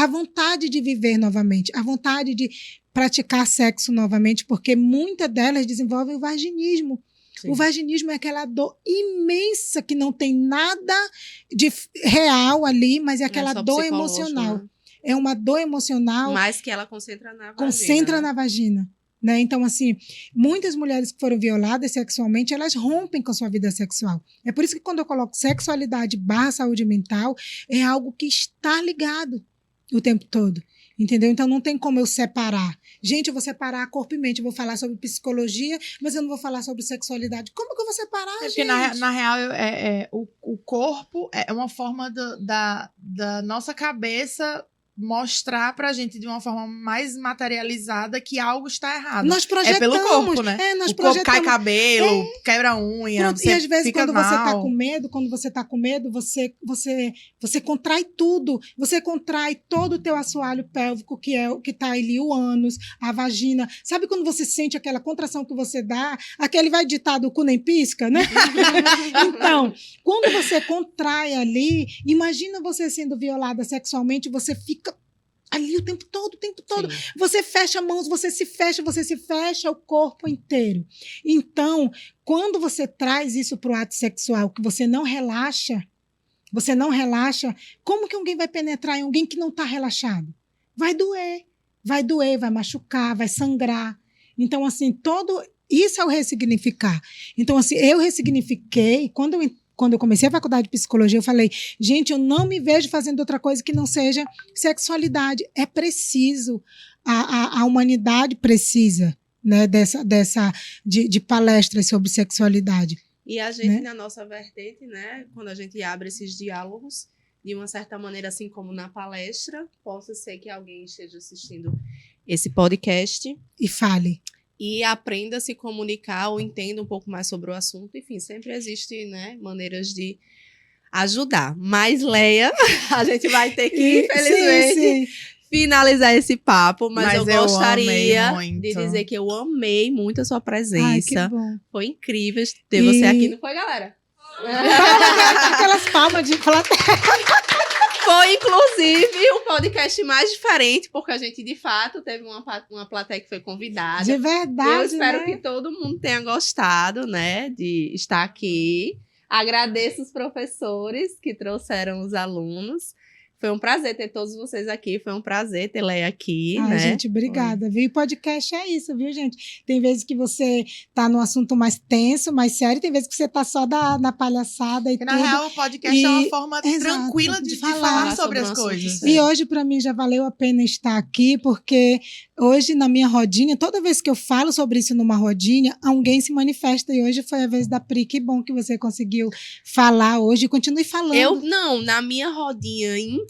a vontade de viver novamente, a vontade de praticar sexo novamente, porque muitas delas desenvolvem o vaginismo. Sim. O vaginismo é aquela dor imensa que não tem nada de real ali, mas é aquela só dor psicológico, emocional. né? É uma dor emocional. Mas que ela concentra na vagina. Concentra né? na vagina. Né? Então, assim, muitas mulheres que foram violadas sexualmente, elas rompem com a sua vida sexual. É por isso que quando eu coloco sexualidade / saúde mental, é algo que está ligado o tempo todo. Entendeu? Então, não tem como eu separar. Gente, eu vou separar corpo e mente. Eu vou falar sobre psicologia, mas eu não vou falar sobre sexualidade. Como que eu vou separar, É gente? porque, na real, o corpo é uma forma da nossa cabeça mostrar pra gente de uma forma mais materializada que algo está errado. Nós projetamos. É pelo corpo, né? Nós O corpo cai projetamos. cabelo, quebra unha, Pronto, e às vezes fica quando mal. você tá com medo, você contrai tudo. Você contrai todo o teu assoalho pélvico, que é o que tá ali, o ânus, a vagina. Sabe quando você sente aquela contração que você dá? Aquele vai ditar do cu nem pisca, né? Então, quando você contrai ali, imagina você sendo violada sexualmente, você fica ali o tempo todo. Sim. Você fecha mãos, você se fecha o corpo inteiro. Então, quando você traz isso para o ato sexual, que você não relaxa, como que alguém vai penetrar em alguém que não está relaxado? Vai doer, vai machucar, vai sangrar. Então, assim, isso é o ressignificar. Então, assim, eu ressignifiquei, quando eu comecei a faculdade de psicologia, eu falei, gente, eu não me vejo fazendo outra coisa que não seja sexualidade. É preciso, a humanidade precisa, né, de palestras sobre sexualidade. E a gente, né? na nossa vertente, né, quando a gente abre esses diálogos, de uma certa maneira, assim como na palestra, possa ser que alguém esteja assistindo esse podcast E fale. e aprenda a se comunicar ou entenda um pouco mais sobre o assunto. Enfim, sempre existem, né, maneiras de ajudar. Mas, Leia, a gente vai ter que, infelizmente, Sim. finalizar esse papo. Mas eu gostaria amei muito. de dizer que eu amei muito a sua Ai, que presença. bom. Foi incrível ter você aqui, não foi, galera? Aquelas palmas de plateia. Foi, inclusive, o podcast mais diferente, porque a gente, de fato, teve uma plateia que foi convidada. De verdade, Eu espero né? que todo mundo tenha gostado, né, de estar aqui. Agradeço os professores que trouxeram os alunos. Foi um prazer ter todos vocês aqui. Foi um prazer ter Leia aqui, Ai, né? gente, obrigada, viu? E podcast é isso, viu, gente? Tem vezes que você tá num assunto mais tenso, mais sério, tem vezes que você tá só na palhaçada e Porque, tudo. na real, o podcast é uma E- forma exato, tranquila de de falar falar sobre sobre as um assunto coisas. sério. E hoje, para mim, já valeu a pena estar aqui, porque hoje, na minha rodinha, toda vez que eu falo sobre isso numa rodinha, alguém se manifesta. E hoje foi a vez da Pri. Que bom que você conseguiu falar hoje. Continue falando. Na minha rodinha íntima,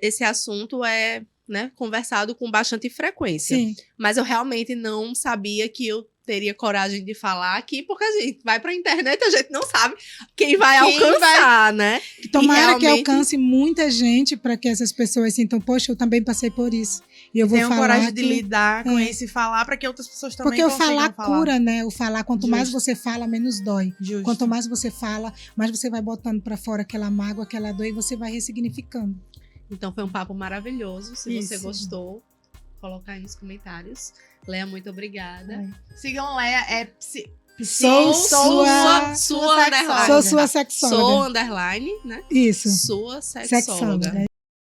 esse assunto é, né, conversado com bastante frequência. Sim. Mas eu realmente não sabia que eu teria coragem de falar aqui, porque a gente vai pra internet, a gente não sabe quem vai alcançar, né? Tomara que realmente- alcance muita gente para que essas pessoas sintam, poxa, eu também passei por isso. E eu vou Tenham falar coragem de que- lidar com isso e falar para que outras pessoas também Porque o consigam falar falar. cura, né? O falar, quanto mais Justo. você fala, menos dói. Justo. Quanto mais você fala, mais você vai botando para fora aquela mágoa, aquela dor e você vai ressignificando. Então foi um papo maravilhoso. Se você Isso. gostou, coloca aí nos comentários. Leia, muito obrigada. Sigam Leia, Sou sua sua underline. Sou sua sexóloga. Sou underline, né? Isso. Sua sexóloga. Sexóloga.